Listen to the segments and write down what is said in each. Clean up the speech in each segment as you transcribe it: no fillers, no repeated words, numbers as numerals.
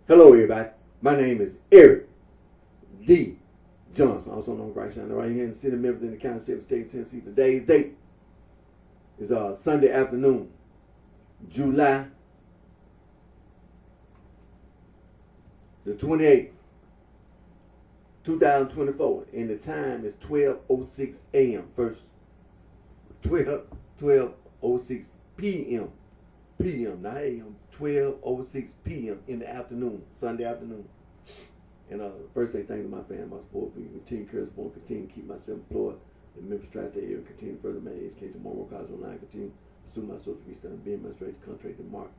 Hello, everybody. My name is Eric D. Johnson, also known as BrightShine, right here in the city of Memphis in the county of State of Tennessee. Today's date is Sunday afternoon, July the 28th, 2024, and the time is 12:06 a.m. First, 12:06 p.m. p.m. not a.m. 12:06 p.m. in the afternoon, Sunday afternoon. And first, I thank my family, my support for you. Continue to encourage, continue to keep myself employed in the Memphis Tri-State area. Continue to further my education, more college online. Continue to pursue my social media study, being my straight contract and mark.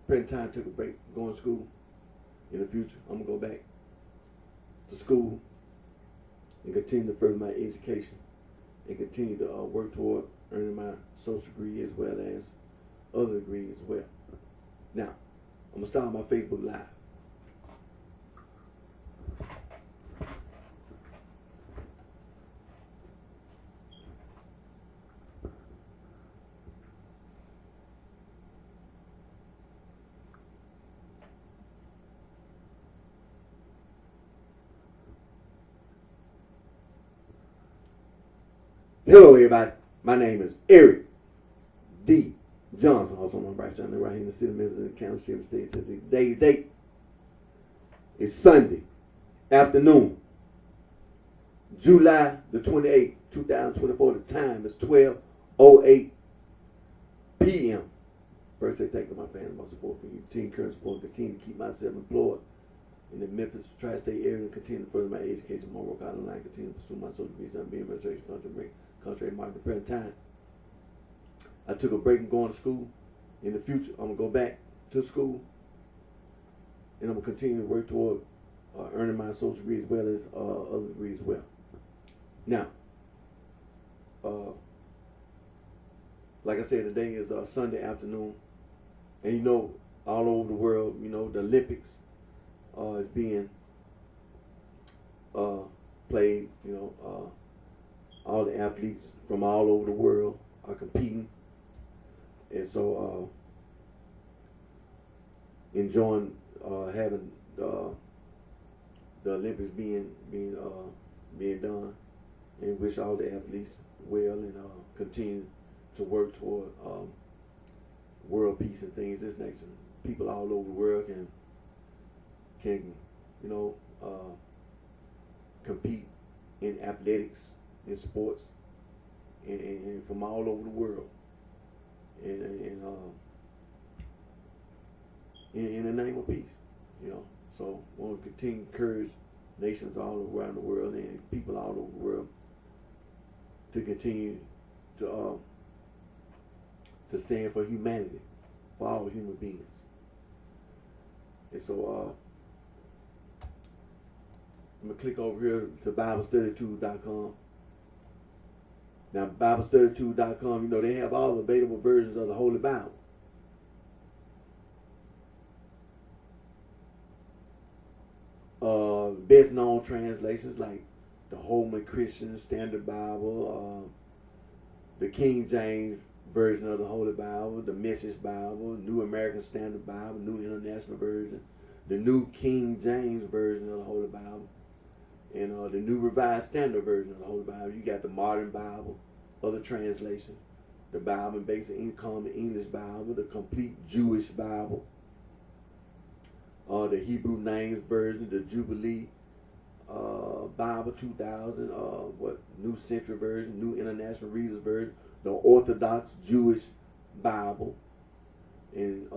Present time, took a break, going to school. In the future, I'm gonna go back to school and continue to further my education and continue to work toward earning my social degree as well as other degrees as well. Now, I'm gonna start my Facebook Live. Hello, everybody. My name is Eric D. Johnson, also known as BrightShine, right here in the city of Memphis in the county of State of Tennessee. Today's date is Sunday afternoon, July the 28th, 2024. The time is 12:08 p.m. First, I thank my family, my support for you. Continue to support, continue to keep myself employed in the Memphis Tri-State area and continue to further my education, more work out online, continue to pursue my social media, being administration, country market. Present time, I took a break and going to school. In the future, I'm gonna go back to school and I'm gonna continue to work toward earning my social degree as well as other degrees as well. Now, like I said, today is Sunday afternoon, and you know, all over the world, you know, the Olympics is being played. You know, all the athletes from all over the world are competing, and so enjoying having the Olympics being done, and wish all the athletes well and continue to work toward world peace and things of this nature. People all over the world can you know compete in athletics, in sports, and from all over the world, and in the name of peace, you know. So I want to continue to encourage nations all around the world and people all over the world to continue to stand for humanity, for all human beings. And so I'm going to click over here to BibleStudyTools.com. Now, BibleStudyTools.com, you know, they have all available versions of the Holy Bible. Best known translations like the Holman Christian Standard Bible, the King James version of the Holy Bible, the Message Bible, New American Standard Bible, New International Version, the New King James version of the Holy Bible, and the New Revised Standard Version of the Holy Bible. You got the Modern Bible, other translations, the Bible in Basic Common English Bible, the Complete Jewish Bible, the Hebrew Names Version, the Jubilee Bible 2000, New Century Version, New International Reader's Version, the Orthodox Jewish Bible, and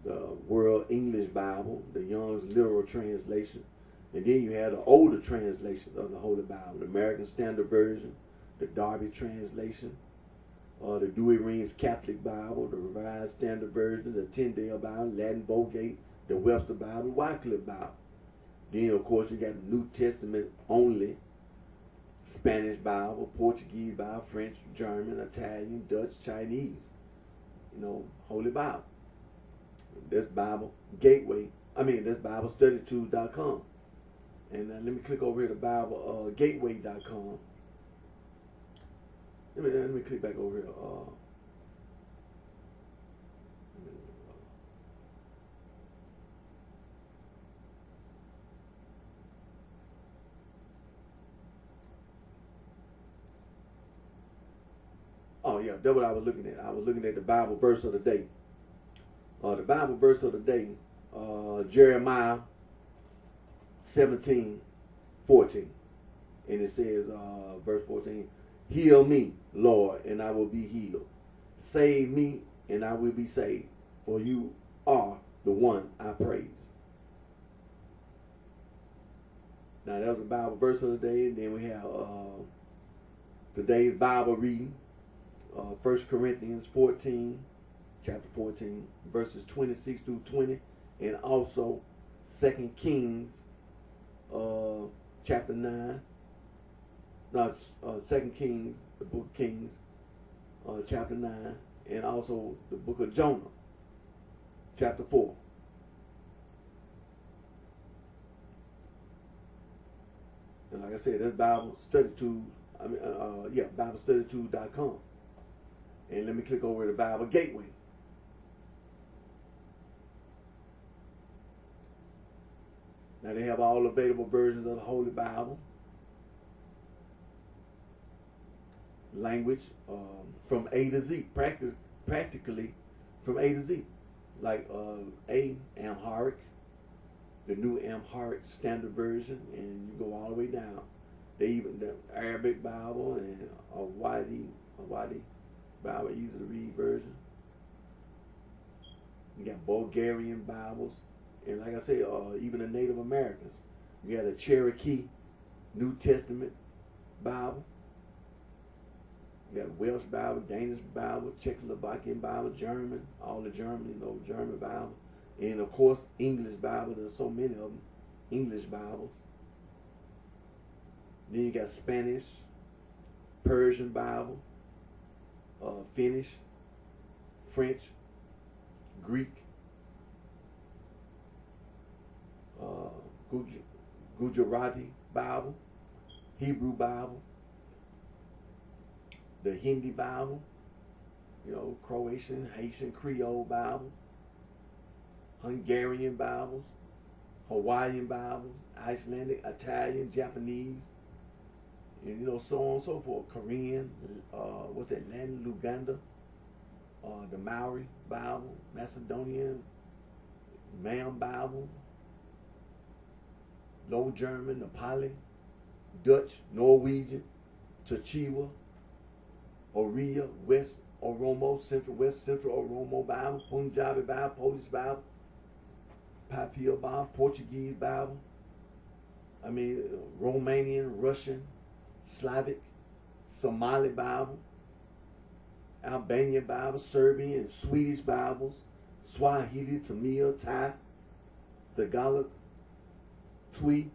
the World English Bible, the Young's Literal Translation. And then you have the older translation of the Holy Bible, the American Standard Version, the Darby Translation, the Dewey Reams Catholic Bible, the Revised Standard Version, the Tyndale Bible, Latin Vulgate, the Webster Bible, Wycliffe Bible. Then, of course, you got the New Testament only, Spanish Bible, Portuguese Bible, French, German, Italian, Dutch, Chinese, you know, Holy Bible. That's that's BibleStudyTools.com. And let me click over here to BibleGateway.com. Let me click back over here. yeah, that's what I was looking at. I was looking at the Bible verse of the day. The Bible verse of the day, Jeremiah 17:14. And it says, verse 14, heal me, Lord, and I will be healed. Save me, and I will be saved. For you are the one I praise. Now, that was the Bible verse of the day. And then we have today's Bible reading. 1 Corinthians 14, chapter 14, verses 26 through 20. And also 2 Kings, chapter 9. No, 2 Kings, the book of Kings, chapter 9. And also the book of Jonah, chapter 4. And like I said, that's Bible Study Tools. BibleStudyTools.com. And let me click over to Bible Gateway. Now they have all available versions of the Holy Bible. Language from A to Z, practically from A to Z. Like Amharic, the new Amharic Standard Version, and you go all the way down. They even the Arabic Bible and a Wadi Bible, easy to read version. You got Bulgarian Bibles, and like I say, even the Native Americans. You got a Cherokee New Testament Bible. You got Welsh Bible, Danish Bible, Czechoslovakian Bible, German, all the German Bible. And of course, English Bible. There's so many of them. English Bibles. Then you got Spanish, Persian Bible, Finnish, French, Greek, Gujarati Bible, Hebrew Bible, the Hindi Bible, Croatian, Haitian, Creole Bible, Hungarian Bibles, Hawaiian Bibles, Icelandic, Italian, Japanese, and so on and so forth. Korean, Latin, Luganda, the Maori Bible, Macedonian, Mam Bible, Low German, Nepali, Dutch, Norwegian, Chichewa, Oriya, West Oromo, West Central Oromo Bible, Punjabi Bible, Polish Bible, Papua Bible, Portuguese Bible, Romanian, Russian, Slavic, Somali Bible, Albanian Bible, Serbian and Swedish Bibles, Swahili, Tamil, Thai, Tagalog, Twi,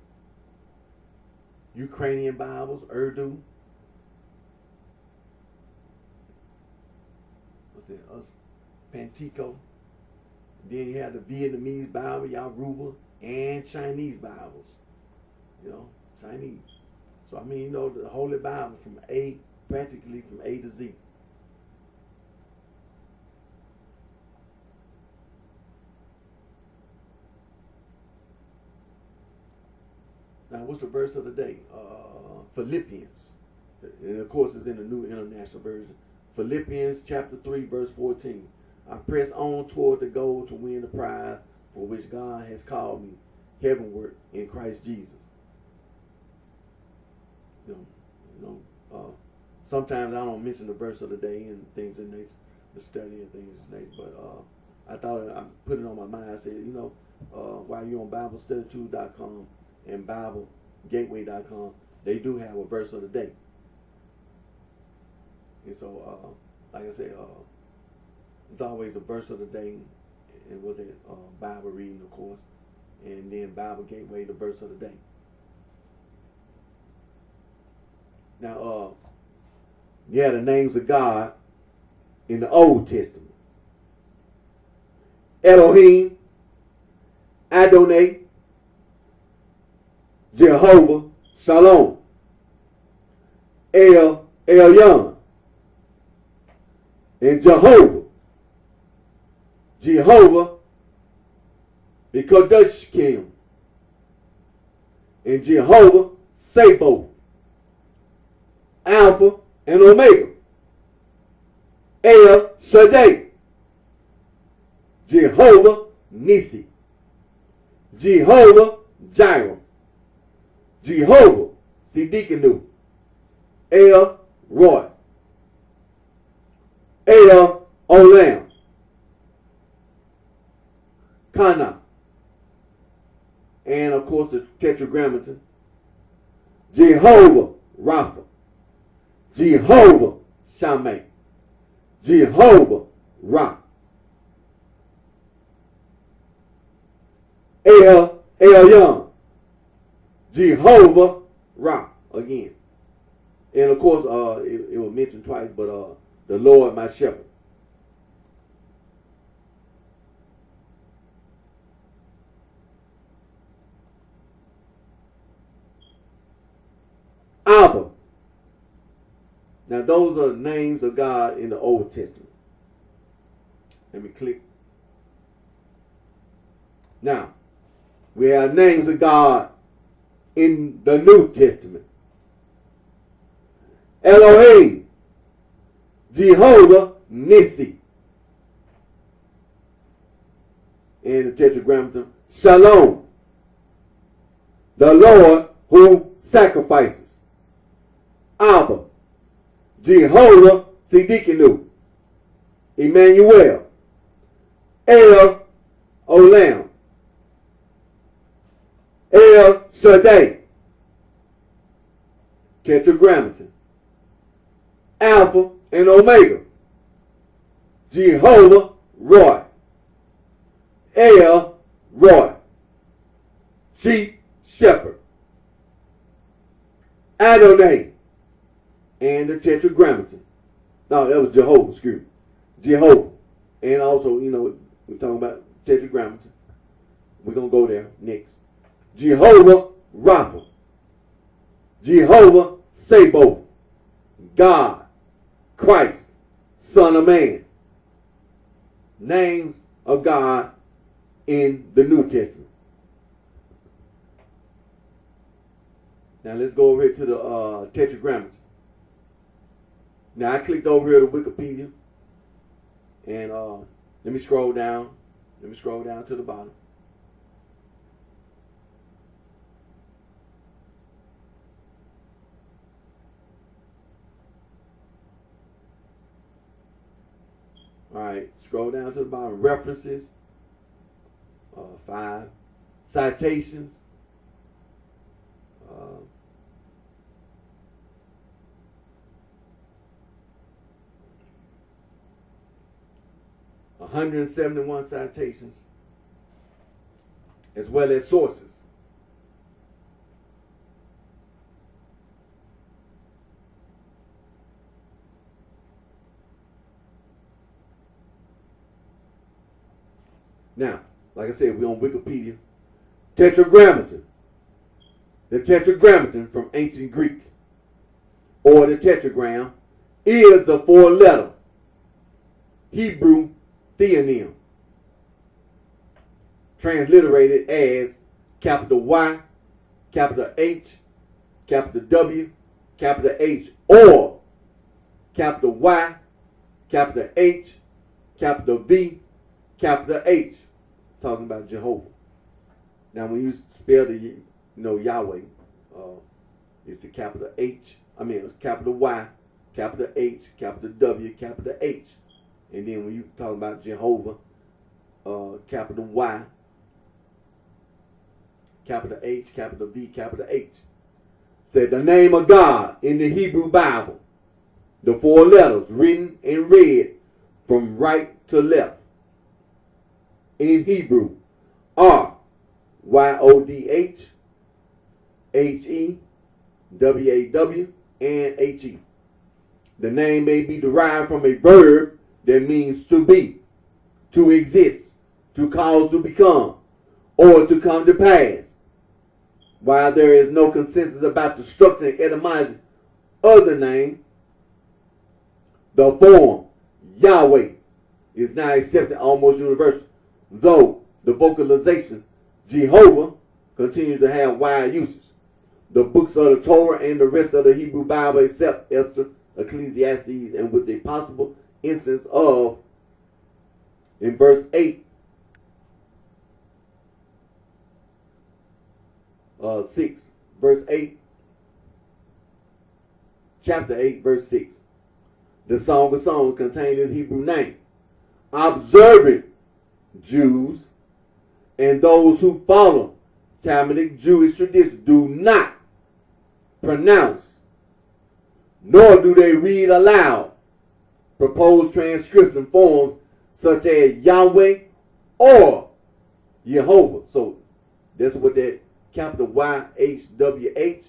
Ukrainian Bibles, Urdu, Pantico. Then you have the Vietnamese Bible, Yoruba, and Chinese Bibles. Chinese. So the Holy Bible practically from A to Z. Now, what's the verse of the day? Philippians. And of course, it's in the New International Version. Philippians chapter 3, verse 14. I press on toward the goal to win the prize for which God has called me heavenward in Christ Jesus. Sometimes I don't mention the verse of the day and things in the study and things in nature, but I thought I put it on my mind. I said, while you're on BibleStudyTools.com and BibleGateway.com, they do have a verse of the day. And so, like I said, it's always a verse of the day, and was it Bible reading, of course, and then Bible Gateway, the verse of the day. Now, the names of God in the Old Testament: Elohim, Adonai, Jehovah, Shalom, El Elyon, and Jehovah B'Kodeshkim, and Jehovah Sabaoth, Alpha and Omega. El Shaddai, Jehovah Nissi, Jehovah Jireh, Jehovah Siddiqenu, El Roy, El Olam, Kana, and of course the Tetragrammaton, Jehovah Rapha, Jehovah Shammah, Jehovah Ra, El Elyon, Jehovah Ra again. And of course, it was mentioned twice, but the Lord my shepherd. Abba. Now those are names of God in the Old Testament. Let me click. Now, we have names of God in the New Testament. Elohim, Jehovah Nissi. In the Tetragrammaton, Shalom, the Lord who sacrifices. Abba, Jehovah Siddiqenu, Emmanuel, El Olam, El Shaddai, Tetragrammaton, Alpha and Omega, Jehovah Roy, El Roy, Chief Shepherd, Adonai, and the Tetragrammaton. No, that was Jehovah, excuse me. Jehovah. And also, we're talking about Tetragrammaton. We're going to go there next. Jehovah Rapha, Jehovah Sabaoth, God, Christ, Son of Man. Names of God in the New Testament. Now let's go over here to the Tetragrammaton. Now I clicked over here to Wikipedia, and let me scroll down. Let me scroll down to the bottom. All right, scroll down to the bottom. References, 5. Citations, 171 citations, as well as sources. Now, like I said, we're on Wikipedia. Tetragrammaton. The Tetragrammaton from ancient Greek, or the tetragram, is the 4-letter Hebrew theonym, transliterated as capital Y, capital H, capital W, capital H, or capital Y, capital H, capital V, capital H. Talking about Jehovah. Now, when you spell the Yahweh, it's the capital H. It's capital Y, capital H, capital W, capital H. And then when you talk about Jehovah, capital Y, capital H, capital V, capital H. Said the name of God in the Hebrew Bible, the 4 letters written and read from right to left in Hebrew are Yodh, He, Waw, and He. The name may be derived from a verb that means to be, to exist, to cause to become, or to come to pass. While there is no consensus about the structure and etymology of the name, the form Yahweh is now accepted almost universally, though the vocalization Jehovah continues to have wide usage. The books of the Torah and the rest of the Hebrew Bible, except Esther, Ecclesiastes, and with a possible instance of, in verse 8, 6, verse 8, chapter 8, verse 6. The Song of Songs contains this Hebrew name. Observant Jews and those who follow Talmudic Jewish tradition do not pronounce, nor do they read aloud proposed transcription forms such as Yahweh or Jehovah. So that's what that capital YHWH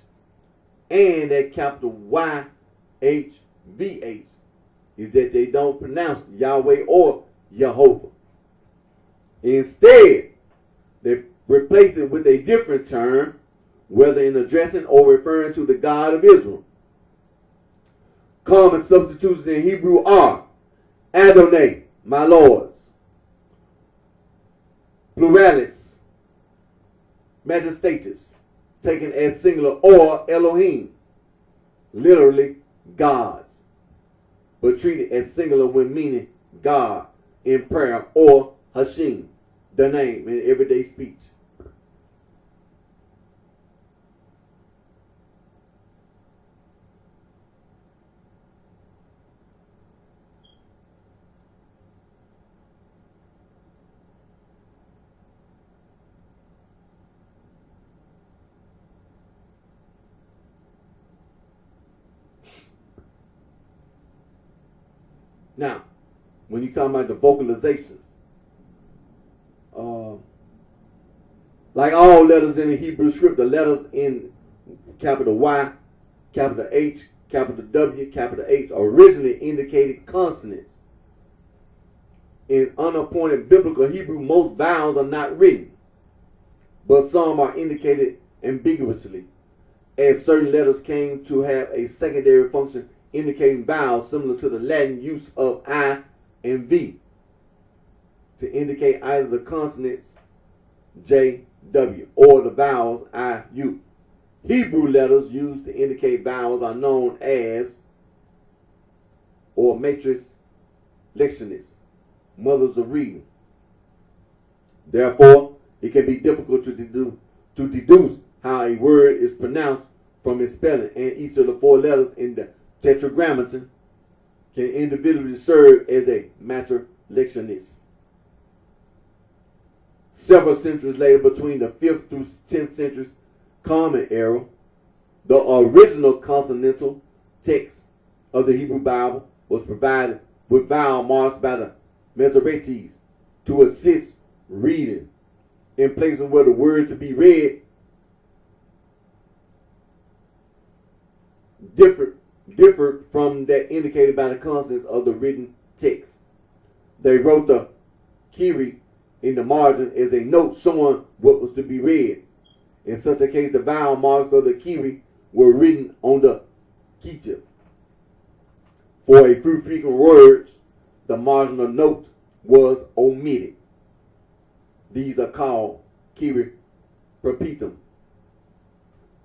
and that capital YHVH is, that they don't pronounce Yahweh or Jehovah. Instead, they replace it with a different term, whether in addressing or referring to the God of Israel. Common substitutions in Hebrew are Adonai, my lords, pluralis, majestatis, taken as singular, or Elohim, literally gods, but treated as singular when meaning God in prayer, or Hashem, the name in everyday speech. Now, when you come about the vocalization, like all letters in the Hebrew script, the letters in capital Y, capital H, capital W, capital H originally indicated consonants. In unappointed biblical Hebrew, most vowels are not written, but some are indicated ambiguously, as certain letters came to have a secondary function indicating vowels, similar to the Latin use of I and V to indicate either the consonants J, W, or the vowels I, U. Hebrew letters used to indicate vowels are known as, or matrix lectionis, mothers of reading. Therefore, it can be difficult to deduce how a word is pronounced from its spelling, and each of the four letters in the Tetragrammaton can individually serve as a matrixlectionis. Several centuries later, between the 5th through 10th centuries Common Era, the original consonantal text of the Hebrew Bible was provided with vowel marks by the Masoretes to assist reading in places where the word to be read differed from that indicated by the consonants of the written text. They wrote the Kiri in the margin as a note showing what was to be read. In such a case, the vowel marks of the Kiri were written on the Kitib. For a few frequent words, the marginal note was omitted. These are called Kiri perpetuum.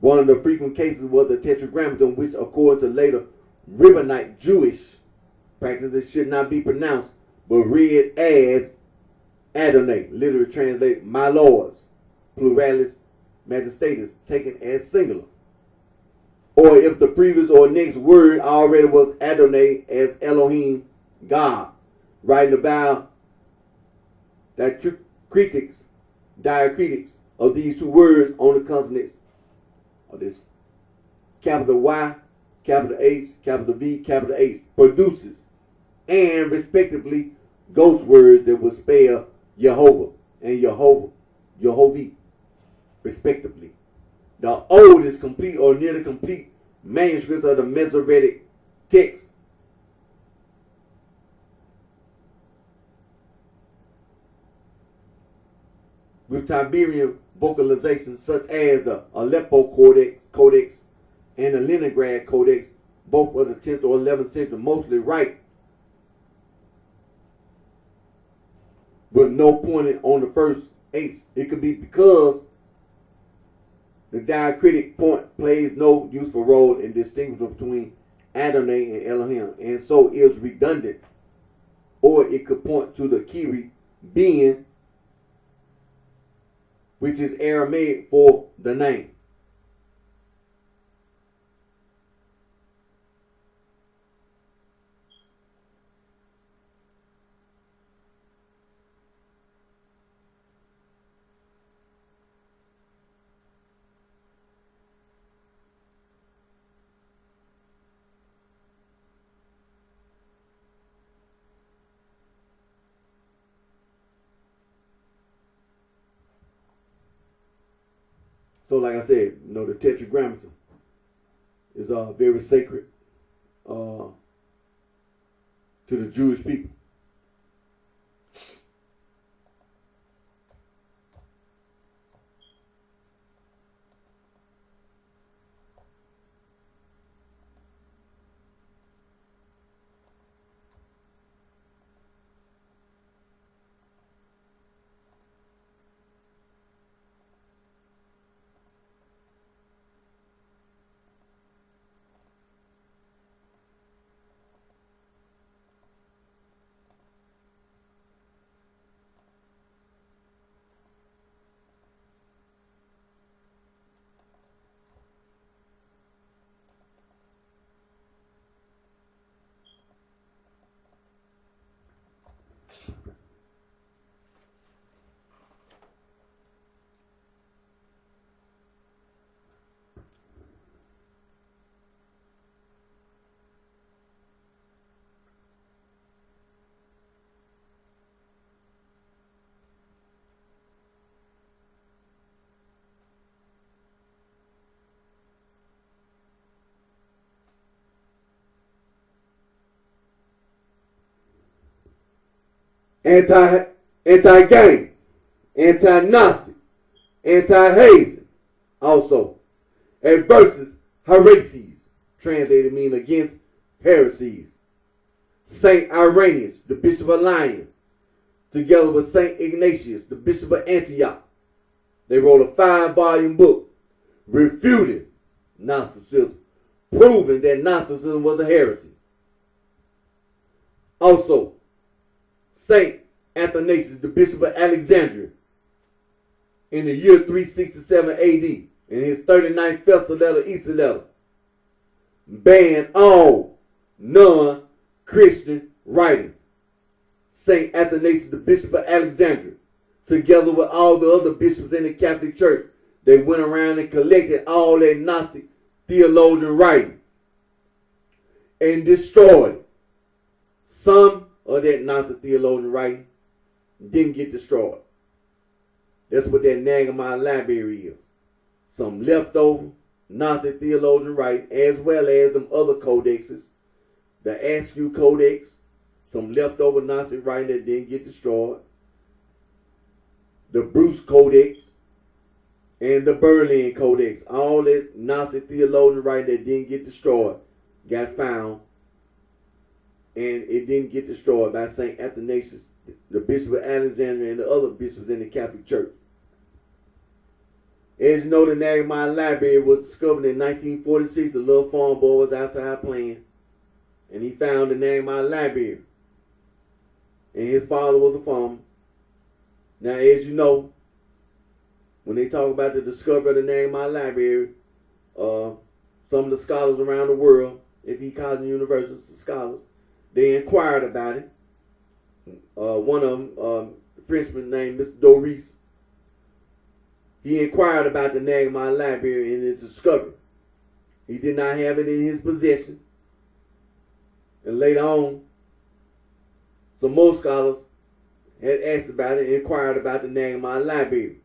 One of the frequent cases was the Tetragrammaton, which, according to later Rabbinic Jewish practices, should not be pronounced, but read as Adonai, literally translated my lords, pluralis majestatis, taken as singular. Or if the previous or next word already was Adonai as Elohim, God, writing the vowel diacritics of these two words on the consonants of this capital Y, capital H, capital V, capital H produces, and respectively, ghost words that would spell Jehovah and Jehovah, respectively. The oldest complete or nearly complete manuscripts of the Masoretic text with Tiberian vocalizations such as the Aleppo Codex and the Leningrad Codex, both of the 10th or 11th century, mostly right, but no pointing on the first H. It could be because the diacritic point plays no useful role in distinguishing between Adonai and Elohim, and so is redundant or it could point to the Kiri being, which is Aramaic for the name. So, like I said, the Tetragrammaton is very sacred to the Jewish people. Anti-gang, anti-Gnostic, anti-hazing, also, and versus heresies, translated mean against heresies. Saint Irenaeus, the Bishop of Lyons, together with Saint Ignatius, the Bishop of Antioch, they wrote a 5-volume book refuting Gnosticism, proving that Gnosticism was a heresy. Also, Saint Athanasius, the Bishop of Alexandria, in the year 367 AD, in his 39th Festal letter, Easter letter, banned all non-Christian writing. Saint Athanasius, the Bishop of Alexandria, together with all the other bishops in the Catholic Church, they went around and collected all that Gnostic theologian writing and destroyed it. Some of that Gnostic theologian writing didn't get destroyed. That's what that Nagamon library is. Some leftover Gnostic theologian writing, as well as them other codexes, the Askew Codex, some leftover Gnostic writing that didn't get destroyed, the Bruce Codex, and the Berlin Codex. All that Gnostic theologian writing that didn't get destroyed got found, and it didn't get destroyed by St. Athanasius, the Bishop of Alexandria, and the other bishops in the Catholic Church. As you know, the Nagamon Library was discovered in 1946. The little farm boy was outside playing, and he found the Nagamon Library. And his father was a farmer. Now, as you know, when they talk about the discovery of the Nagamon Library, some of the scholars around the world, if he calls them university scholars, they inquired about it. One of them, a Frenchman named Mr. Doris, he inquired about the Nagamon Library and its discovery. He did not have it in his possession. And later on, some more scholars had asked about it and inquired about the Nagamon Library.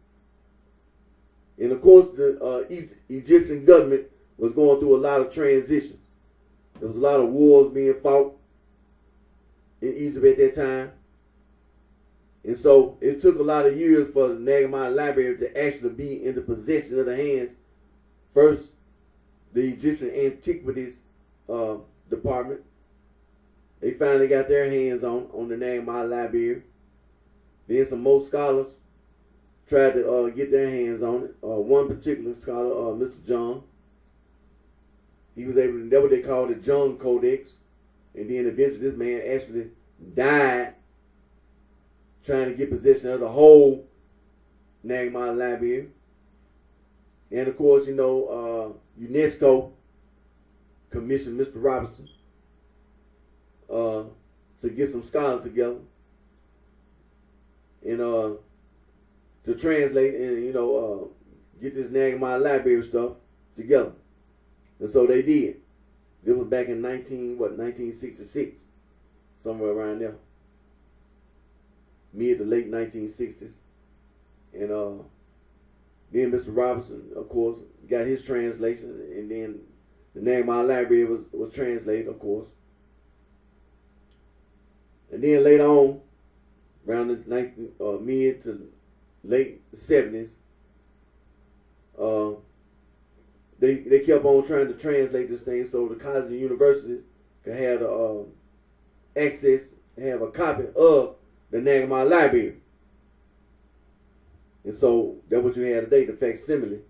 And of course, the Egyptian government was going through a lot of transitions. There was a lot of wars being fought in Egypt at that time. And so it took a lot of years for the Nagamon Library to actually be in the possession of the hands. First, the Egyptian Antiquities Department. They finally got their hands on the Nagamon Library. Then some more scholars tried to get their hands on it. One particular scholar, Mr. John, he was able to, that's what they call the John Codex. And then eventually this man actually died trying to get possession of the whole Nag Hammadi library. And of course, UNESCO commissioned Mr. Robinson to get some scholars together and to translate and get this Nag Hammadi library stuff together. And so they did. It was back in 1966, somewhere around there, mid to late 1960s, and then Mr. Robinson, of course, got his translation, and then the Nag Hammadi library was translated, of course. And then later on, around the mid to late 70s, they kept on trying to translate this thing so the colleges and universities could have access, have a copy of the Nag Hammadi library. And so that's what you have today, the facsimile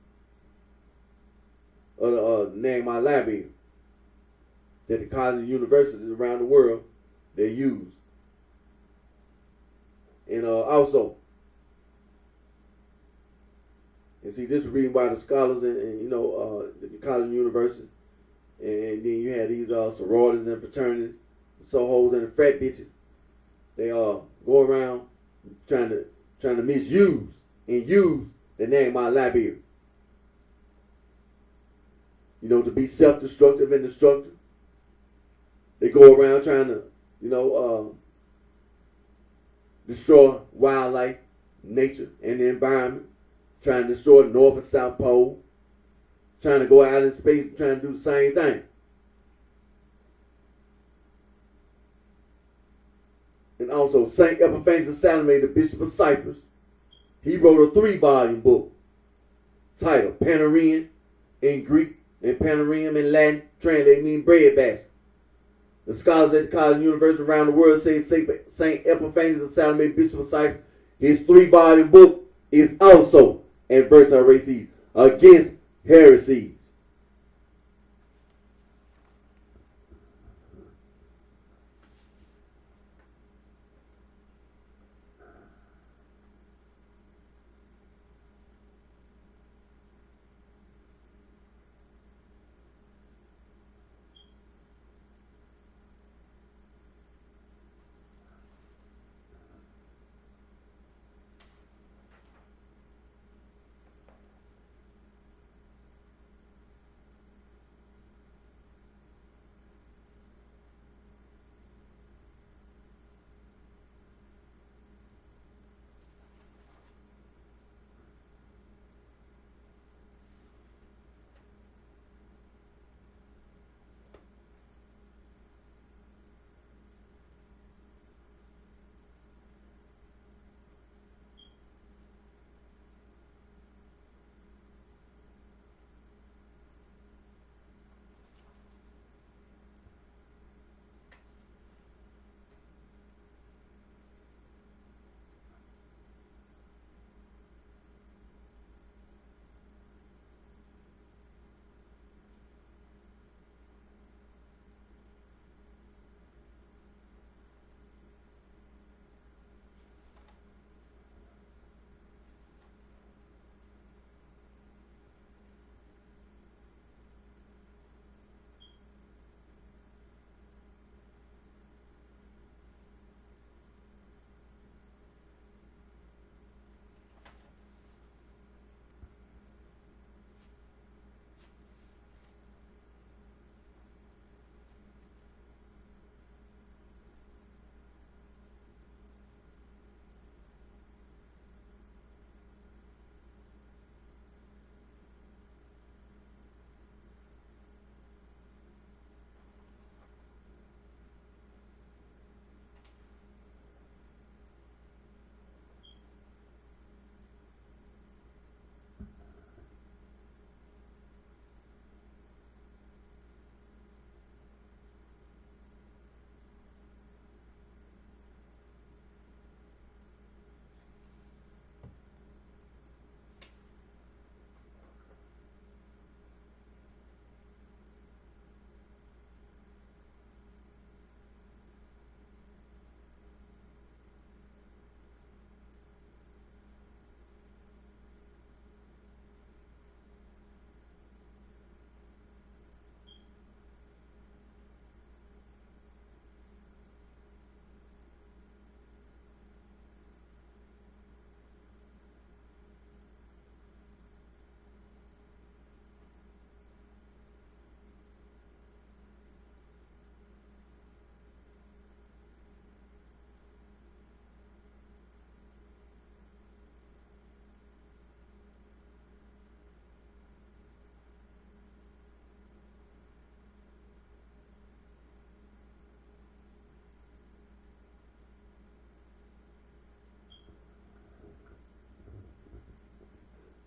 of the Nag Hammadi library that the colleges and universities around the world they use. And also, and see, this is the reason why the scholars and the college and university, and then you had these sororities and fraternities, the sohos and the frat bitches. They go around trying to misuse and use the Nag Hammadi library. To be self-destructive and destructive. They go around trying to, destroy wildlife, nature, and the environment. Trying to destroy the North and South Pole. Trying to go out in space, trying to do the same thing. And also, St. Epiphanius of Salome, the Bishop of Cyprus, he wrote a 3-volume book titled Panarium in Greek and Panarium in Latin, translated mean breadbasket. The scholars at the college and university around the world say St. Epiphanius of Salome, Bishop of Cyprus, his 3-volume book is also adverse heresies against heresies.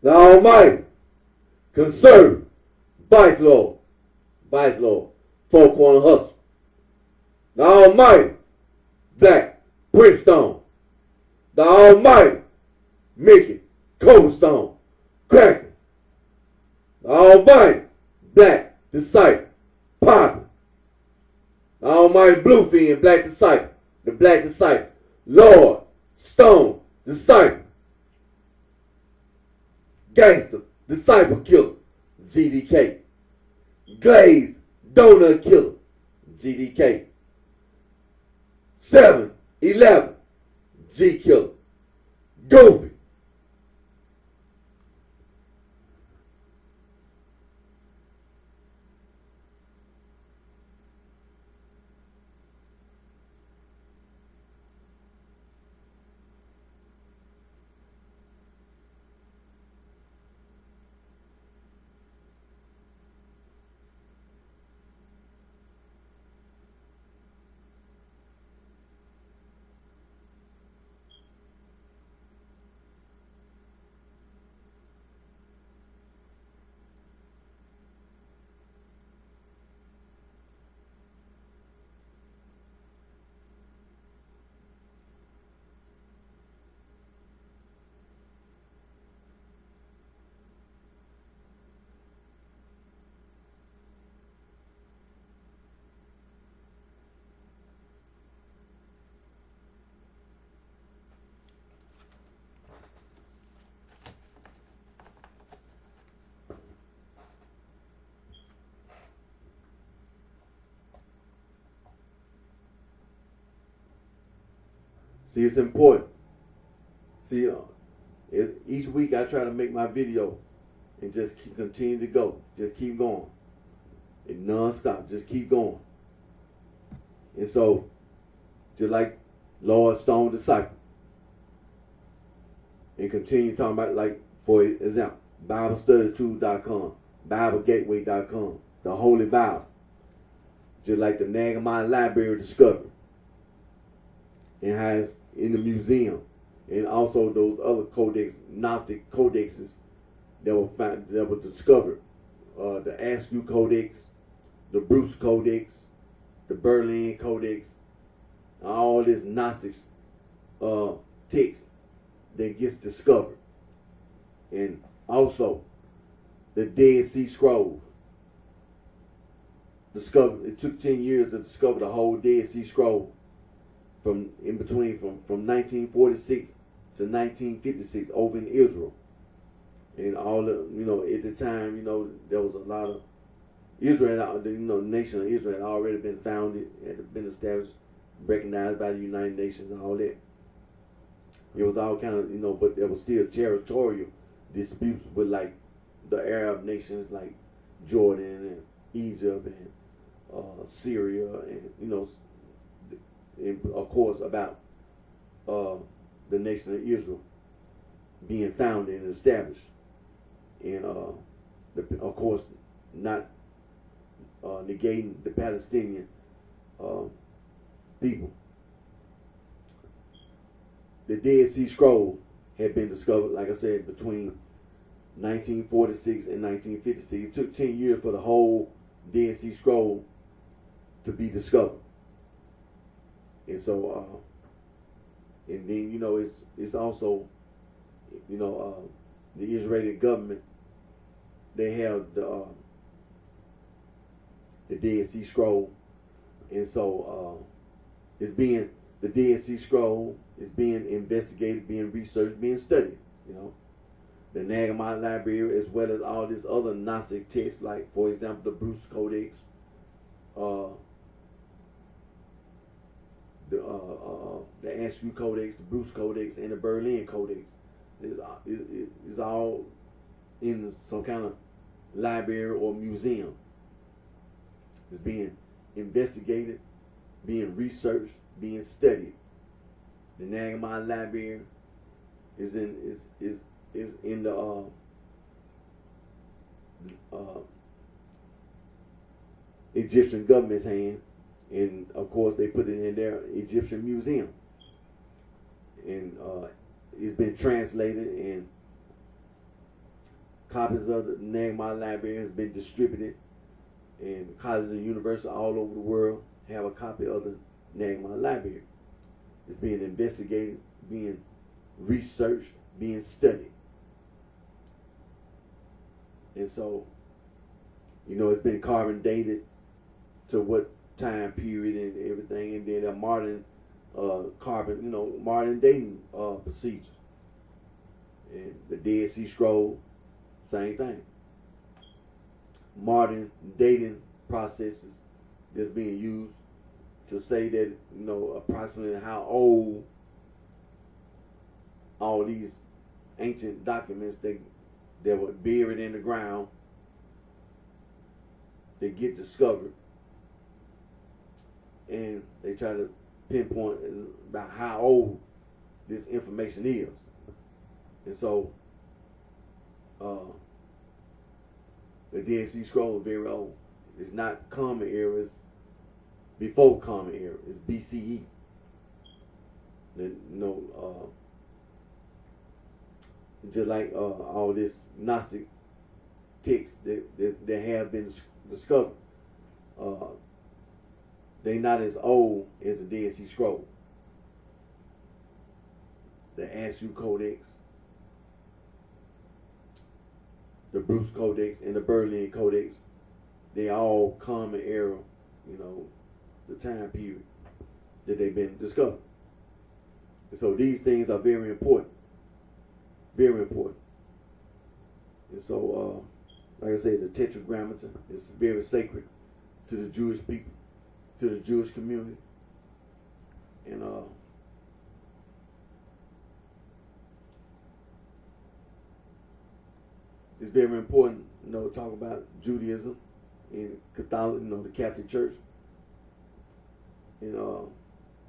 The Almighty, Conservative, Vice Lord, Four Corner Hustle. The Almighty, Black, Brimstone. The Almighty, Mickey, Coldstone, Cracker. The Almighty, Black, Disciple, Poppy. The Almighty, Bluefin, Black Disciple, the Black Disciple. Lord, Stone, Disciple. Gangster, Disciple Killer, GDK. Glaze, Donut Killer, GDK. 7-11, G Killer. Goofy. See, it's important. See, each week I try to make my video and just continue to go. Just keep going. And non-stop. Just keep going. And so, just like Lord Stone Disciple. And continue talking about, like, for example, BibleStudyTools.com, BibleGateway.com, the Holy Bible. Just like the Nagamine Library Discovery. And has in the museum, and also those other codex, Gnostic codexes that were discovered, the Askew Codex, the Bruce Codex, the Berlin Codex, all this Gnostics text that gets discovered, and also the Dead Sea Scrolls. Discovered. It took 10 years to discover the whole Dead Sea Scroll. From 1946 to 1956 over in Israel, and all the, at the time, there was a lot of Israel, the nation of Israel had already been founded, had been established, recognized by the United Nations and all that. It was all kind of, but there was still territorial disputes with, like, the Arab nations like Jordan and Egypt and Syria, and and of course about the nation of Israel being founded and established, and of course not negating the Palestinian people. The Dead Sea Scroll had been discovered, like I said, between 1946 and 1956. It took 10 years for the whole Dead Sea Scroll to be discovered. And so, and then, it's also, the Israeli government, they have the Dead Sea Scroll. And so, the Dead Sea Scroll is being investigated, being researched, being studied, The Nagamine Library, as well as all this other Gnostic texts, like, for example, the Bruce Codex, the Askew Codex, the Bruce Codex, and the Berlin Codex is all in some kind of library or museum. It's being investigated, being researched, being studied. The Nagamine Library is in the Egyptian government's hand. And of course, they put it in their Egyptian museum, and it's been translated, and Copies of the Nehemiah Library has been distributed, and colleges and universities all over the world have a copy of the Nehemiah Library. It's being investigated, being researched, being studied. And so, it's been carbon dated to what time period and everything, and then a modern modern dating procedures. And the Dead Sea Scroll, same thing. Modern dating processes that's being used to say that, approximately how old all these ancient documents that were buried in the ground, they get discovered, and they try to pinpoint about how old this information is. And so the Dead Sea Scroll is very old. It's not Common Era, it's before Common Era. It's BCE. Just like all this Gnostic texts that have been discovered, they're not as old as the Dead Sea Scroll. The Ashu Codex, the Bruce Codex, and the Berlin Codex, they all Common Era, the time period that they've been discovered. And so these things are very important. Very important. And so, like I said, the Tetragrammaton is very sacred to the Jewish people, to the Jewish community. And it's very important, to talk about Judaism and Catholic, the Catholic Church, and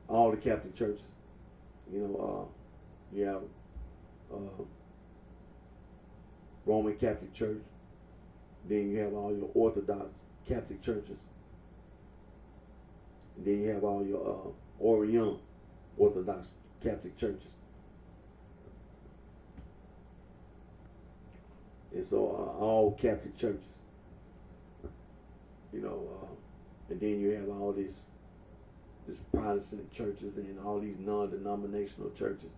all the Catholic churches. You have Roman Catholic Church. Then you have all your Orthodox Catholic churches. And then you have all your Oriental Orthodox Catholic churches. And so all Catholic churches. And then you have all these Protestant churches and all these non-denominational churches.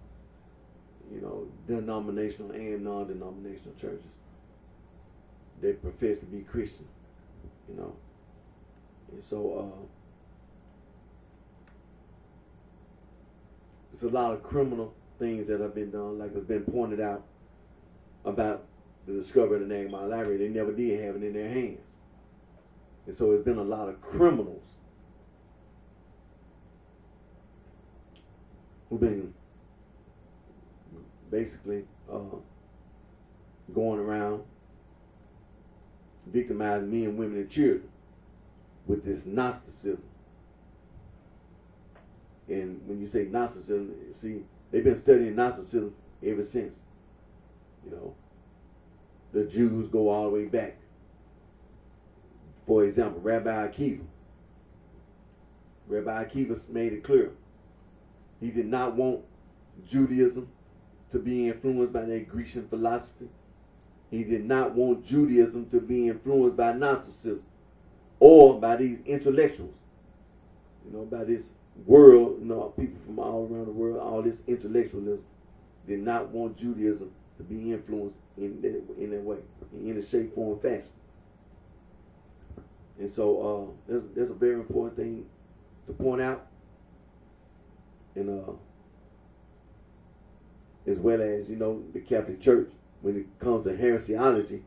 Denominational and non-denominational churches. They profess to be Christian, And so it's a lot of criminal things that have been done, like has been pointed out about the discovery of the Nehemiah Library. They never did have it in their hands. And so it's been a lot of criminals who've been basically going around victimizing men, women, and children with this Gnosticism. And when you say Gnosticism, see, they've been studying Gnosticism ever since. The Jews go all the way back. For example, Rabbi Akiva made it clear he did not want Judaism to be influenced by that Grecian philosophy. He did not want Judaism to be influenced by Gnosticism or by these intellectuals. By this world, people from all around the world, all this intellectualism. Did not want Judaism to be influenced in that way, in any shape, form, or fashion. And so there's a very important thing to point out. And as well as, the Catholic Church, when it comes to heresiology,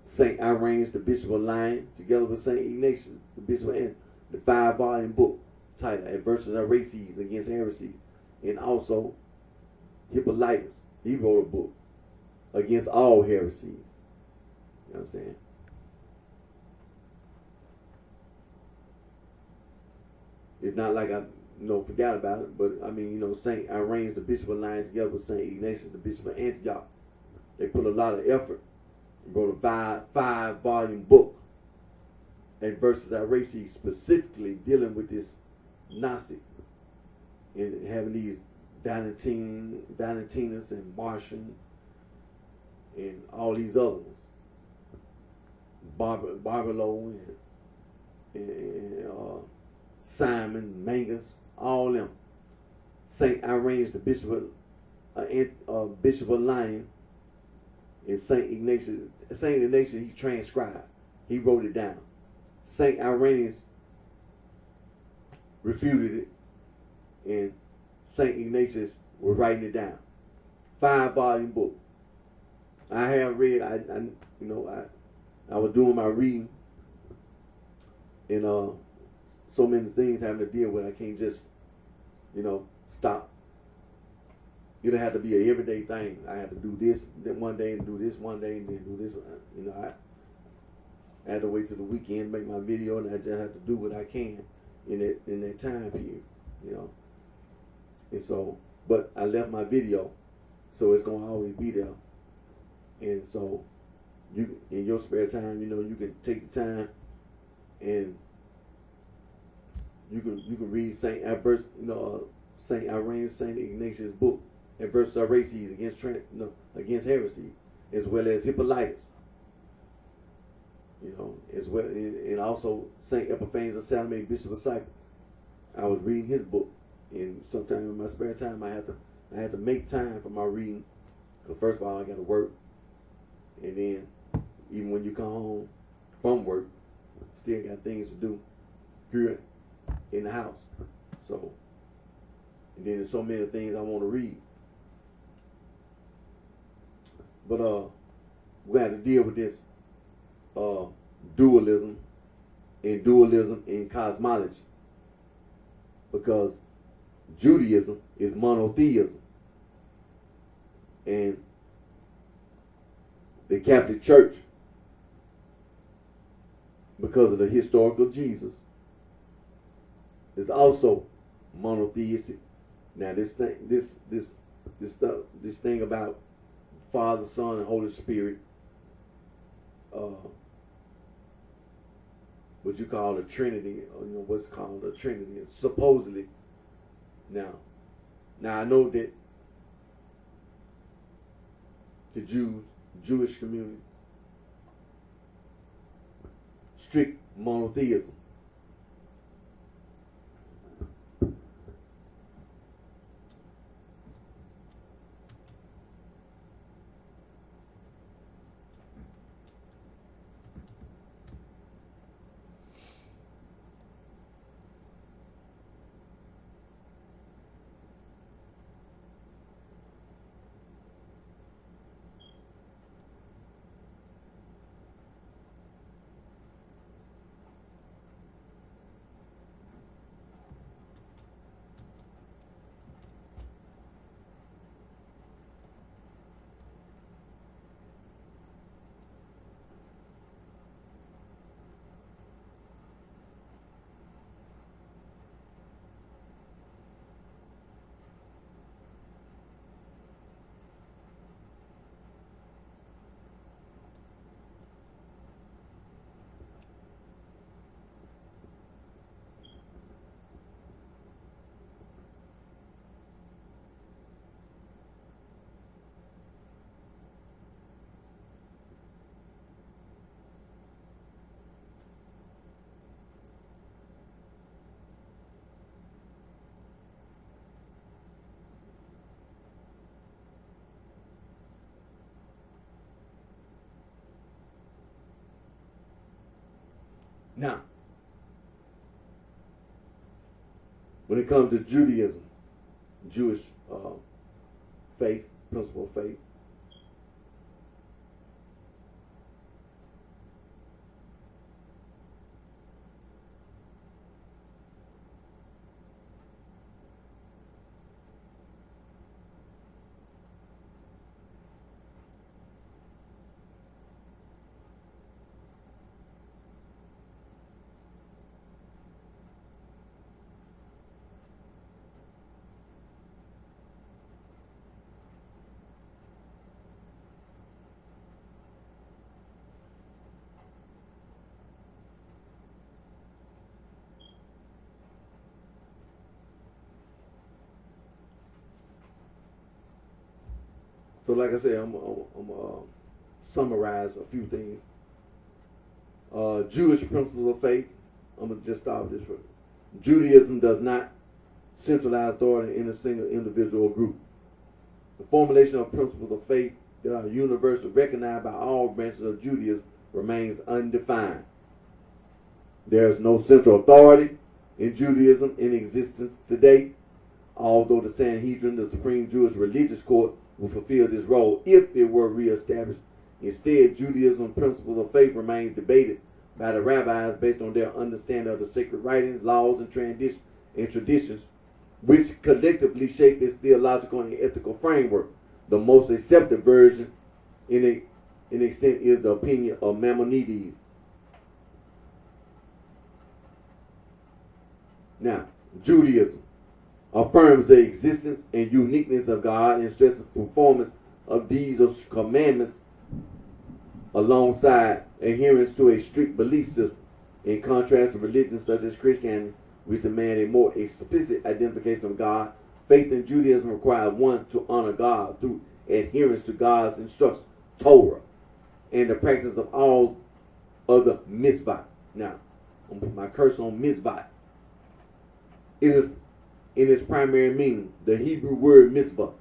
St. Irenaeus, the Bishop of Lyons, together with St. Ignatius, the Bishop of Antioch, the 5-volume book titled Adversus Heresies Against Heresies, and also Hippolytus, he wrote a book against all heresies. You know what I'm saying? It's not like I forgot about it, but St. Irenaeus, the Bishop of Lyons, together with St. Ignatius, the Bishop of Antioch, they put a lot of effort and wrote a 5-volume book, Adversus Heresies, specifically dealing with this Gnostic and having these Valentinus and Marcion and all these other ones, Barbelow and Simon, Mangus, all them. Saint Irenaeus, the Bishop of Lyon, and Saint Ignatius. Saint Ignatius, he transcribed. He wrote it down. Saint Irenaeus refuted it, and Saint Ignatius was writing it down. 5-volume book. I have read. I was doing my reading, and so many things having to deal with. I can't just, stop. It'll have to be an everyday thing. I have to do this one day and do this one day and then do this. I had to wait till the weekend, make my video, and I just have to do what I can in that time period, And so, but I left my video, so it's gonna always be there. And so, you in your spare time, you can take the time and you can read Saint Irenaeus, Saint Ignatius' book, Adversus Heresies against heresy, as well as Hippolytus. As well, and also Saint Epiphanes of Salome, Bishop of Cyprus. I was reading his book, and sometime in my spare time, I had to make time for my reading. Because first of all, I got to work, and then even when you come home from work, still got things to do here in the house. So, and then there's so many things I want to read. But we had to deal with this dualism in cosmology, because Judaism is monotheism, and the Catholic Church, because of the historical Jesus, is also monotheistic. Now this thing about Father, Son, and Holy Spirit, what you call a Trinity, or what's called a Trinity, supposedly. Now I know that the Jewish community, strict monotheism. Now, when it comes to Judaism, Jewish faith, principle of faith, so like I said, I'm summarize a few things. Jewish principles of faith. I'm going to just start with this first. Judaism does not centralize authority in a single individual or group. The formulation of principles of faith that are universally recognized by all branches of Judaism remains undefined. There is no central authority in Judaism in existence today, although the Sanhedrin, the supreme Jewish religious court, will fulfill this role if it were reestablished. Instead, Judaism's principles of faith remain debated by the rabbis based on their understanding of the sacred writings, laws, and traditions, which collectively shape its theological and ethical framework. The most accepted version, in extent, is the opinion of Maimonides. Now, Judaism affirms the existence and uniqueness of God and stresses performance of these commandments alongside adherence to a strict belief system. In contrast to religions such as Christianity, which demand a more explicit identification of God, faith in Judaism requires one to honor God through adherence to God's instructions, Torah, and the practice of all other mitzvah. Now, I'm going to put my cursor on mitzvah. It is, in its primary meaning, the Hebrew word mitzvah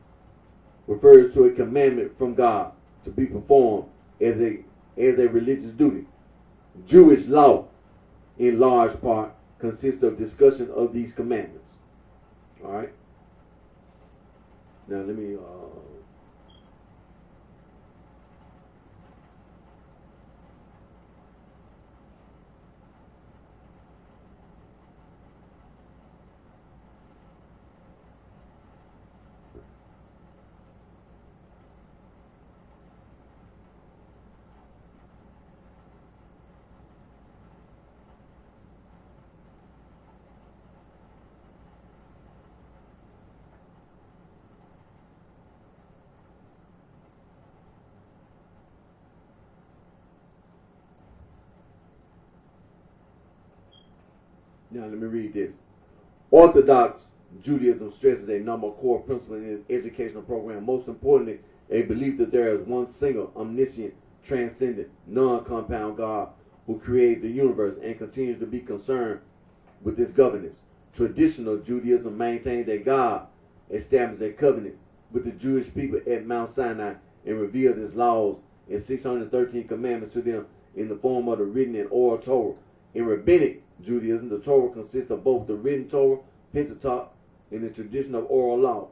refers to a commandment from God to be performed as a religious duty. Jewish law, in large part, consists of discussion of these commandments. All right. Now let me. Now let me read this. Orthodox Judaism stresses a number of core principles in its educational program. Most importantly, a belief that there is one single, omniscient, transcendent, non-compound God who created the universe and continues to be concerned with its governance. Traditional Judaism maintains that God established a covenant with the Jewish people at Mount Sinai and revealed his laws and 613 commandments to them in the form of the written and oral Torah. In Rabbinic Judaism, the Torah consists of both the written Torah, Pentateuch, and the tradition of oral law.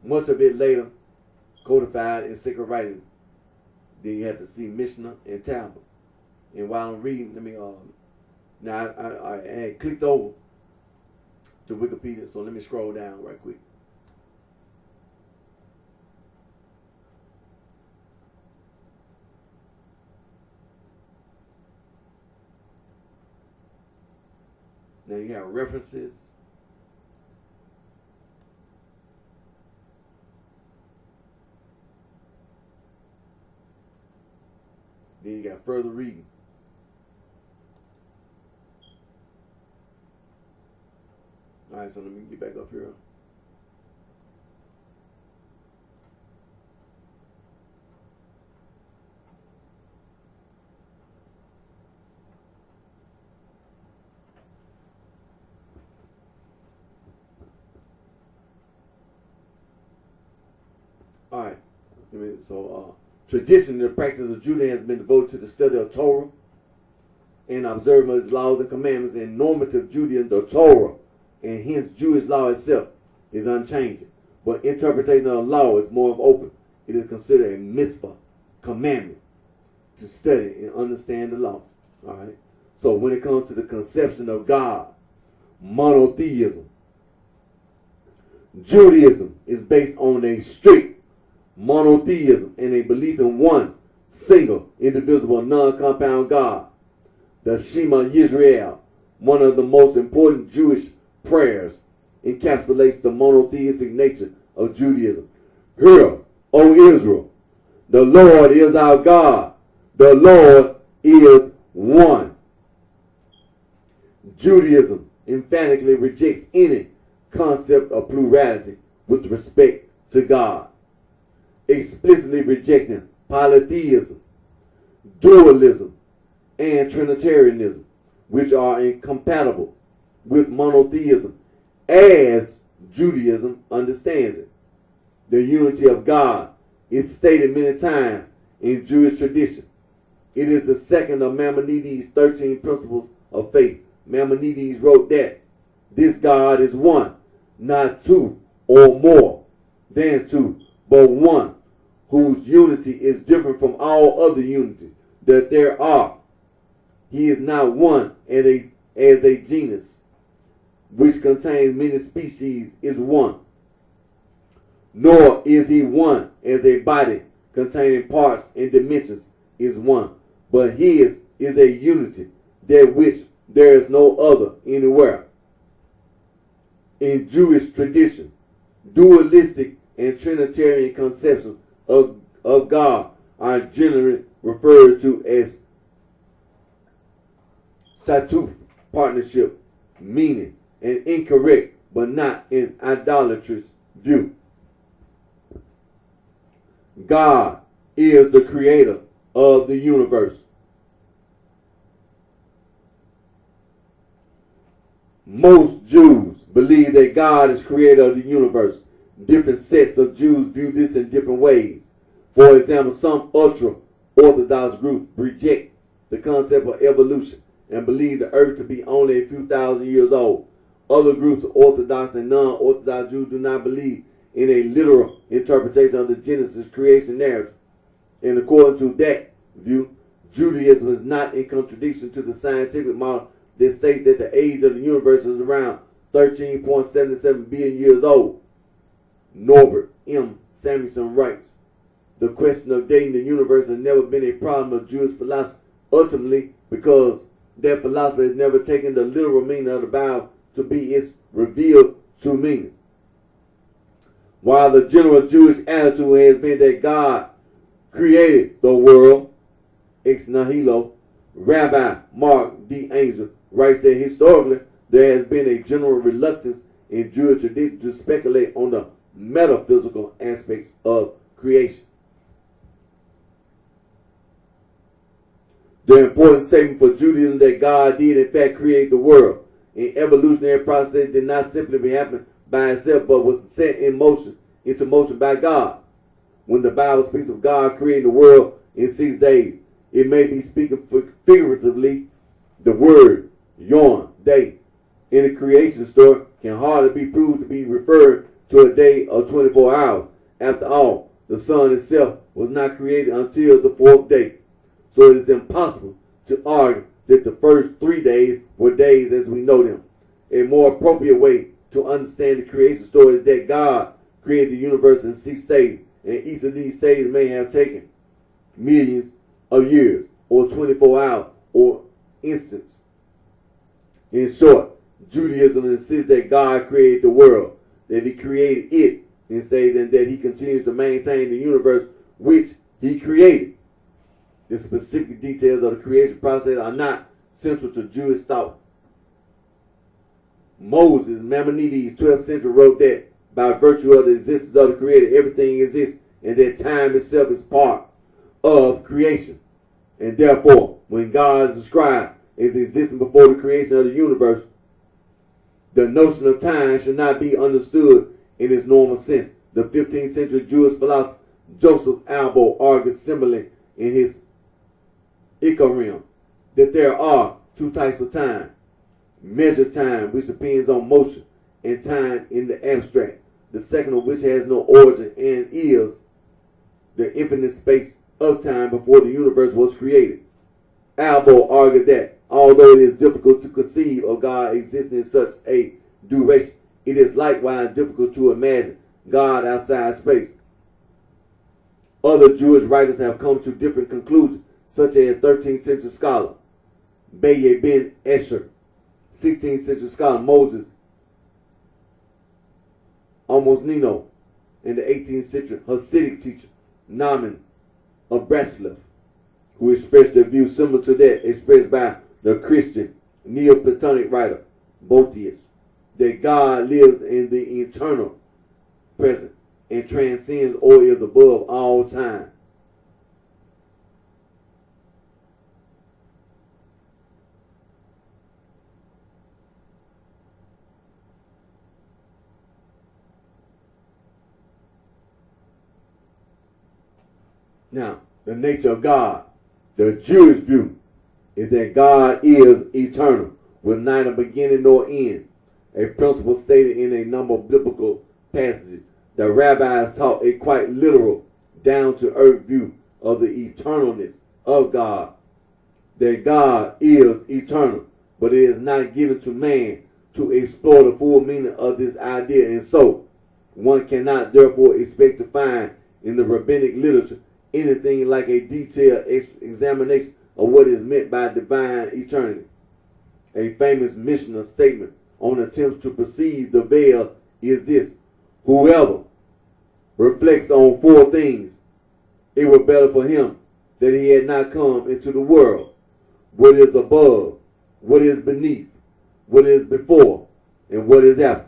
Much of it later codified in sacred writing. Then you have to see Mishnah and Talmud. And while I'm reading, let me now I had clicked over to Wikipedia, so let me scroll down right quick. Now you have references. Then you got further reading. All right, so let me get back up here. All right. So, tradition, the practice of Judaism has been devoted to the study of Torah and observing its laws and commandments. In normative Judaism, the Torah, and hence Jewish law itself, is unchanging. But interpretation of law is more open. It is considered a mitzvah, commandment, to study and understand the law. All right. So when it comes to the conception of God, monotheism, Judaism is based on a strict monotheism and a belief in one single, indivisible, non-compound God. The Shema Yisrael, one of the most important Jewish prayers, encapsulates the monotheistic nature of Judaism. Hear, O Israel, the Lord is our God. The Lord is one. Judaism emphatically rejects any concept of plurality with respect to God, explicitly rejecting polytheism dualism, and Trinitarianism, which are incompatible with monotheism as Judaism understands it. The unity of God is stated many times in Jewish tradition. It is the second of Maimonides' 13 principles of faith. Maimonides wrote that this God is one, not two or more than two, but one, whose unity is different from all other unity that there are. He is not one as a genus, which contains many species, is one. Nor is he one as a body containing parts and dimensions is one. But his is a unity, that which there is no other anywhere. In Jewish tradition, dualistic and Trinitarian conceptions of God are generally referred to as satuf, partnership, meaning an incorrect but not an idolatrous view. God is the creator of the universe. Most Jews believe that God is creator of the universe. Different sets of Jews view this in different ways. For example, some ultra-Orthodox groups reject the concept of evolution and believe the earth to be only a few thousand years old. Other groups of Orthodox and non-Orthodox Jews do not believe in a literal interpretation of the Genesis creation narrative. And according to that view, Judaism is not in contradiction to the scientific model that states that the age of the universe is around 13.77 billion years old. Norbert M. Samuelson writes, the question of dating the universe has never been a problem of Jewish philosophy, ultimately because that philosophy has never taken the literal meaning of the Bible to be its revealed true meaning. While the general Jewish attitude has been that God created the world, ex nihilo, Rabbi Mark D. Angel writes that historically there has been a general reluctance in Jewish tradition to speculate on the metaphysical aspects of creation. The important statement for Judaism that God did in fact create the world. An evolutionary process did not simply happen by itself, but was set into motion by God. When the Bible speaks of God creating the world in 6 days, it may be speaking figuratively. The word yon, day, in the creation story can hardly be proved to be referred to a day of 24 hours. After all, the sun itself was not created until the 4th day. So it is impossible to argue that the first 3 days were days as we know them. A more appropriate way to understand the creation story is that God created the universe in 6 days, and each of these days may have taken millions of years, or 24 hours, or instants. In short, Judaism insists that God created the world, that he created it in stages, and that he continues to maintain the universe which he created. The specific details of the creation process are not central to Jewish thought. Moses, Maimonides, 12th century, wrote that by virtue of the existence of the Creator, everything exists, and that time itself is part of creation. And therefore, when God is described as existing before the creation of the universe, the notion of time should not be understood in its normal sense. The 15th century Jewish philosopher Joseph Albo argued similarly in his Ikarim that there are 2 types of time: measured time, which depends on motion, and time in the abstract, the second of which has no origin and is the infinite space of time before the universe was created. Albo argued that although it is difficult to conceive of God existing in such a duration, it is likewise difficult to imagine God outside space. Other Jewish writers have come to different conclusions, such as 13th century scholar Beye ben Esher, 16th century scholar Moses Amos Nino, and the 18th century Hasidic teacher Naaman of Breslov, who expressed their view similar to that expressed by the Christian Neoplatonic writer Boethius, that God lives in the eternal present and transcends or is above all time. Now, the nature of God, the Jewish view, is that God is eternal, with neither beginning nor end, a principle stated in a number of biblical passages. The rabbis taught a quite literal, down-to-earth view of the eternalness of God, that God is eternal, but it is not given to man to explore the full meaning of this idea, and so one cannot therefore expect to find in the rabbinic literature anything like a detailed examination of what is meant by divine eternity. A famous Mishnah statement on attempts to perceive the veil is this: whoever reflects on four things, it were better for him that he had not come into the world. What is above, what is beneath, what is before, and what is after.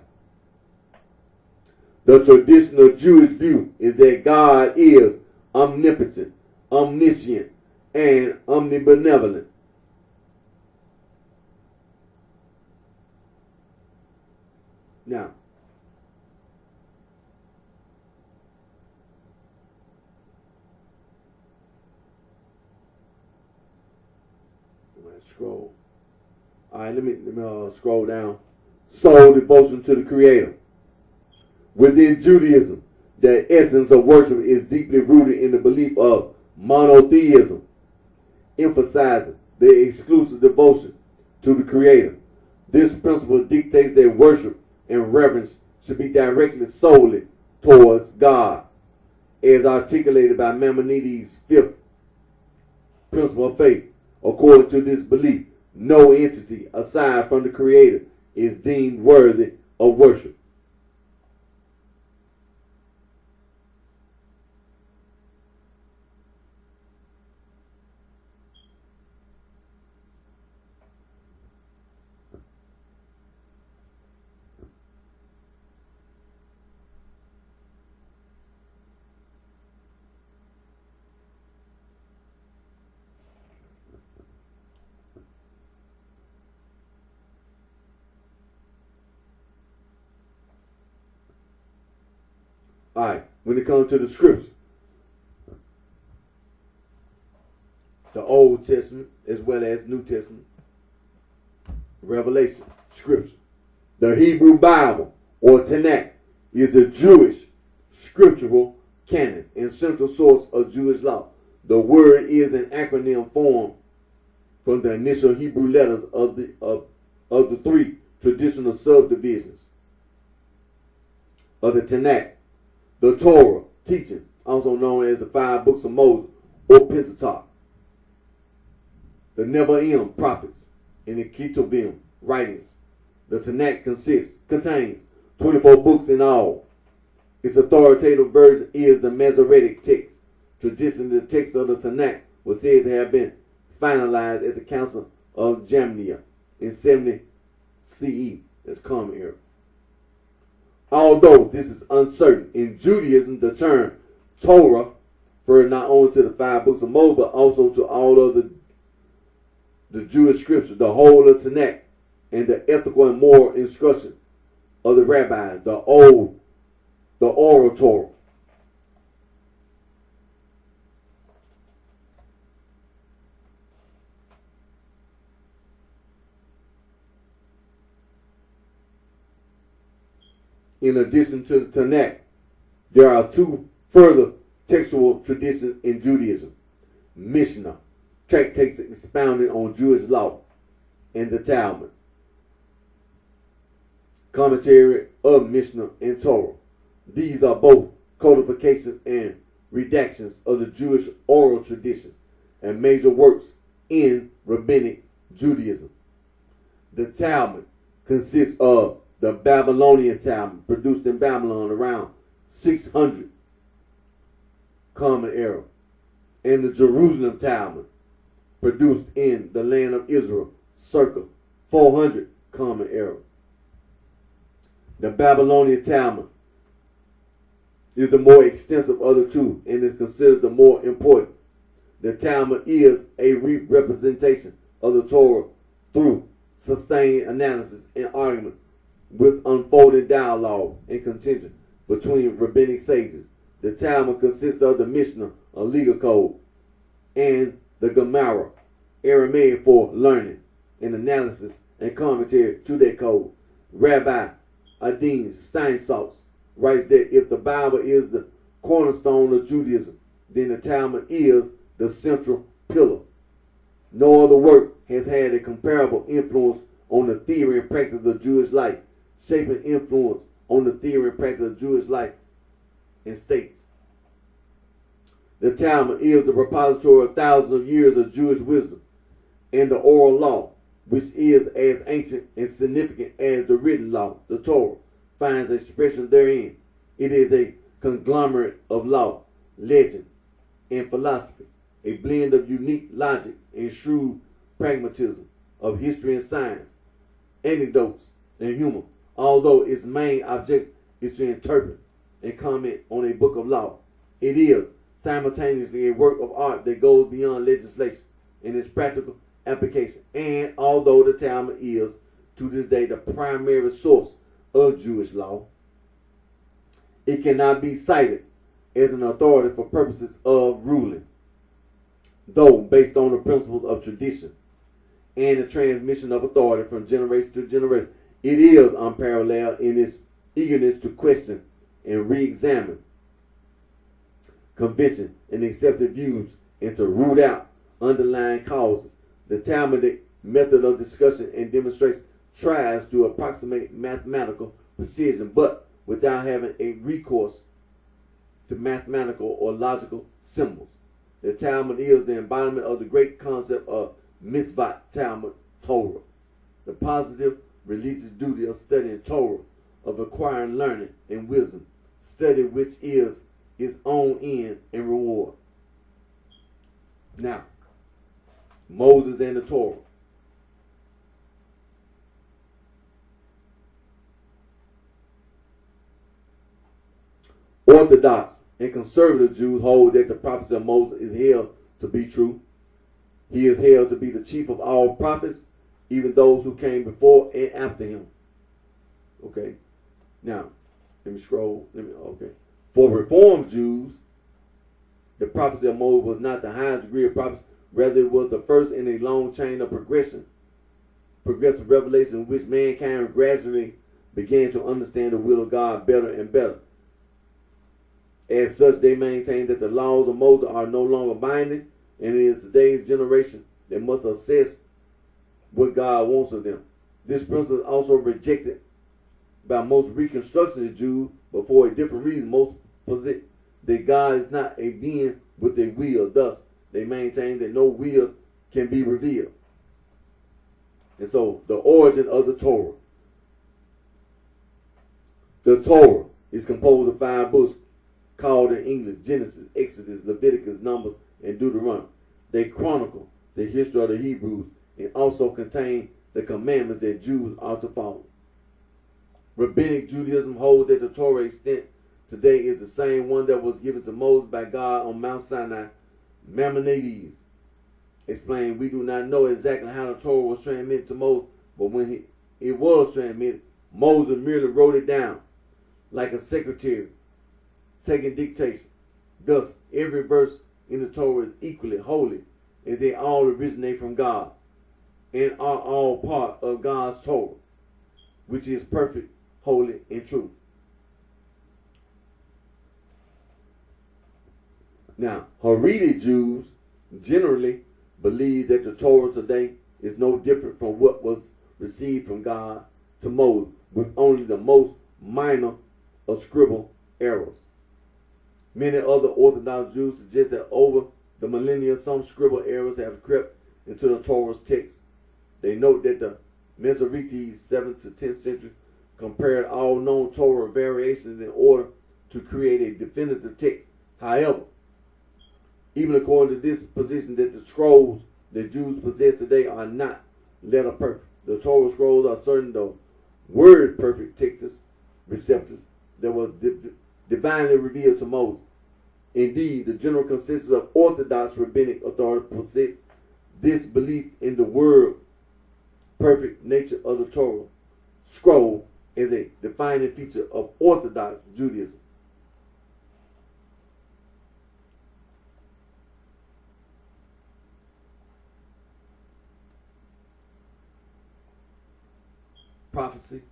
The traditional Jewish view is that God is omnipotent, omniscient, and omnibenevolent. Now, I'm going to scroll. All right, let me scroll down. Soul devotion to the Creator. Within Judaism, the essence of worship is deeply rooted in the belief of monotheism, emphasizing the exclusive devotion to the Creator. This principle dictates that worship and reverence should be directed solely towards God, as articulated by Maimonides' fifth principle of faith. According to this belief, no entity aside from the Creator is deemed worthy of worship. All right, when it comes to the scripture, the Old Testament as well as New Testament, Revelation, scripture. The Hebrew Bible, or Tanakh, is the Jewish scriptural canon and central source of Jewish law. The word is an acronym formed from the initial Hebrew letters of the three traditional subdivisions of the Tanakh. The Torah, teaching, also known as the 5 books of Moses or Pentateuch. The Nevi'im, prophets, and the Ketuvim, writings. The Tanakh contains 24 books in all. Its authoritative version is the Masoretic text. Traditionally, the text of the Tanakh was said to have been finalized at the Council of Jamnia in 70 CE. That's Common Era. Although this is uncertain, in Judaism the term Torah referred not only to the 5 books of Moses, but also to all of the Jewish scriptures, the whole of Tanakh, and the ethical and moral instruction of the rabbis, the oral Torah. In addition to the Tanakh, there are 2 further textual traditions in Judaism: Mishnah, tractates expounding on Jewish law, and the Talmud, commentary of Mishnah and Torah. These are both codifications and redactions of the Jewish oral traditions and major works in rabbinic Judaism. The Talmud consists of the Babylonian Talmud, produced in Babylon around 600 Common Era, and the Jerusalem Talmud, produced in the land of Israel circa 400 Common Era. The Babylonian Talmud is the more extensive of the 2 and is considered the more important. The Talmud is a representation of the Torah through sustained analysis and argument with unfolding dialogue and contention between rabbinic sages. The Talmud consists of the Mishnah a legal code, and the Gemara, Aramaic for learning and analysis and commentary to that code. Rabbi Adin Steinsaltz writes that if the Bible is the cornerstone of Judaism, then the Talmud is the central pillar. No other work has had a comparable influence on the theory and practice of Jewish life, shaping influence on the theory and practice of Jewish life in states. The Talmud is the repository of thousands of years of Jewish wisdom and the oral law, which is as ancient and significant as the written law, the Torah, finds expression therein. It is a conglomerate of law, legend, and philosophy, a blend of unique logic and shrewd pragmatism, of history and science, anecdotes and humor, although its main object is to interpret and comment on a book of law. It is simultaneously a work of art that goes beyond legislation in its practical application. And although the Talmud is, to this day, the primary source of Jewish law, it cannot be cited as an authority for purposes of ruling, though based on the principles of tradition and the transmission of authority from generation to generation. It is unparalleled in its eagerness to question and re-examine convention and accepted views and to root out underlying causes. The Talmudic method of discussion and demonstration tries to approximate mathematical precision, but without having a recourse to mathematical or logical symbols. The Talmud is the embodiment of the great concept of mitzvah Talmud Torah, the positive religious duty of studying Torah, of acquiring learning and wisdom, study which is its own end and reward. Now, Moses and the Torah. Orthodox and conservative Jews hold that the prophecy of Moses is held to be true. He is held to be the chief of all prophets, even those who came before and after him. Okay. Now, let me scroll. Okay. For Reformed Jews, the prophecy of Moses was not the highest degree of prophecy. Rather, it was the first in a long chain of progressive revelation in which mankind gradually began to understand the will of God better and better. As such, they maintain that the laws of Moses are no longer binding, and it is today's generation that must assess what God wants of them. This principle is also rejected by most Reconstructionist Jews, but for a different reason. Most posit that God is not a being with a will. Thus, they maintain that no will can be revealed. And so, the origin of the Torah. The Torah is composed of 5 books called in English Genesis, Exodus, Leviticus, Numbers, and Deuteronomy. They chronicle the history of the Hebrews and also contain the commandments that Jews are to follow. Rabbinic Judaism holds that the Torah extant today is the same one that was given to Moses by God on Mount Sinai. Maimonides explained, we do not know exactly how the Torah was transmitted to Moses, but when it was transmitted, Moses merely wrote it down like a secretary taking dictation. Thus, every verse in the Torah is equally holy, as they all originate from God and are all part of God's Torah, which is perfect, holy, and true. Now, Haredi Jews generally believe that the Torah today is no different from what was received from God to Moses, with only the most minor of scribal errors. Many other Orthodox Jews suggest that over the millennia, some scribal errors have crept into the Torah's text. They note that the Masoretes, 7th to 10th century, compared all known Torah variations in order to create a definitive text. However, even according to this position, that the scrolls that Jews possess today are not letter perfect. The Torah scrolls are certain the word perfect texts, receptors, that was divinely revealed to Moses. Indeed, the general consensus of Orthodox rabbinic authority possess this belief in the word perfect nature of the Torah scroll as a defining feature of Orthodox Judaism. prophecy.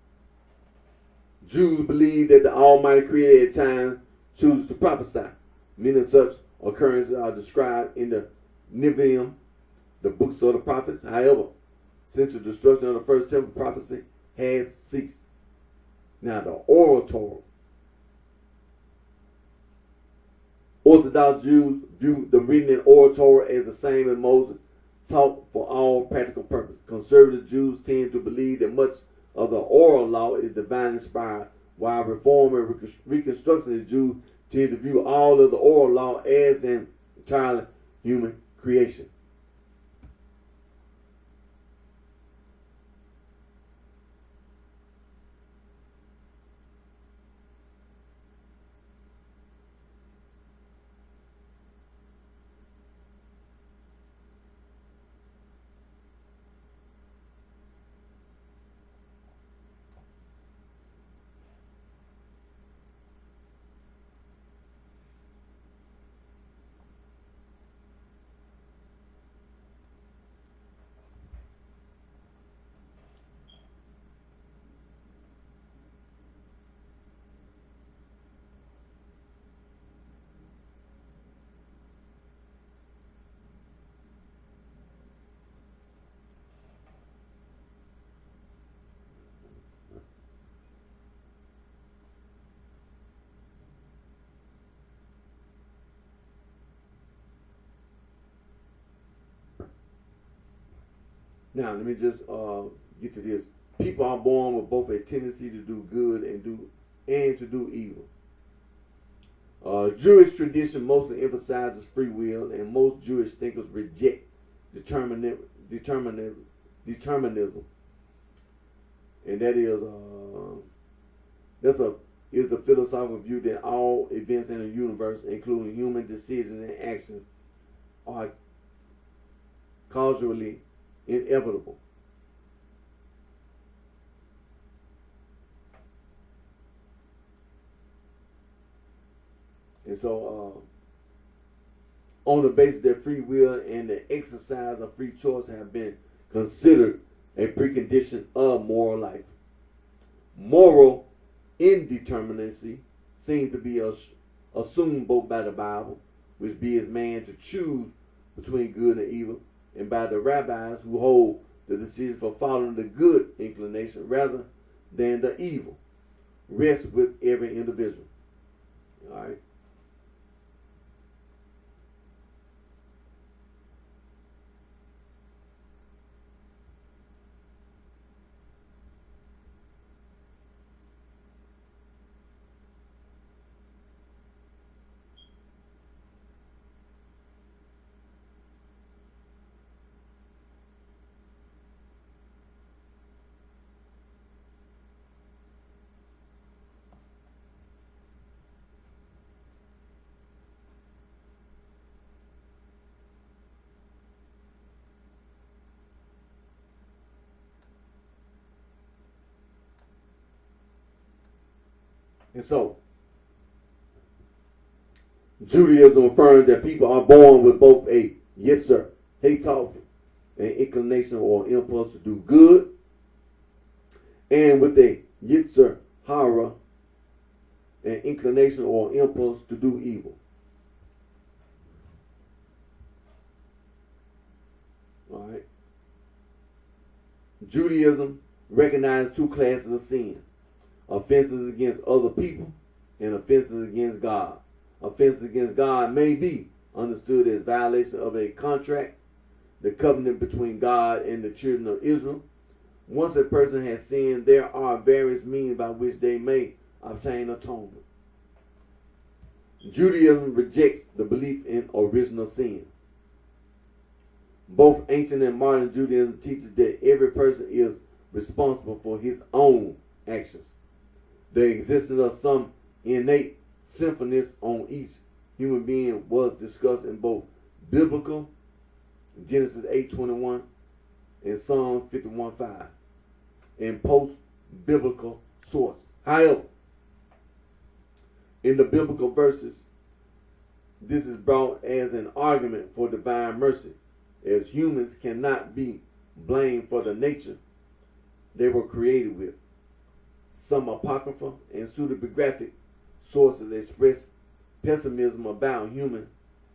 Jews believe that the Almighty Creator at times chooses to prophesy. Many such occurrences are described in the Nevi'im, the books of the prophets. However, since the destruction of the first temple, prophecy has ceased. Now, the oral Torah. Orthodox Jews view the written and oral Torah as the same as Moses taught for all practical purposes. Conservative Jews tend to believe that much of the oral law is divinely inspired, while Reform and Reconstructionist Jews tend to view all of the oral law as an entirely human creation. Now, let me just get to this. People are born with both a tendency to do good and to do evil. Jewish tradition mostly emphasizes free will, and most Jewish thinkers reject determinism. And that is the philosophical view that all events in the universe, including human decisions and actions, are causally inevitable. And so, on the basis that free will and the exercise of free choice have been considered a precondition of moral life. Moral indeterminacy seems to be assumed both by the Bible, which bids man to choose between good and evil, and by the rabbis who hold the decision for following the good inclination rather than the evil. Rests with every individual. All right. And so, Judaism affirms that people are born with both a yetzer, hatov, an inclination or impulse to do good, and with a yetzer hara, an inclination or impulse to do evil. All right. Judaism recognizes two classes of sin: offenses against other people and offenses against God. Offenses against God may be understood as violation of a contract, the covenant between God and the children of Israel. Once a person has sinned, there are various means by which they may obtain atonement. Judaism rejects the belief in original sin. Both ancient and modern Judaism teaches that every person is responsible for his own actions. The existence of some innate sinfulness on each human being was discussed in both biblical, Genesis 8:21, and Psalms 51:5, and post-biblical sources. However, in the biblical verses, this is brought as an argument for divine mercy, as humans cannot be blamed for the nature they were created with. Some apocryphal and pseudepigraphic sources express pessimism about human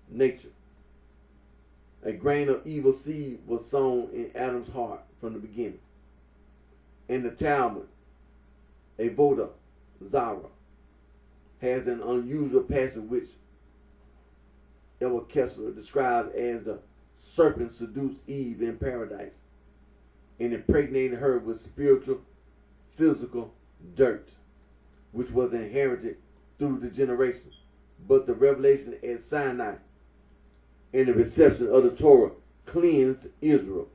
nature. A grain of evil seed was sown in Adam's heart from the beginning. In the Talmud, Avodah Zarah has an unusual passage which Elwa Kessler described as the serpent seduced Eve in paradise and impregnated her with spiritual, physical dirt, which was inherited through the generations. But the revelation at Sinai and the reception of the Torah cleansed Israel.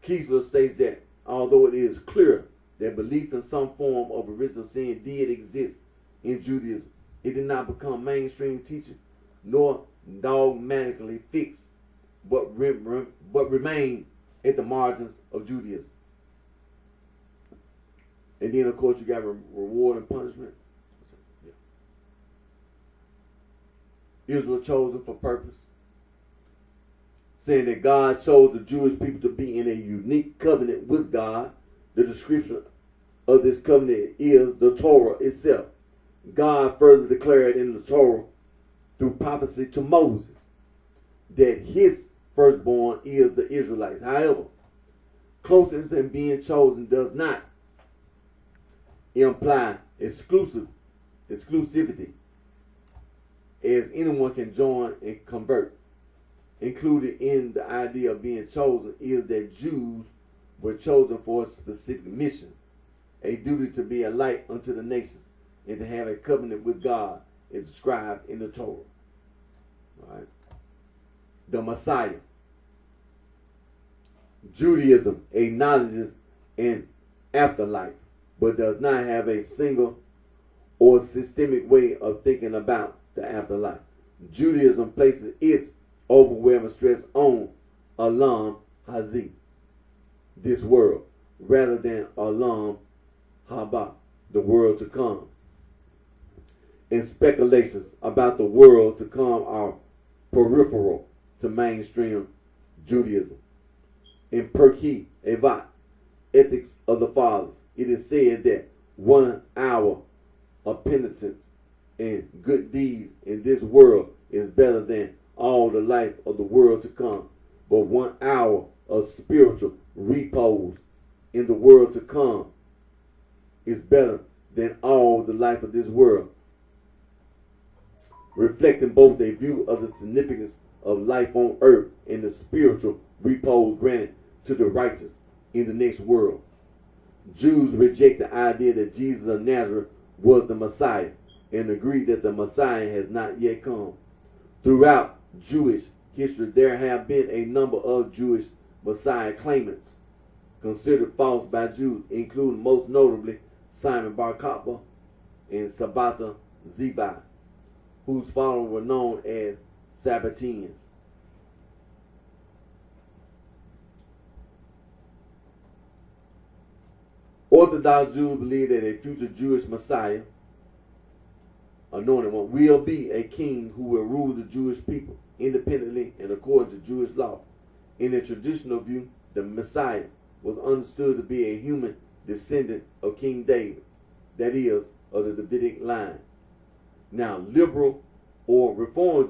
Kessler states that although it is clear that belief in some form of original sin did exist in Judaism, it did not become mainstream teaching nor dogmatically fixed, but remained at the margins of Judaism. And then, of course, you got reward and punishment. Israel chosen for purpose, saying that God chose the Jewish people to be in a unique covenant with God. The description of this covenant is the Torah itself. God further declared in the Torah through prophecy to Moses that his firstborn is the Israelites. However, closeness and being chosen does not imply exclusivity, as anyone can join and convert. Included in the idea of being chosen is that Jews were chosen for a specific mission, a duty to be a light unto the nations and to have a covenant with God as described in the Torah. All right. The Messiah. Judaism acknowledges an afterlife, but does not have a single or systemic way of thinking about the afterlife. Judaism places its overwhelming stress on Olam Hazeh, this world, rather than Olam Haba, the world to come. And speculations about the world to come are peripheral to mainstream Judaism. In Pirkei Avot, Ethics of the Fathers, it is said that 1 hour of penitence and good deeds in this world is better than all the life of the world to come. But 1 hour of spiritual repose in the world to come is better than all the life of this world, reflecting both a view of the significance of life on earth and the spiritual repose granted to the righteous in the next world. Jews reject the idea that Jesus of Nazareth was the Messiah and agree that the Messiah has not yet come. Throughout Jewish history, there have been a number of Jewish Messiah claimants considered false by Jews, including most notably Simon Bar Kokhba and Sabbatai Zevi, whose followers were known as Sabbateans. Orthodox Jews believe that a future Jewish Messiah, anointed one, will be a king who will rule the Jewish people independently and according to Jewish law. In a traditional view, the Messiah was understood to be a human descendant of King David, that is, of the Davidic line. Now, liberal or Reformed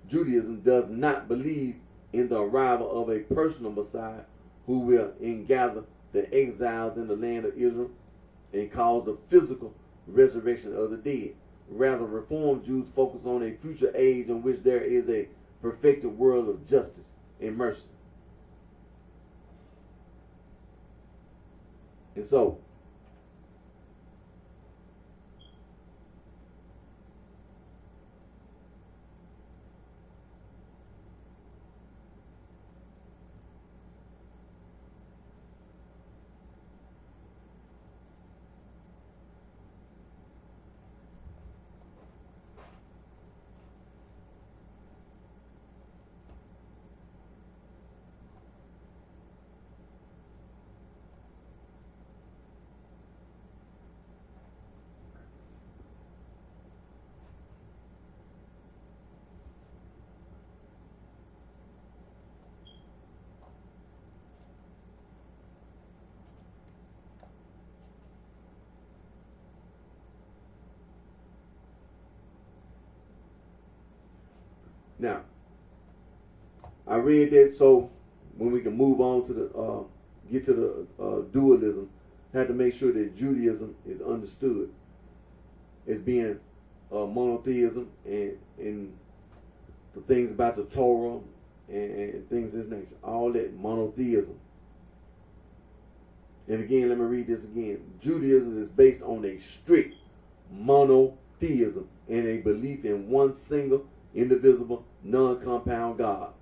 Judaism does not believe in the arrival of a personal Messiah who will ingather the exiles in the land of Israel and cause the physical resurrection of the dead. Rather, Reformed Jews focus on a future age in which there is a perfected world of justice and mercy. And so, Now, I read that so when we can move on to the get to the dualism, have to make sure that Judaism is understood as being monotheism and the things about the Torah and things of this nature. All that monotheism. And again, let me read this again. Judaism is based on a strict monotheism and a belief in one single, indivisible, non-compound God.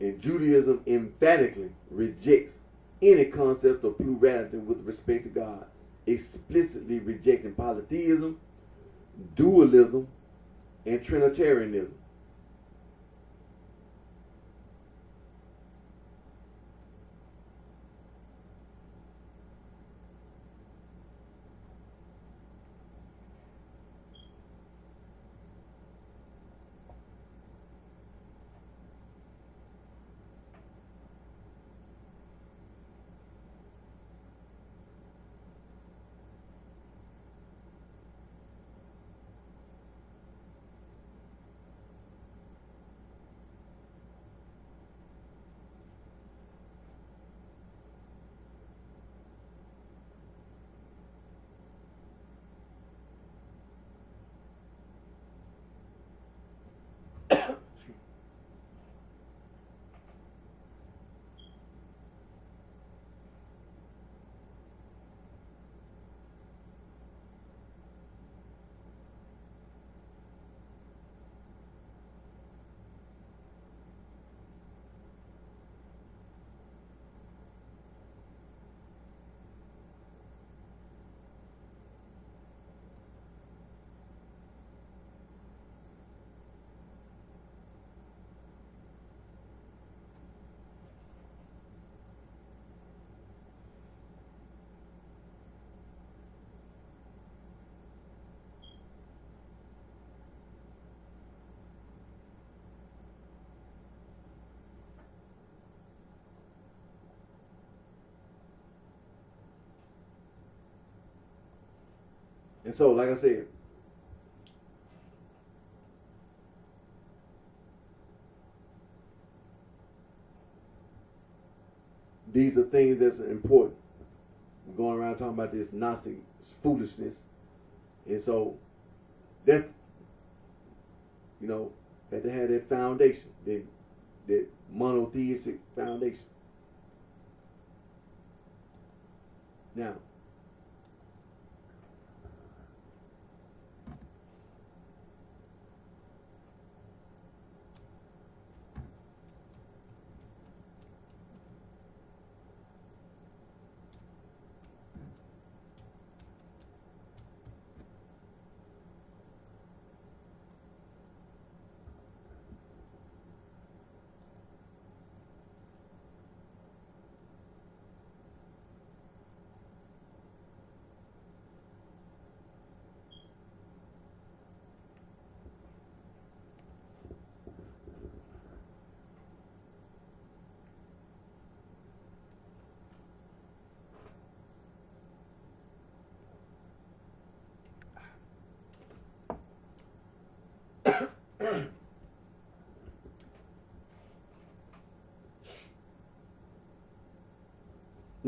And Judaism emphatically rejects any concept of plurality with respect to God, explicitly rejecting polytheism, dualism, and Trinitarianism. And so, like I said, these are things that's important. We're going around talking about this Gnostic foolishness. And so, that's, had to have that foundation, that monotheistic foundation. Now,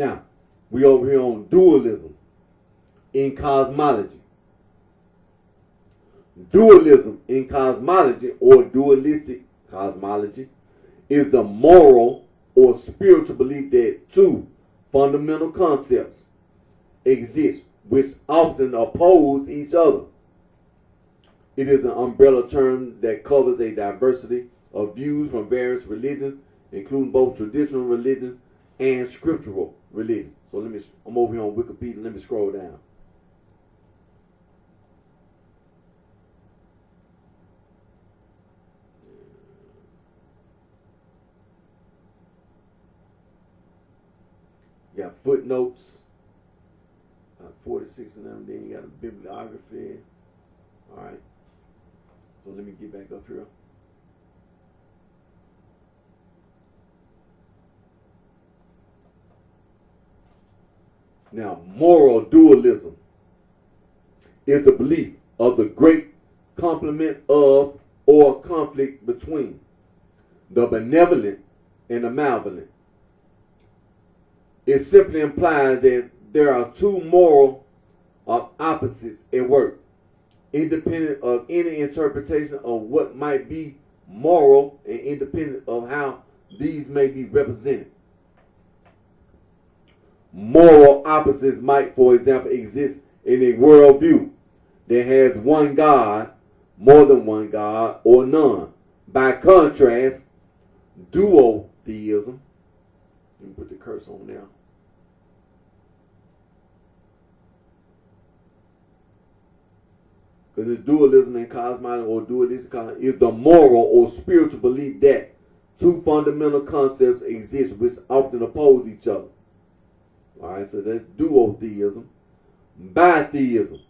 Now, we over here on dualism in cosmology. Dualism in cosmology, or dualistic cosmology, is the moral or spiritual belief that two fundamental concepts exist which often oppose each other. It is an umbrella term that covers a diversity of views from various religions, including both traditional religions and scriptural religion. So I'm over here on Wikipedia. Let me scroll down. You got footnotes, 46 of them. Then you got a bibliography. All right. So let me get back up here. Now, moral dualism is the belief of the great complement of or conflict between the benevolent and the malevolent. It simply implies that there are two moral opposites at work, independent of any interpretation of what might be moral and independent of how these may be represented. Moral opposites might, for example, exist in a worldview that has one God, more than one God, or none. By contrast, duotheism, let me put the curse on now. Because it's dualism and cosmology or dualistic cosmology is the moral or spiritual belief that two fundamental concepts exist which often oppose each other. Alright, so that's duotheism. Bitheism.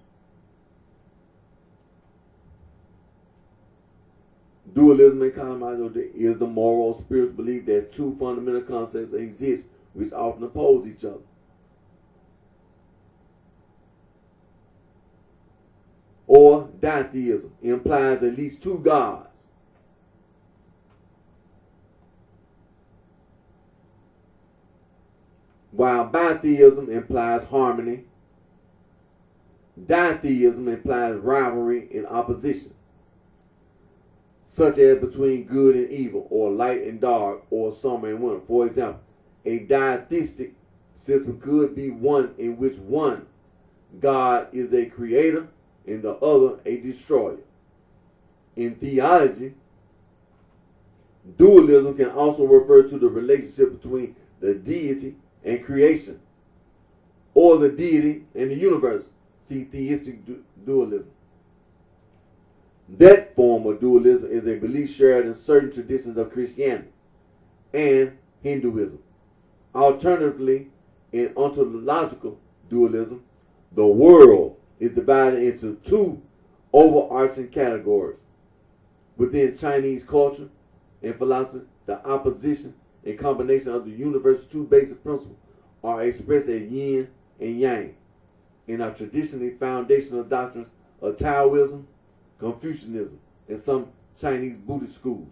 Dualism and cosmology is the moral or spiritual belief that two fundamental concepts exist which often oppose each other. Or ditheism implies at least two gods. While bitheism implies harmony, ditheism implies rivalry and opposition, such as between good and evil, or light and dark, or summer and winter. For example, a ditheistic system could be one in which one God is a creator and the other a destroyer. In theology, dualism can also refer to the relationship between the deity and creation, or the deity and the universe. See theistic dualism. That form of dualism is a belief shared in certain traditions of Christianity and Hinduism. Alternatively, in ontological dualism, the world is divided into two overarching categories. Within Chinese culture and philosophy, the opposition and combination of the universe's two basic principles are expressed as yin and yang in our traditionally foundational doctrines of Taoism, Confucianism, and some Chinese Buddhist schools.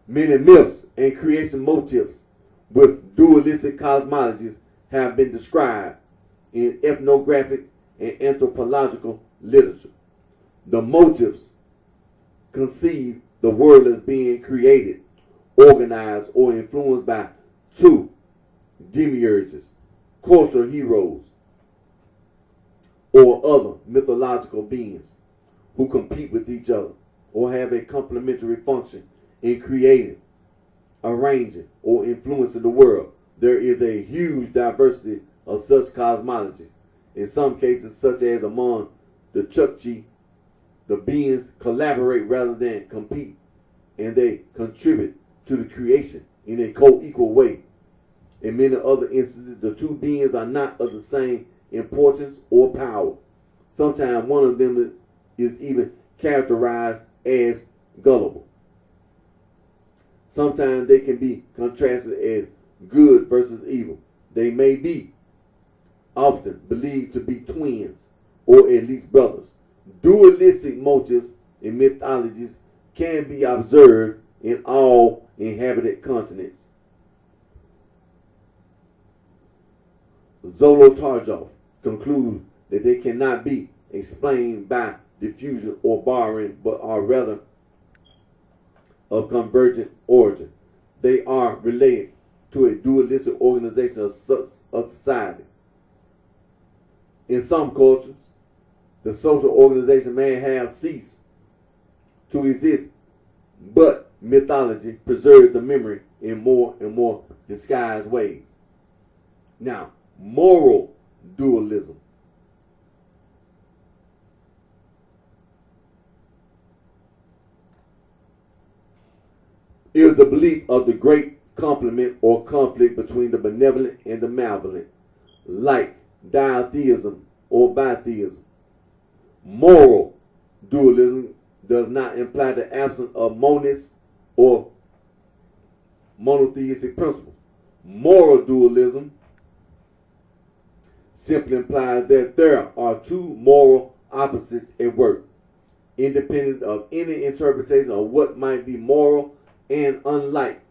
Many myths and creation motifs with dualistic cosmologies have been described in ethnographic and anthropological literature. The motifs conceive the world as being created, organized, or influenced by two demiurges, cultural heroes, or other mythological beings who compete with each other or have a complementary function in creating, arranging, or influencing the world. There is a huge diversity of such cosmologies. In some cases, such as among the Chukchi, the beings collaborate rather than compete, and they contribute to the creation in a co-equal way. In many other instances, the two beings are not of the same importance or power. Sometimes one of them is even characterized as gullible. Sometimes they can be contrasted as good versus evil. They may be often believed to be twins or at least brothers. Dualistic motifs in mythologies can be observed in all inhabited continents. Zolotarjov concludes that they cannot be explained by diffusion or borrowing, but are rather of convergent origin. They are related to a dualistic organization of society. In some cultures, the social organization may have ceased to exist, but mythology preserves the memory in more and more disguised ways. Now, moral dualism. Is the belief of the great complement or conflict between the benevolent and the malevolent, like ditheism or bitheism. Moral dualism does not imply the absence of monists or monotheistic principles. Moral dualism simply implies that there are two moral opposites at work, independent of any interpretation of what might be moral, and unlike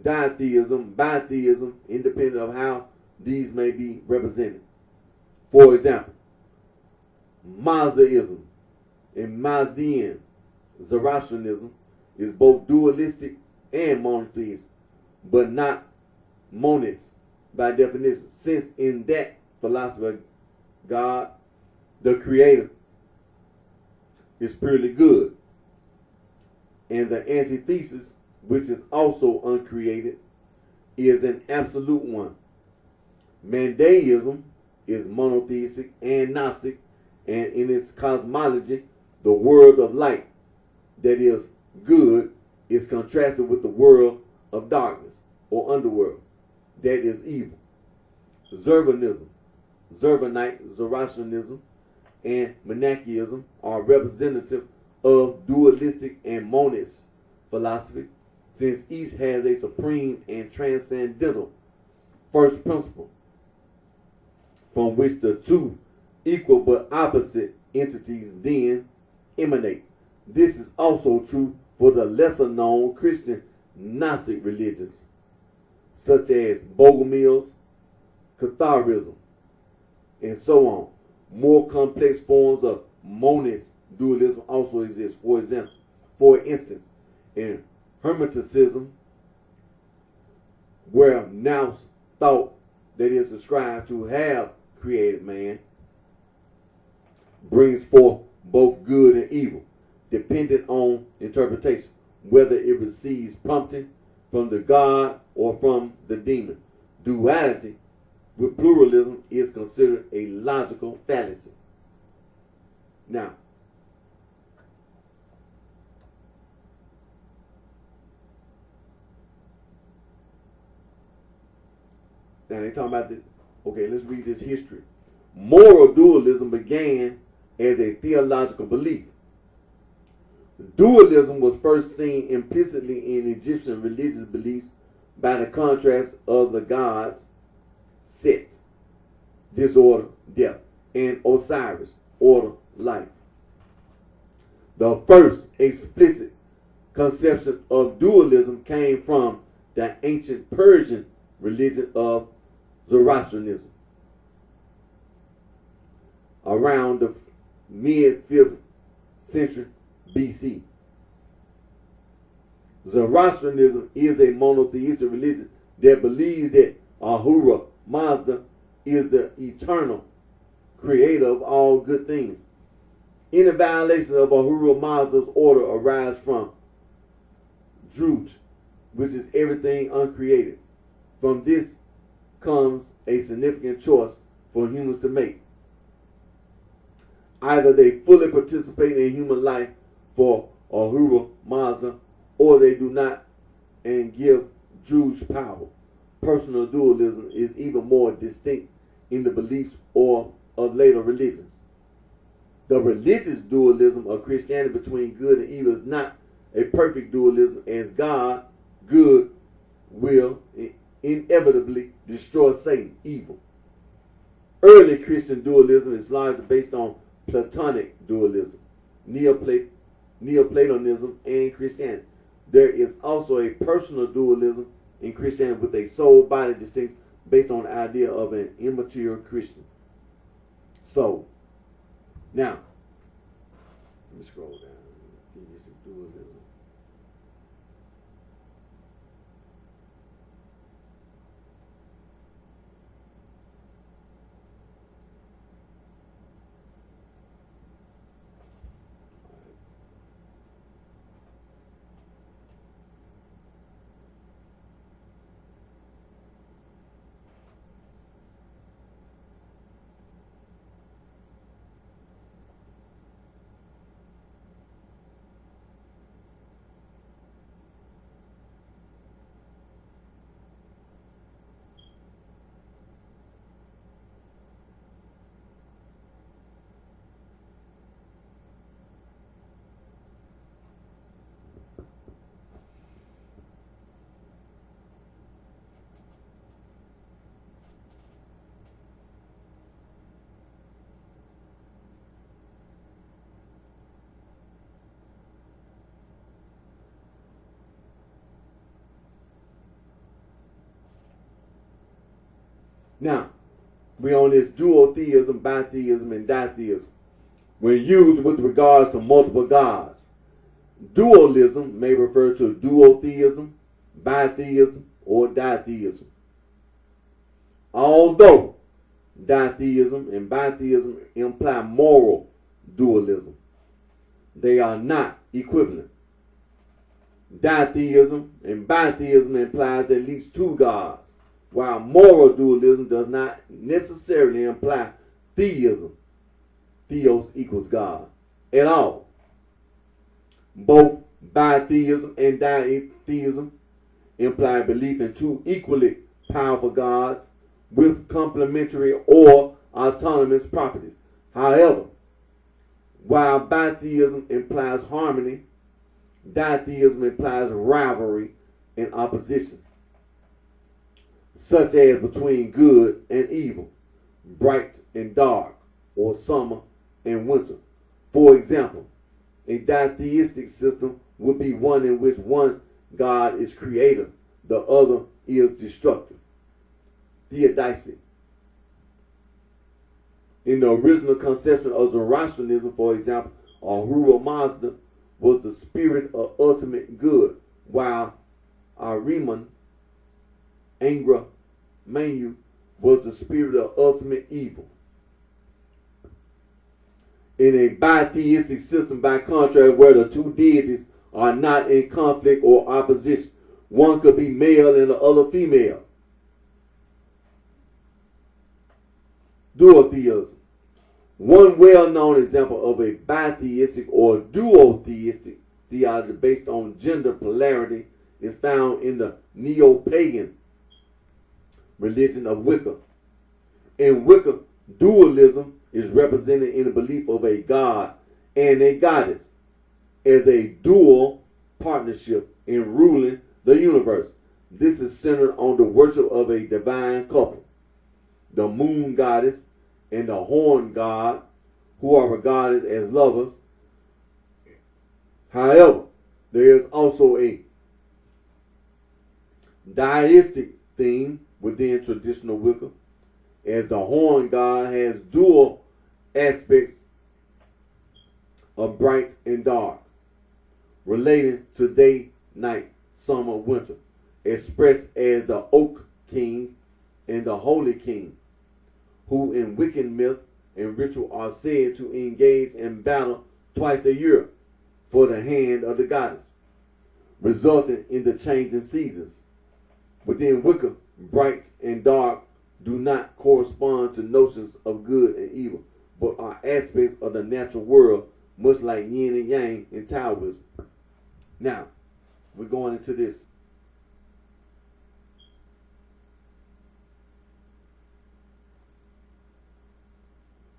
ditheism, bitheism, independent of how these may be represented. For example, Mazdaism and Mazdian Zoroastrianism is both dualistic and monotheistic, but not monists by definition, since in that philosophy God, the creator, is purely good, and the antithesis, which is also uncreated, is an absolute one. Mandaeism is monotheistic and Gnostic, and in its cosmology, the world of light, that is good, is contrasted with the world of darkness or underworld, that is evil. Zurbanism, Zurbanite, Zoroastrianism, and Manichaeism are representative of dualistic and monist philosophy, since each has a supreme and transcendental first principle from which the two equal but opposite entities then emanate. This is also true for the lesser known Christian Gnostic religions, such as Bogomils, Catharism, and so on. More complex forms of monist dualism also exist. For instance, in Hermeticism, where Nous thought that is described to have created man, brings forth both good and evil, dependent on interpretation, whether it receives prompting from the God or from the demon. Duality with pluralism is considered a logical fallacy. Now, they talking about this. Okay, let's read this history. Moral dualism began as a theological belief. Dualism was first seen implicitly in Egyptian religious beliefs by the contrast of the gods Set, disorder, death, and Osiris, order, life. The first explicit conception of dualism came from the ancient Persian religion of Zoroastrianism around the mid-5th century BC. Zoroastrianism is a monotheistic religion that believes that Ahura Mazda is the eternal creator of all good things. Any violation of Ahura Mazda's order arises from Druj, which is everything uncreated. From this comes a significant choice for humans to make. Either they fully participate in human life for Ahura Mazda, or they do not and give Druj power. Personal dualism is even more distinct in the beliefs or of later religions. The religious dualism of Christianity between good and evil is not a perfect dualism, as God, good, will inevitably destroy Satan, evil. Early Christian dualism is largely based on Platonic dualism, Neoplatonism, and Christianity. There is also a personal dualism in Christianity with a soul-body distinction based on the idea of an immature Christian. So, now, let me scroll down. Theistic dualism. Now, we on this duotheism, bitheism, and ditheism. When used with regards to multiple gods, dualism may refer to duotheism, bitheism, or ditheism. Although ditheism and bitheism imply moral dualism, they are not equivalent. Ditheism and bitheism implies at least two gods, while moral dualism does not necessarily imply theism, theos equals God, at all. Both bitheism and ditheism imply belief in two equally powerful gods with complementary or autonomous properties. However, while bitheism implies harmony, ditheism implies rivalry and opposition, such as between good and evil, bright and dark, or summer and winter. For example, a ditheistic system would be one in which one God is creator, the other is destructive. Theodicy. In the original conception of Zoroastrianism, for example, Ahura Mazda was the spirit of ultimate good, while Ahriman, Angra Mainyu, was the spirit of ultimate evil. In a bitheistic system, by contrast, where the two deities are not in conflict or opposition, one could be male and the other female. Duotheism. One well-known example of a bitheistic or duotheistic theology based on gender polarity is found in the neo-pagan religion of Wicca. In Wicca, dualism is represented in the belief of a god and a goddess as a dual partnership in ruling the universe. This is centered on the worship of a divine couple, the moon goddess and the horn god, who are regarded as lovers. However, there is also a deistic theme within traditional Wicca, as the horn god has dual aspects of bright and dark, relating to day, night, summer, winter, expressed as the oak king and the holy king, who in Wiccan myth and ritual are said to engage in battle twice a year for the hand of the goddess, resulting in the changing seasons. Within Wicca, bright and dark do not correspond to notions of good and evil, but are aspects of the natural world, much like yin and yang in Taoism. Now, we're going into this.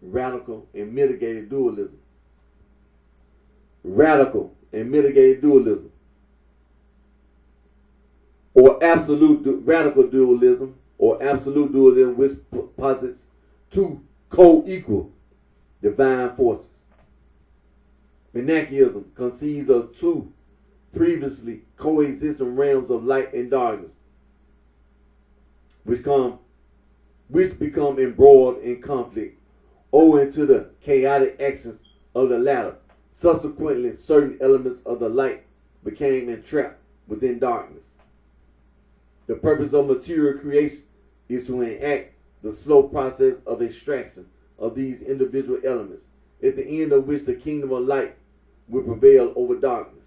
Radical and mitigated dualism. Radical and mitigated dualism, or radical dualism, or absolute dualism, which posits two co-equal divine forces. Manichaeism conceives of two previously coexisting realms of light and darkness, which become embroiled in conflict owing to the chaotic actions of the latter. Subsequently, certain elements of the light became entrapped within darkness. The purpose of material creation is to enact the slow process of extraction of these individual elements, at the end of which the kingdom of light will prevail over darkness.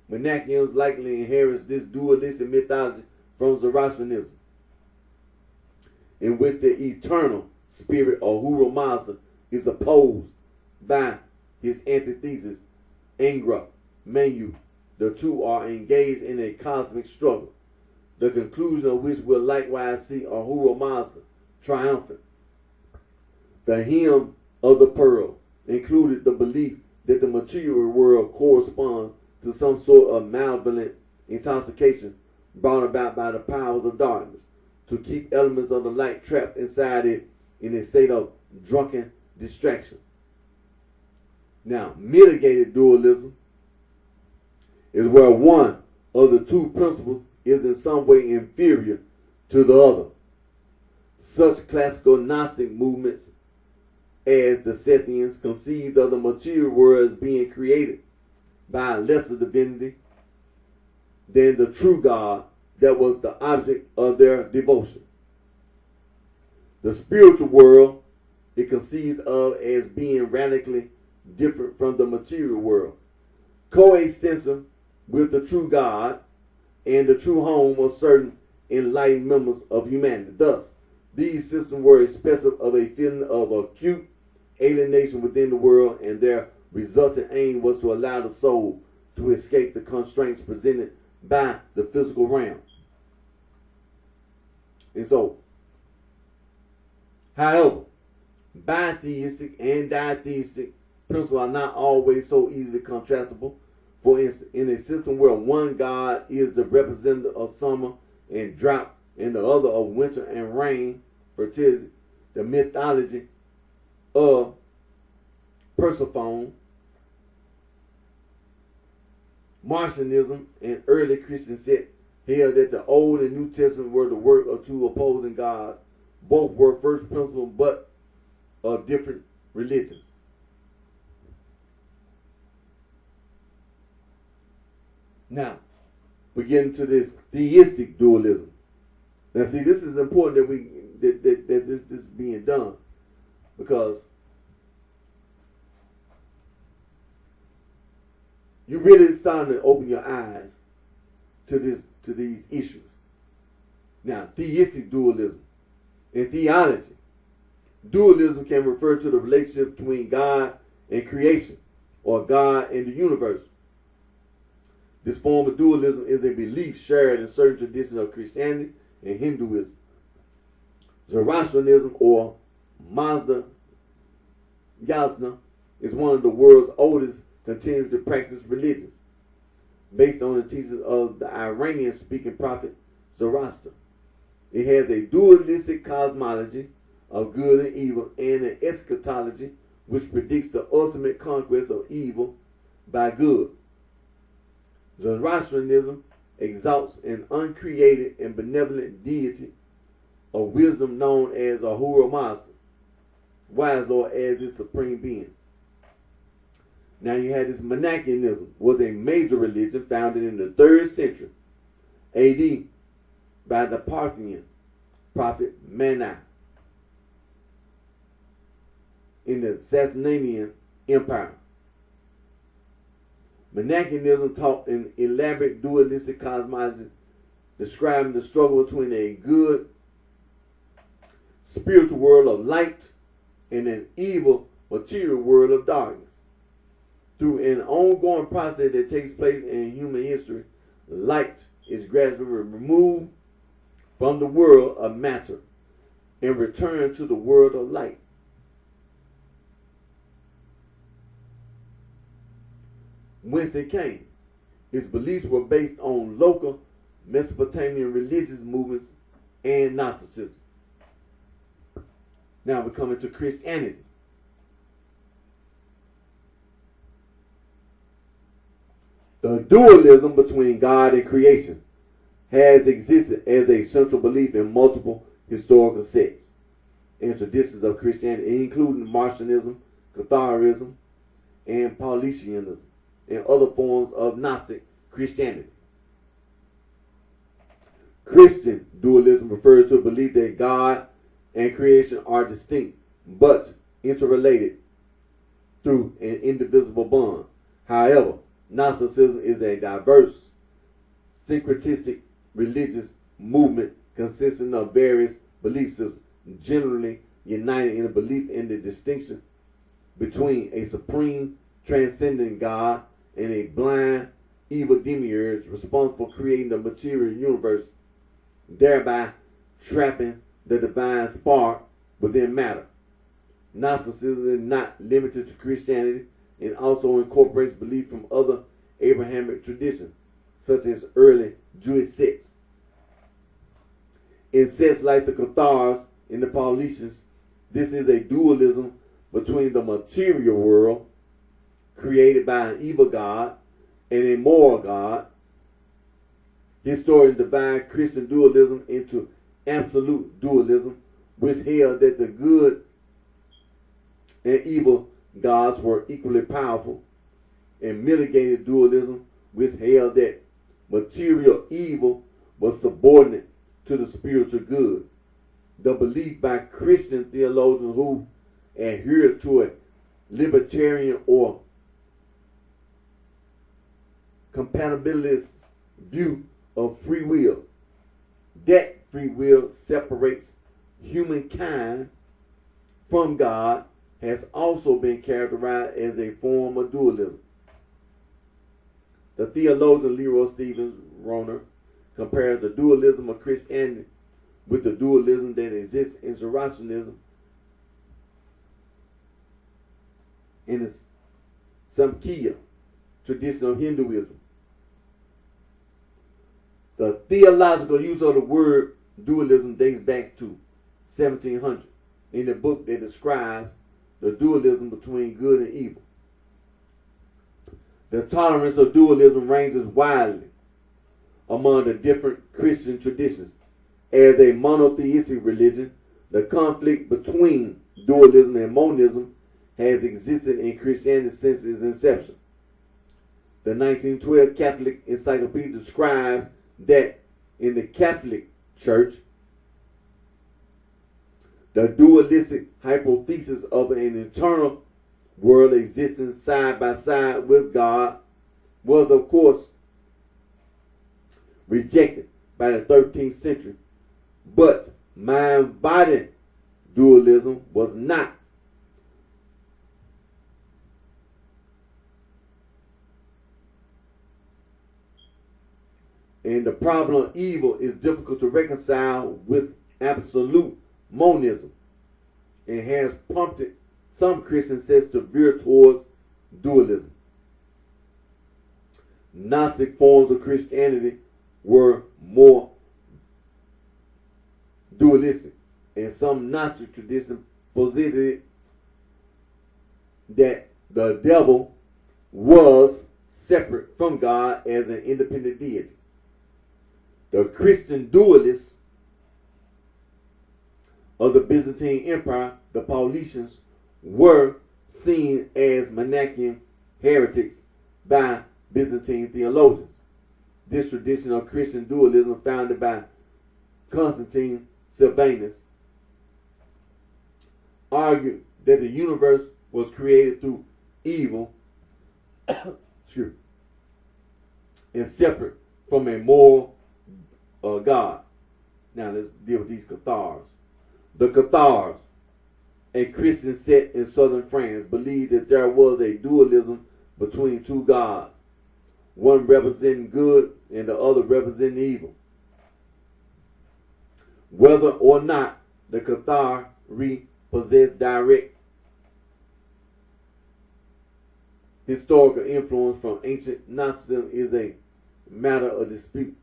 Manichaeism likely inherits this dualistic mythology from Zoroastrianism, in which the eternal spirit of Ahura Mazda is opposed by his antithesis, Angra Mainyu. The two are engaged in a cosmic struggle, the conclusion of which will likewise see Ahura Mazda triumphant. The hymn of the pearl included the belief that the material world corresponds to some sort of malevolent intoxication brought about by the powers of darkness to keep elements of the light trapped inside it in a state of drunken distraction. Now, mitigated dualism is where one of the two principles is in some way inferior to the other, Such classical Gnostic movements as the Sethians conceived of the material world as being created by a lesser divinity than the true God that was the object of their devotion. The spiritual world is conceived of as being radically different from the material world, coextensive with the true God and the true home of certain enlightened members of humanity. Thus, these systems were expressive of a feeling of acute alienation within the world, and their resulting aim was to allow the soul to escape the constraints presented by the physical realm. And so, however, bitheistic and ditheistic principles are not always so easily contrastable. For instance, in a system where one God is the representative of summer and drought and the other of winter and rain, fertility, the mythology of Persephone, Martianism, and early Christian sect held that the Old and New Testament were the work of two opposing gods. Both were first principles, but of different religions. Now, we get into this theistic dualism. Now, see, this is important that this is being done, because you're really starting to open your eyes to these issues. Now, theistic dualism. In theology, dualism can refer to the relationship between God and creation, or God and the universe. This form of dualism is a belief shared in certain traditions of Christianity and Hinduism. Zoroastrianism, or Mazda Yasna, is one of the world's oldest continuously practiced religions, based on the teachings of the Iranian-speaking prophet Zoroaster. It has a dualistic cosmology of good and evil, and an eschatology which predicts the ultimate conquest of evil by good. Zoroastrianism exalts an uncreated and benevolent deity of wisdom known as Ahura Mazda, wise Lord, as its supreme being. Now you had this Manichaeism, was a major religion founded in the 3rd century AD by the Parthian prophet Mani in the Sasanian Empire. Manichaeism taught an elaborate dualistic cosmology describing the struggle between a good spiritual world of light and an evil material world of darkness. Through an ongoing process that takes place in human history, light is gradually removed from the world of matter and returned to the world of light. Whence it came, its beliefs were based on local Mesopotamian religious movements and Gnosticism. Now we're coming to Christianity. The dualism between God and creation has existed as a central belief in multiple historical sects and traditions of Christianity, including Martianism, Catharism, and Paulicianism, and other forms of Gnostic Christianity. Christian dualism refers to a belief that God and creation are distinct but interrelated through an indivisible bond. However, Gnosticism is a diverse, syncretistic religious movement consisting of various belief systems, generally united in a belief in the distinction between a supreme transcendent God and a blind evil demiurge responsible for creating the material universe, thereby trapping the divine spark within matter. Gnosticism is not limited to Christianity and also incorporates belief from other Abrahamic traditions, such as early Jewish sects. In sects like the Cathars and the Paulicians, this is a dualism between the material world, created by an evil God, and a moral God. Historians divide Christian dualism into absolute dualism, which held that the good and evil gods were equally powerful, and mitigated dualism, which held that material evil was subordinate to the spiritual good. The belief by Christian theologians who adhered to a libertarian or compatibilist view of free will, that free will separates humankind from God, has also been characterized as a form of dualism. The theologian Leroy Stevens Roner compares the dualism of Christianity with the dualism that exists in Zoroastrianism and the Samkhya tradition of Hinduism. The theological use of the word dualism dates back to 1700 in the book that describes the dualism between good and evil. The tolerance of dualism ranges widely among the different Christian traditions. As a monotheistic religion, the conflict between dualism and monism has existed in Christianity since its inception. The 1912 Catholic Encyclopedia describes that in the Catholic Church, the dualistic hypothesis of an eternal world existing side by side with God was, of course, rejected by the 13th century, but mind-body dualism was not. And the problem of evil is difficult to reconcile with absolute monism and has prompted some Christian sects to veer towards dualism. Gnostic forms of Christianity were more dualistic, and some Gnostic traditions posited that the devil was separate from God as an independent deity. The Christian dualists of the Byzantine Empire, the Paulicians, were seen as Manichaean heretics by Byzantine theologians. This tradition of Christian dualism, founded by Constantine Sylvanus, argued that the universe was created through evil and separate from a moral God. Now let's deal with these Cathars. The Cathars, a Christian sect in southern France, believed that there was a dualism between two gods, one representing good and the other representing evil. Whether or not the Cathari possessed direct historical influence from ancient Gnosticism is a matter of dispute,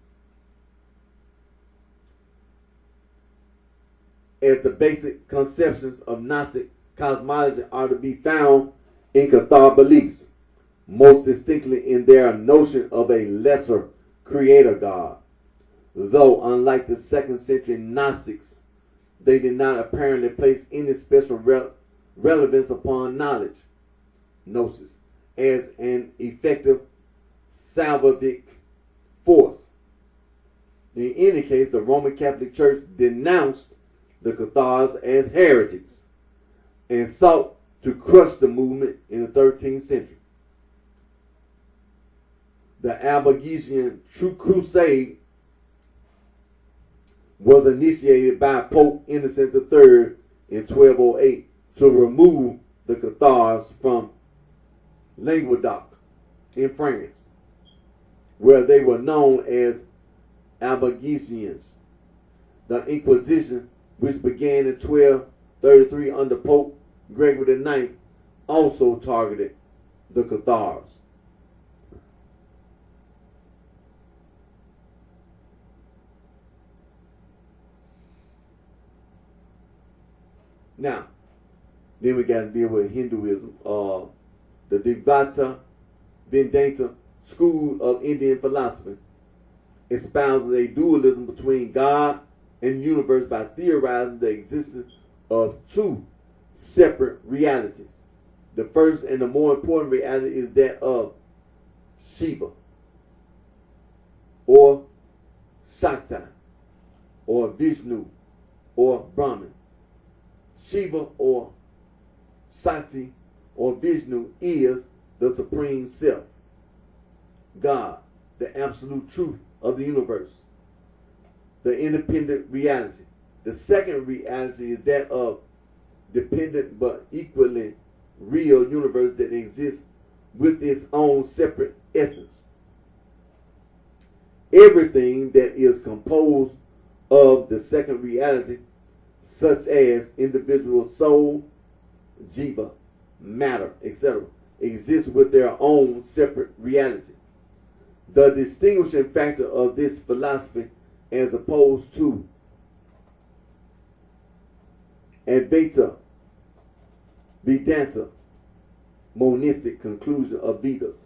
as the basic conceptions of Gnostic cosmology are to be found in Cathar beliefs, most distinctly in their notion of a lesser creator God. Though, unlike the 2nd century Gnostics, they did not apparently place any special relevance upon knowledge, gnosis, as an effective salvific force. In any case, the Roman Catholic Church denounced the Cathars as heretics and sought to crush the movement in the 13th century. The Albigensian Crusade was initiated by Pope Innocent III in 1208 to remove the Cathars from Languedoc in France, where they were known as Albigensians. The Inquisition, which began in 1233 under Pope Gregory IX, also targeted the Cathars. Now, then we got to deal with Hinduism. The Dvaita Vedanta school of Indian philosophy espouses a dualism between God in the universe by theorizing the existence of two separate realities. The first and the more important reality is that of Shiva, or Shakti, or Vishnu, or Brahman. Shiva or Shakti or Vishnu is the supreme self, God, the absolute truth of the universe, the independent reality. The second reality is that of dependent but equally real universe that exists with its own separate essence. Everything that is composed of the second reality, such as individual soul, jiva, matter, etc., exists with their own separate reality. The distinguishing factor of this philosophy, as opposed to Advaita Vedanta monistic conclusion of Vedas,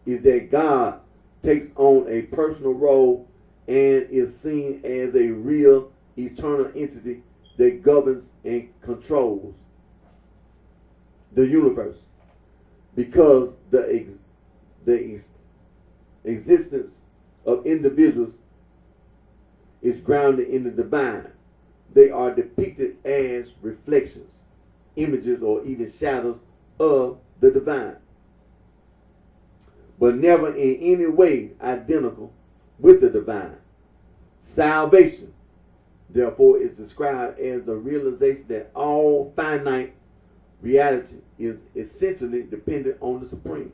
is that God takes on a personal role and is seen as a real eternal entity that governs and controls the universe, because the existence of individuals is grounded in the divine. They are depicted as reflections, images, or even shadows of the divine, but never in any way identical with the divine. Salvation, therefore, is described as the realization that all finite reality is essentially dependent on the Supreme.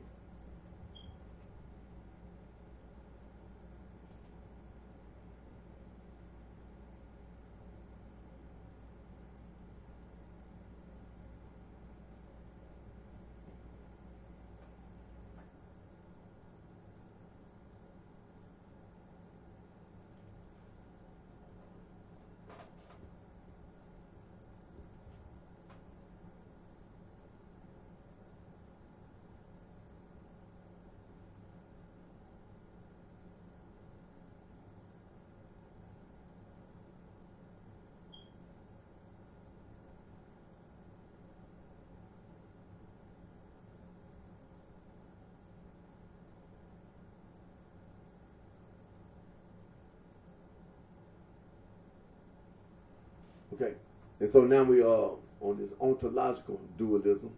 Okay, and so now we are on this ontological dualism.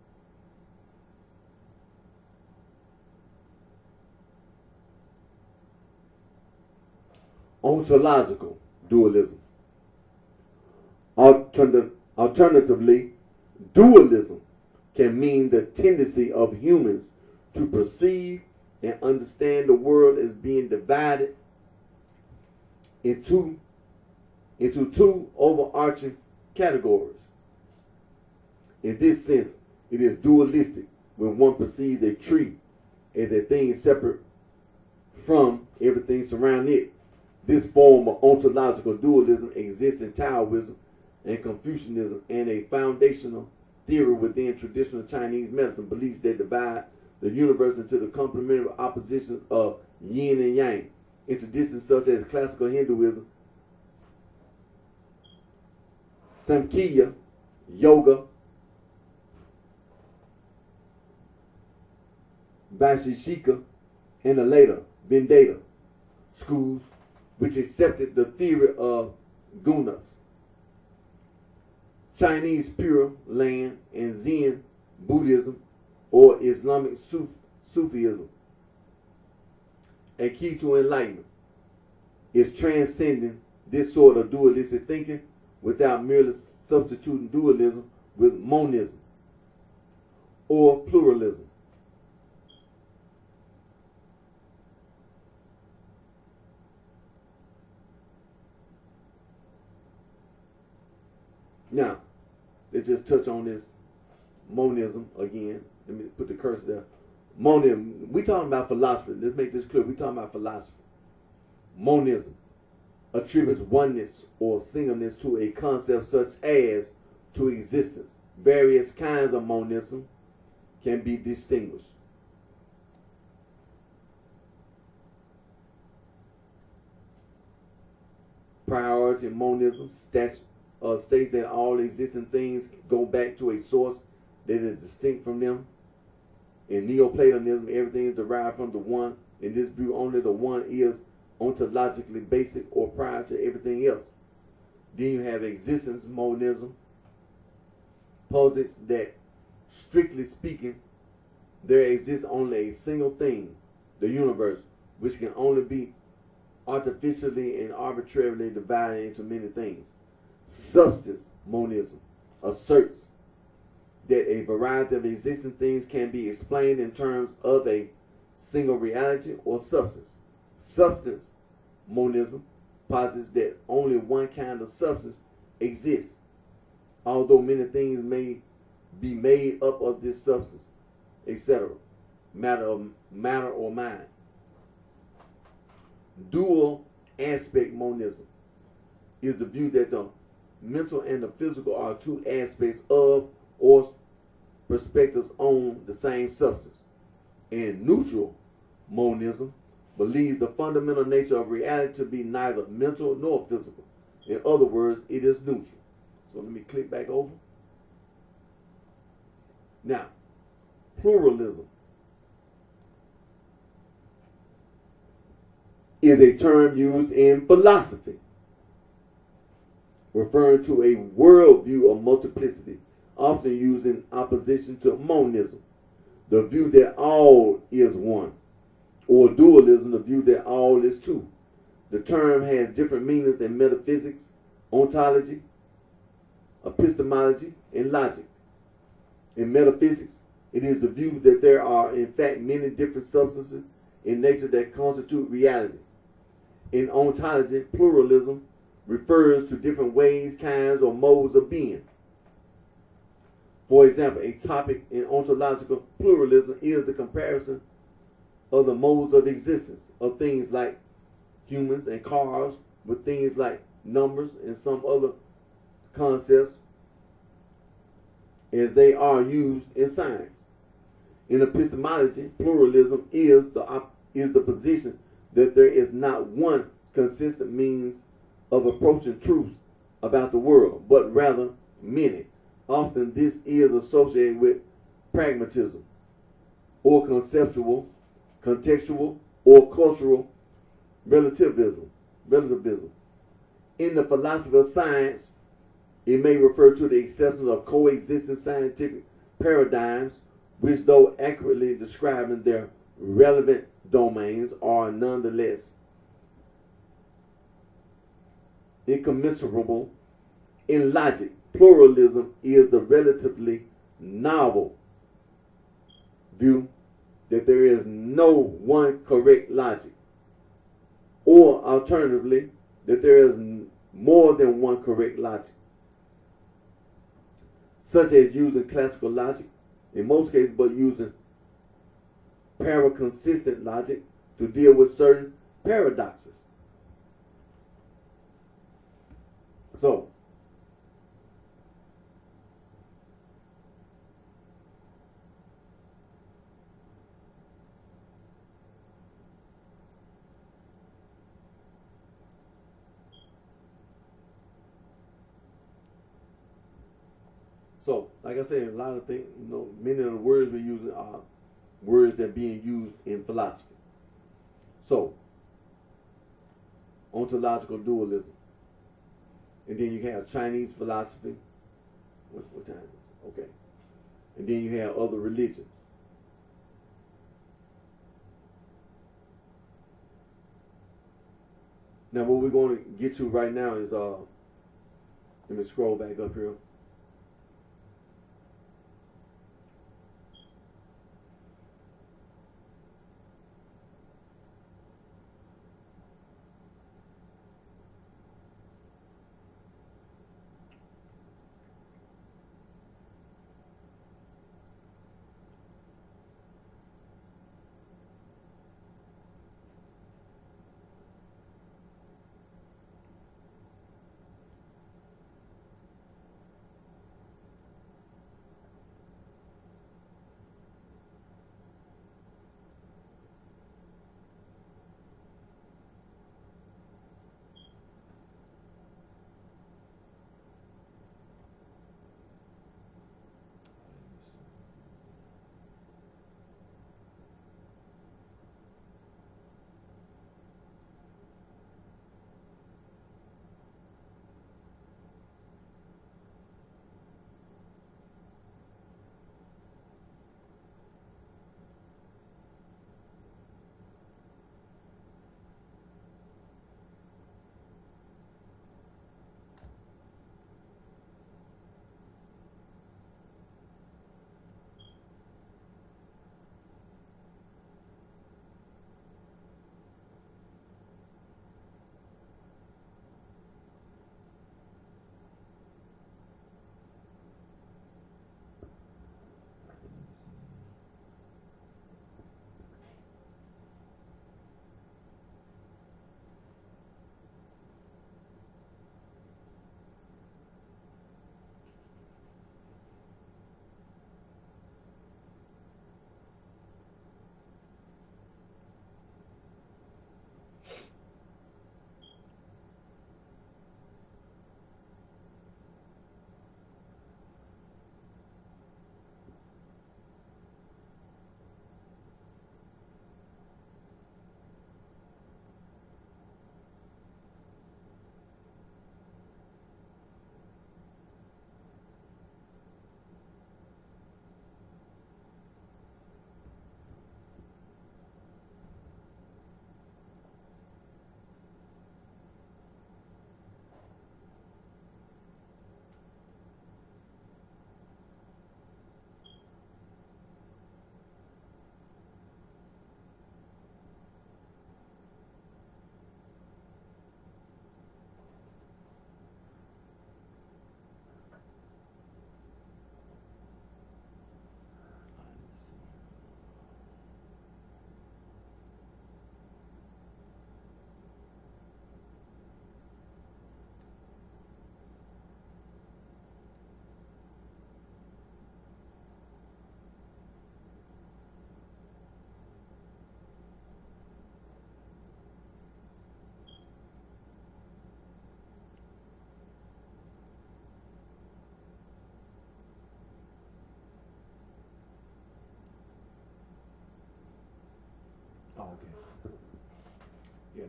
Ontological dualism. Alternatively, dualism can mean the tendency of humans to perceive and understand the world as being divided into two overarching categories. In this sense, it is dualistic when one perceives a tree as a thing separate from everything surrounding it. This form of ontological dualism exists in Taoism and Confucianism, and a foundational theory within traditional Chinese medicine beliefs that divide the universe into the complementary oppositions of yin and yang. In traditions such as classical Hinduism, Samkhya, Yoga, Vaisheshika, and the later Vedanta schools, which accepted the theory of gunas. Chinese Pure Land and Zen Buddhism, or Islamic Sufism. A key to enlightenment is transcending this sort of dualistic thinking without merely substituting dualism with monism or pluralism. Now, let's just touch on this monism again. Let me put the cursor there. Monism, we talking about philosophy. Let's make this clear. We talking about philosophy. Monism attributes oneness or singleness to a concept such as to existence. Various kinds of monism can be distinguished. Priority monism states that all existing things go back to a source that is distinct from them. In Neoplatonism, everything is derived from the one. In this view, only the one is ontologically basic or prior to everything else. Then you have existence monism, posits that, strictly speaking, there exists only a single thing, the universe, which can only be artificially and arbitrarily divided into many things. Substance monism asserts that a variety of existing things can be explained in terms of a single reality or substance. Substance monism posits that only one kind of substance exists, although many things may be made up of this substance, etc. Matter or mind. Dual aspect monism is the view that the mental and the physical are two aspects of or perspectives on the same substance. And neutral monism believes the fundamental nature of reality to be neither mental nor physical. In other words, it is neutral. So let me click back over. Now, pluralism is a term used in philosophy, referring to a worldview of multiplicity, often used in opposition to monism, the view that all is one, or dualism, the view that all is two. The term has different meanings in metaphysics, ontology, epistemology, and logic. In metaphysics, it is the view that there are in fact many different substances in nature that constitute reality. In ontology, pluralism refers to different ways, kinds, or modes of being. For example, a topic in ontological pluralism is the comparison of the modes of existence of things like humans and cars with things like numbers and some other concepts as they are used in science. In epistemology, pluralism is the position that there is not one consistent means of approaching truth about the world, but rather many. Often this is associated with pragmatism or conceptual, contextual, or cultural relativism. In the philosophy of science, it may refer to the acceptance of coexisting scientific paradigms, which, though accurately describing their relevant domains, are nonetheless incommensurable. In logic, pluralism is the relatively novel view that there is no one correct logic, or alternatively, that there is more than one correct logic, such as using classical logic in most cases, but using paraconsistent logic to deal with certain paradoxes. So, like I said, a lot of things, many of the words we're using are words that are being used in philosophy. So, ontological dualism. And then you have Chinese philosophy. What time is it? Okay. And then you have other religions. Now what we're going to get to right now is, let me scroll back up here.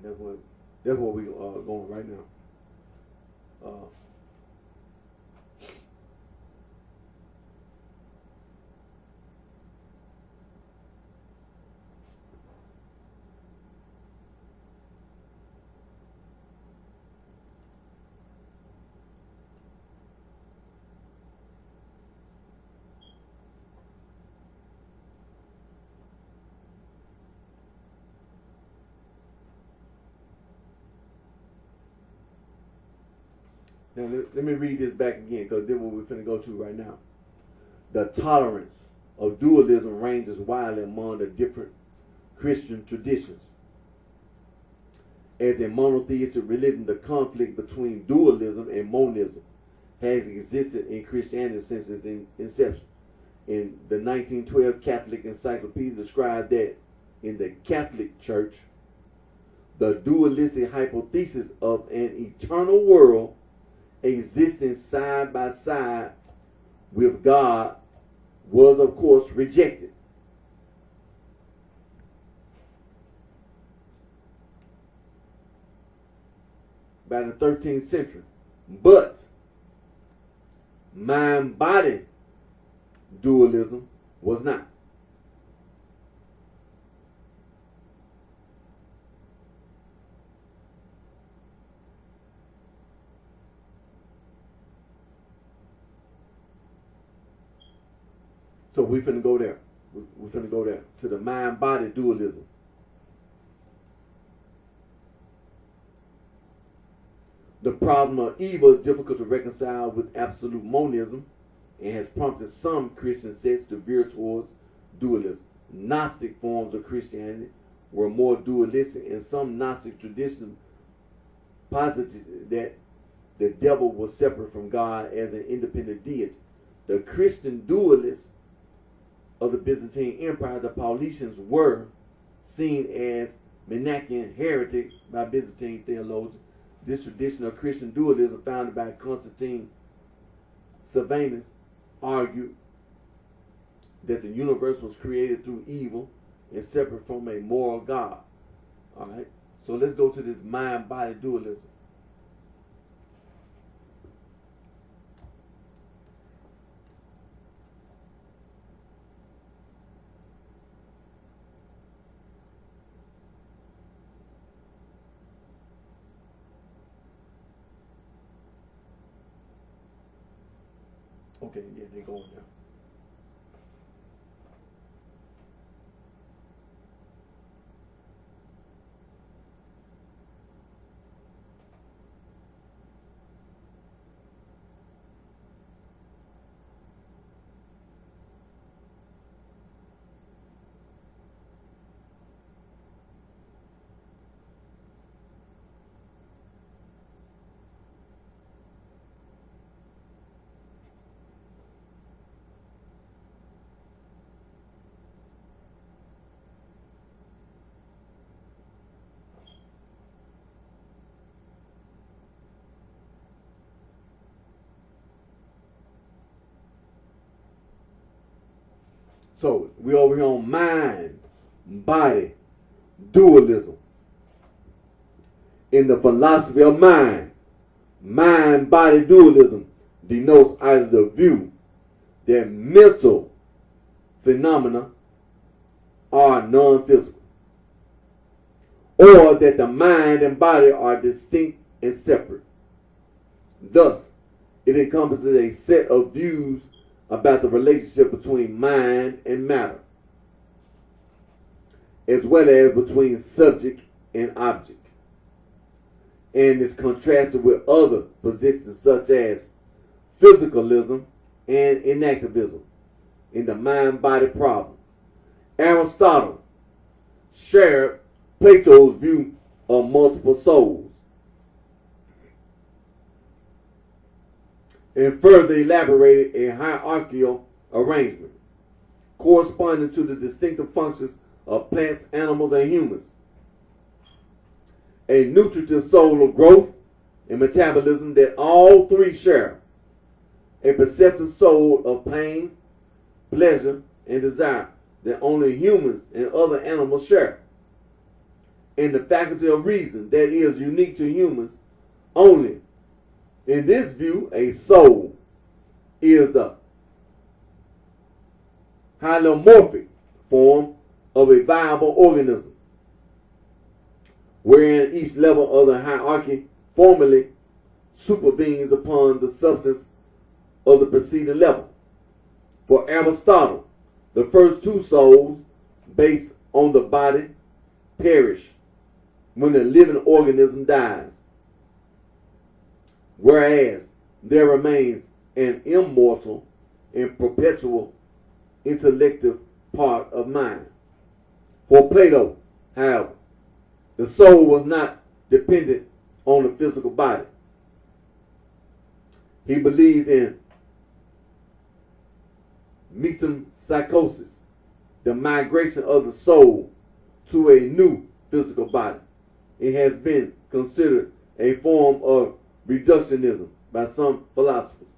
That's what we going right now. Now, let me read this back again, because this is what we're finna go to right now. The tolerance of dualism ranges widely among the different Christian traditions. As a monotheistic religion, the conflict between dualism and monism has existed in Christianity since its inception. In the 1912 Catholic Encyclopedia described that in the Catholic Church, the dualistic hypothesis of an eternal world existing side by side with God was, of course, rejected. By the 13th century. But mind-body dualism was not. So we finna go there. We're finna go there to the mind-body dualism. The problem of evil is difficult to reconcile with absolute monism and has prompted some Christian sects to veer towards dualism. Gnostic forms of Christianity were more dualistic, and some Gnostic traditions posited that the devil was separate from God as an independent deity. The Christian dualists of the Byzantine Empire, the Paulicians, were seen as Manichaean heretics by Byzantine theologians. This tradition of Christian dualism, founded by Constantine Savanus, argued that the universe was created through evil and separate from a moral God. All right, so let's go to this mind-body dualism. Okay, yeah, they're going now. So we over here on mind-body dualism. In the philosophy of mind-body dualism denotes either the view that mental phenomena are non-physical, or that the mind and body are distinct and separate. Thus, it encompasses a set of views about the relationship between mind and matter, as well as between subject and object, and is contrasted with other positions such as physicalism and inactivism in the mind-body problem. Aristotle shared Plato's view of multiple souls and further elaborated a hierarchical arrangement corresponding to the distinctive functions of plants, animals, and humans. A nutritive soul of growth and metabolism that all three share. A perceptive soul of pain, pleasure, and desire that only humans and other animals share. and the faculty of reason that is unique to humans only. In this view, a soul is the hylomorphic form of a viable organism, wherein each level of the hierarchy formally supervenes upon the substance of the preceding level. For Aristotle, the first two souls, based on the body, perish when the living organism dies, whereas there remains an immortal and perpetual intellective part of mind. For Plato, however, the soul was not dependent on the physical body. He believed in metempsychosis, the migration of the soul to a new physical body. It has been considered a form of reductionism by some philosophers,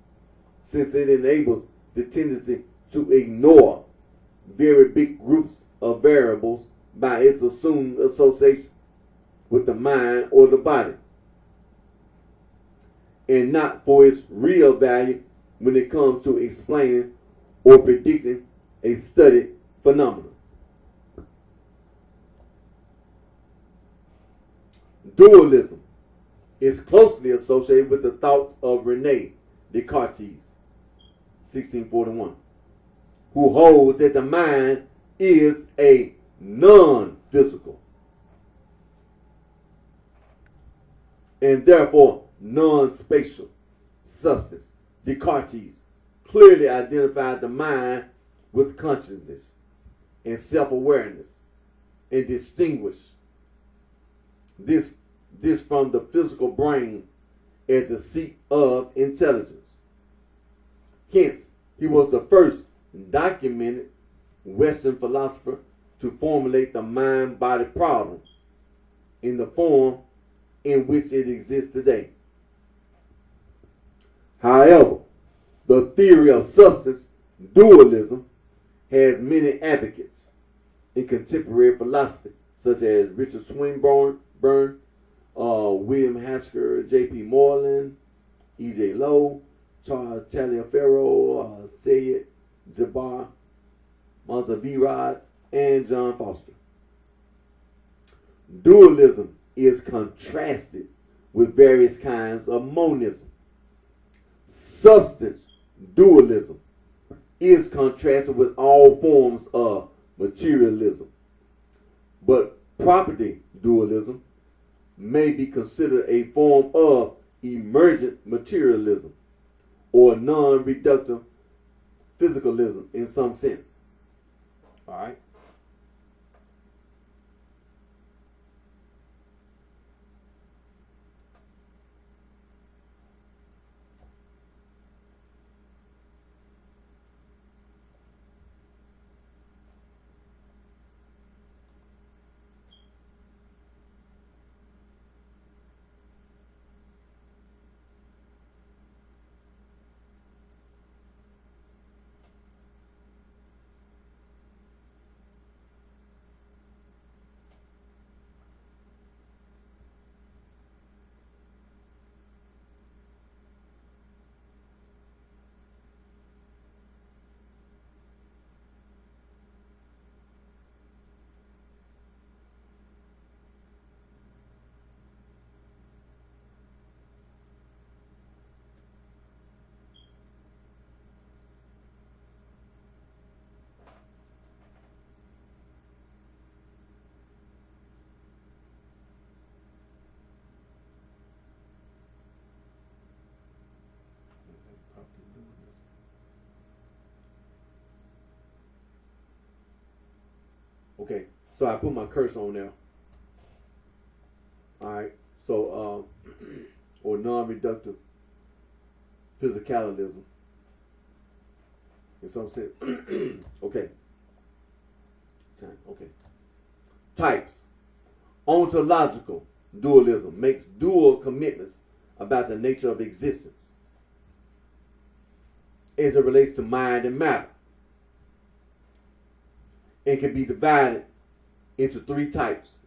since it enables the tendency to ignore very big groups of variables by its assumed association with the mind or the body, and not for its real value when it comes to explaining or predicting a studied phenomenon. Dualism is closely associated with the thought of Rene Descartes, 1641, who holds that the mind is a non-physical and therefore non-spatial substance. Descartes clearly identified the mind with consciousness and self-awareness and distinguished this from the physical brain as the seat of intelligence. Hence, he was the first documented Western philosopher to formulate the mind-body problem in the form in which it exists today. However, the theory of substance dualism has many advocates in contemporary philosophy, such as Richard Swinburne, William Hasker, J.P. Moreland, E.J. Lowe, Charles Taliaferro, Syed Jabbar Mazavirad, and John Foster. Dualism is contrasted with various kinds of monism. Substance dualism is contrasted with all forms of materialism, but property dualism may be considered a form of emergent materialism or non-reductive physicalism in some sense. All right. Okay, so I put my cursor on there. All right, so or non-reductive physicalism in some sense. Okay. Okay. Types. Ontological dualism makes dual commitments about the nature of existence as it relates to mind and matter, and can be divided into three types.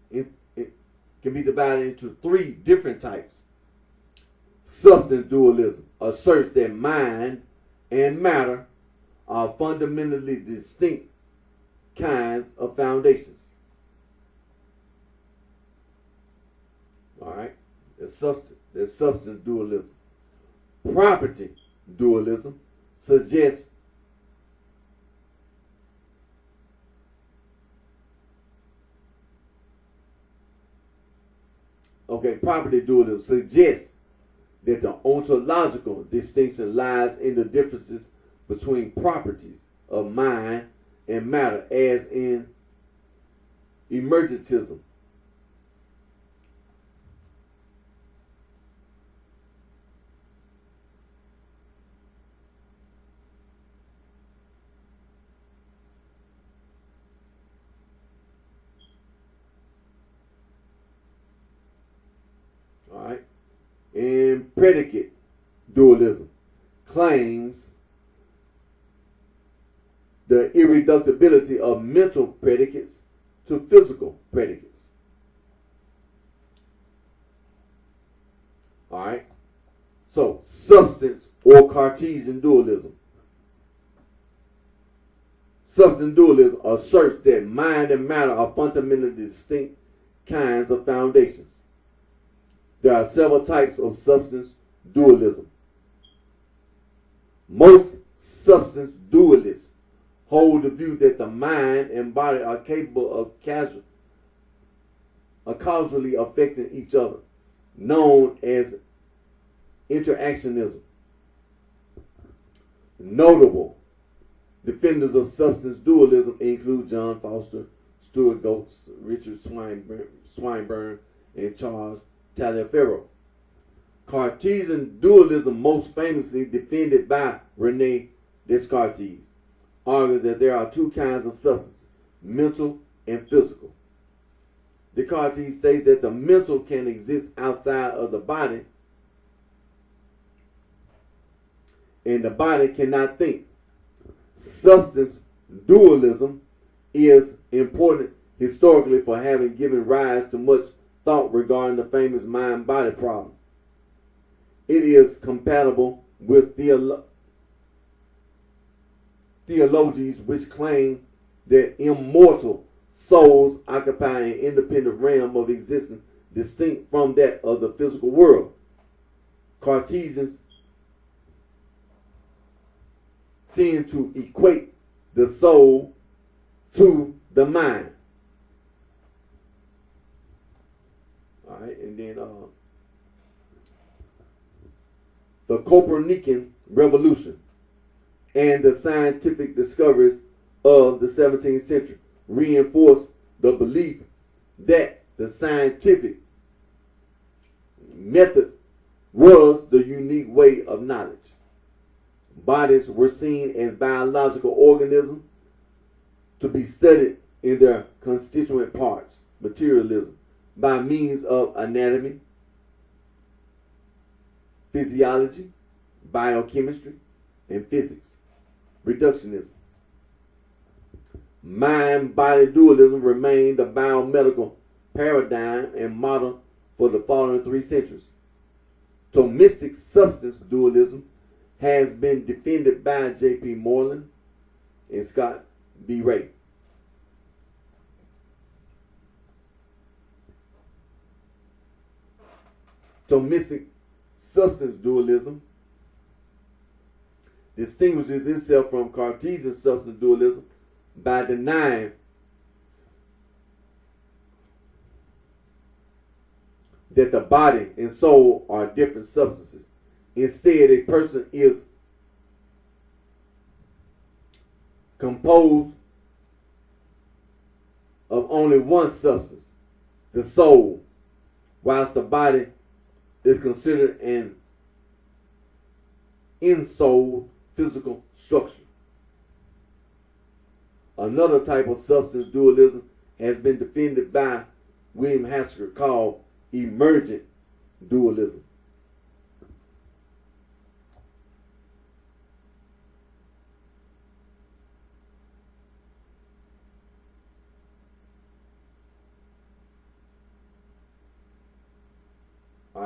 can be divided into three different types. Substance dualism asserts that mind and matter are fundamentally distinct kinds of foundations. All right, there's substance dualism. Property dualism suggests property dualism suggests that the ontological distinction lies in the differences between properties of mind and matter, as in emergentism. All right, and predicate dualism claims the irreducibility of mental predicates to physical predicates. All right, so substance or Cartesian dualism. Substance dualism asserts that mind and matter are fundamentally distinct kinds of foundations. There are several types of substance dualism. Most substance dualists hold the view that the mind and body are capable of causally affecting each other, known as interactionism. Notable defenders of substance dualism include John Foster, Stuart Goetz, Richard Swinburne, and Charles Taliaferro. Cartesian dualism, most famously defended by Rene Descartes, argues that there are two kinds of substances, mental and physical. Descartes states that the mental can exist outside of the body, and the body cannot think. Substance dualism is important historically for having given rise to much thought regarding the famous mind-body problem. It is compatible with theologies which claim that immortal souls occupy an independent realm of existence distinct from that of the physical world. Cartesians tend to equate the soul to the mind. All right, and then the Copernican revolution and the scientific discoveries of the 17th century reinforced the belief that the scientific method was the unique way of knowledge. Bodies were seen as biological organisms to be studied in their constituent parts, materialism, by means of anatomy, physiology, biochemistry, and physics. Reductionism. Mind-body dualism remained the biomedical paradigm and model for the following 3 centuries. Thomistic substance dualism has been defended by J.P. Moreland and Scott B. Ray. Thomistic substance dualism distinguishes itself from Cartesian substance dualism by denying that the body and soul are different substances. Instead, a person is composed of only one substance, the soul, whilst the body is considered an in-soul physical structure. Another type of substance dualism has been defended by William Hasker called emergent dualism.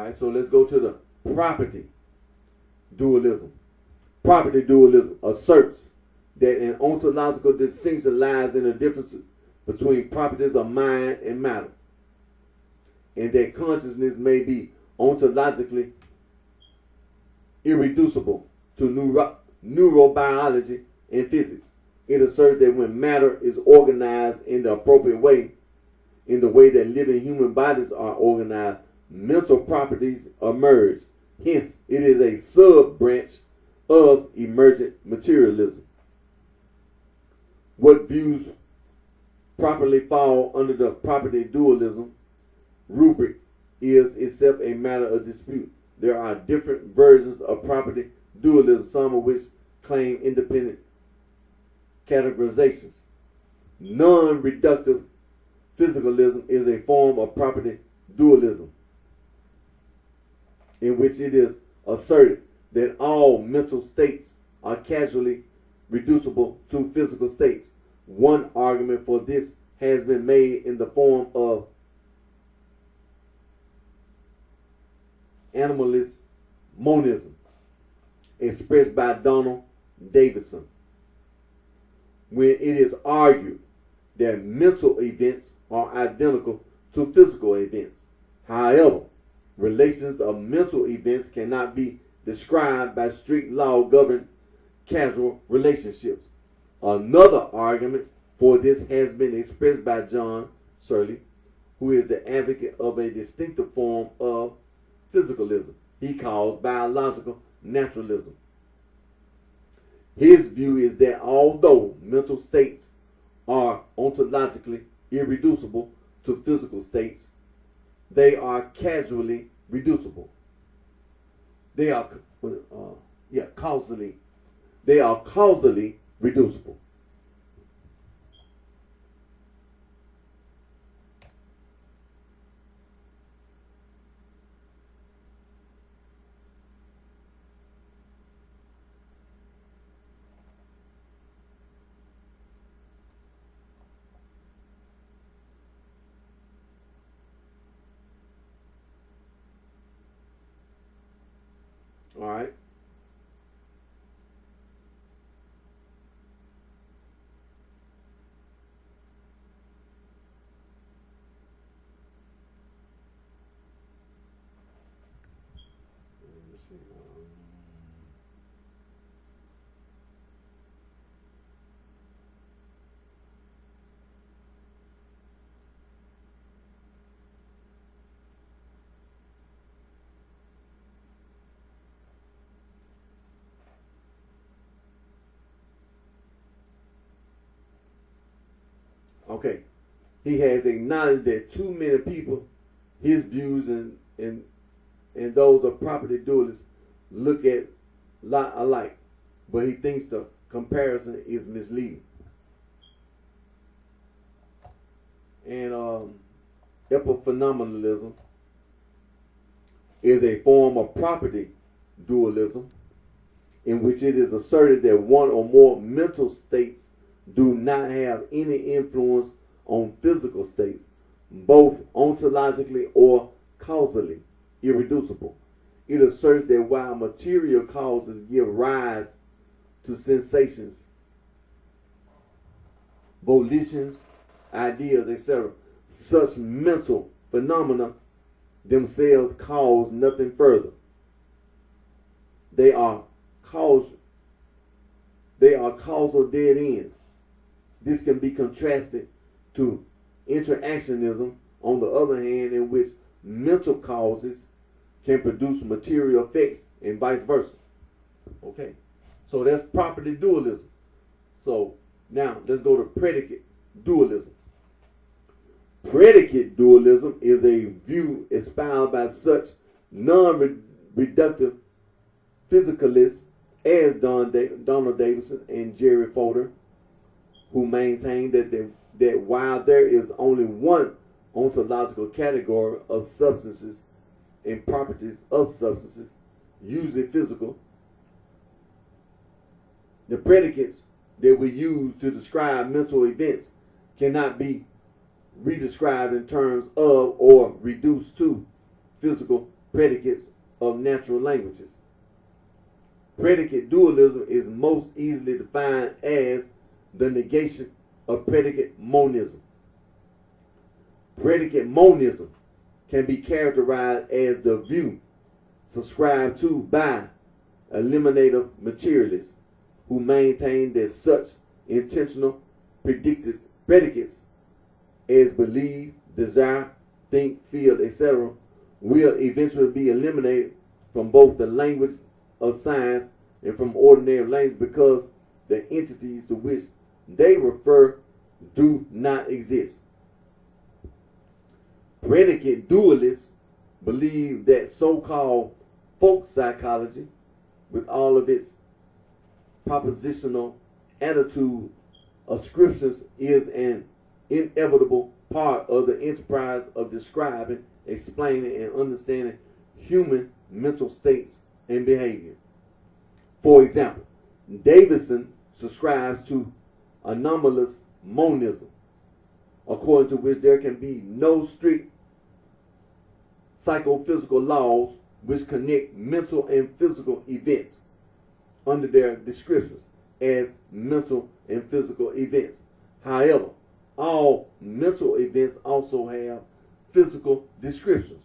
right, so let's go to the property dualism. Property dualism asserts that an ontological distinction lies in the differences between properties of mind and matter, and that consciousness may be ontologically irreducible to neurobiology and physics. It asserts that when matter is organized in the appropriate way, in the way that living human bodies are organized, mental properties emerge. Hence, it is a sub-branch of emergent materialism. What views properly fall under the property dualism rubric is itself a matter of dispute. There are different versions of property dualism, some of which claim independent categorizations. Non-reductive physicalism is a form of property dualism in which it is asserted that all mental states are causally reducible to physical states. One argument for this has been made in the form of animalist monism, expressed by Donald Davidson, when it is argued that mental events are identical to physical events. However, relations of mental events cannot be described by strict law-governed causal relationships. Another argument for this has been expressed by John Searle, who is the advocate of a distinctive form of physicalism he calls biological naturalism. His view is that although mental states are ontologically irreducible to physical states, they are causally reducible. They are causally reducible. All right. Let's see. Okay. He has acknowledged that too many people, his views and those of property dualists look at lot alike, but he thinks the comparison is misleading. And epiphenomenalism is a form of property dualism in which it is asserted that one or more mental states do not have any influence on physical states, both ontologically or causally irreducible. It asserts that while material causes give rise to sensations, volitions, ideas, etc., such mental phenomena themselves cause nothing further. They are causal dead ends. This can be contrasted to interactionism, on the other hand, in which mental causes can produce material effects and vice versa. Okay, so that's property dualism. So now let's go to predicate dualism. Predicate dualism is a view espoused by such non-reductive physicalists as Donald Davidson and Jerry Fodor, who maintain that while there is only one ontological category of substances and properties of substances, usually physical, the predicates that we use to describe mental events cannot be redescribed in terms of or reduced to physical predicates of natural languages. Predicate dualism is most easily defined as the negation of predicate monism. Predicate monism can be characterized as the view subscribed to by eliminative materialists who maintain that such intentional predicted predicates as believe, desire, think, feel, etc. will eventually be eliminated from both the language of science and from ordinary language because the entities to which they refer do not exist. Predicate dualists believe that so-called folk psychology, with all of its propositional attitude of scriptures, is an inevitable part of the enterprise of describing, explaining, and understanding human mental states and behavior. For example, Davidson subscribes to anomalous monism, according to which there can be no strict psychophysical laws which connect mental and physical events under their descriptions as mental and physical events. However, all mental events also have physical descriptions.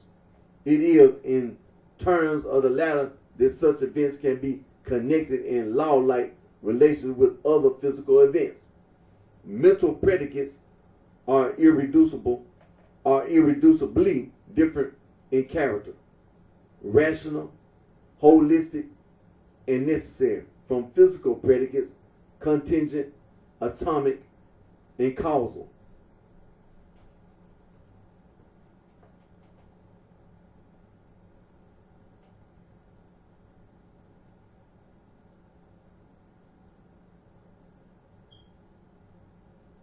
It is in terms of the latter that such events can be connected in law-like relations with other physical events. Mental predicates are irreducibly different in character, rational, holistic, and necessary from physical predicates, contingent, atomic, and causal.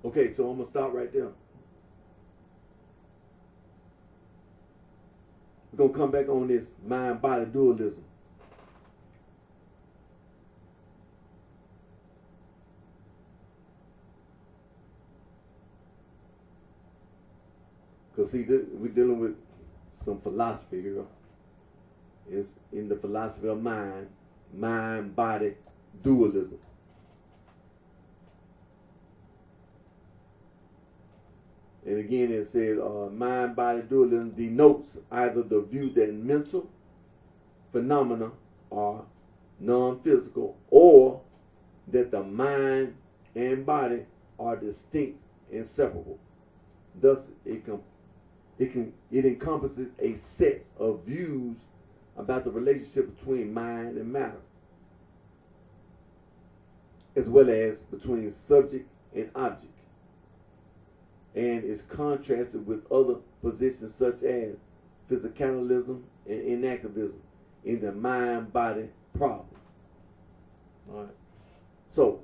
Okay, so I'm going to stop right there. We're going to come back on this mind-body dualism. Because see, we're dealing with some philosophy here. It's in the philosophy of mind-body dualism. And again, it says mind-body dualism denotes either the view that mental phenomena are non-physical, or that the mind and body are distinct and separable. Thus, it encompasses a set of views about the relationship between mind and matter, as well as between subject and object, and is contrasted with other positions such as physicalism and inactivism in the mind-body problem. All right. So,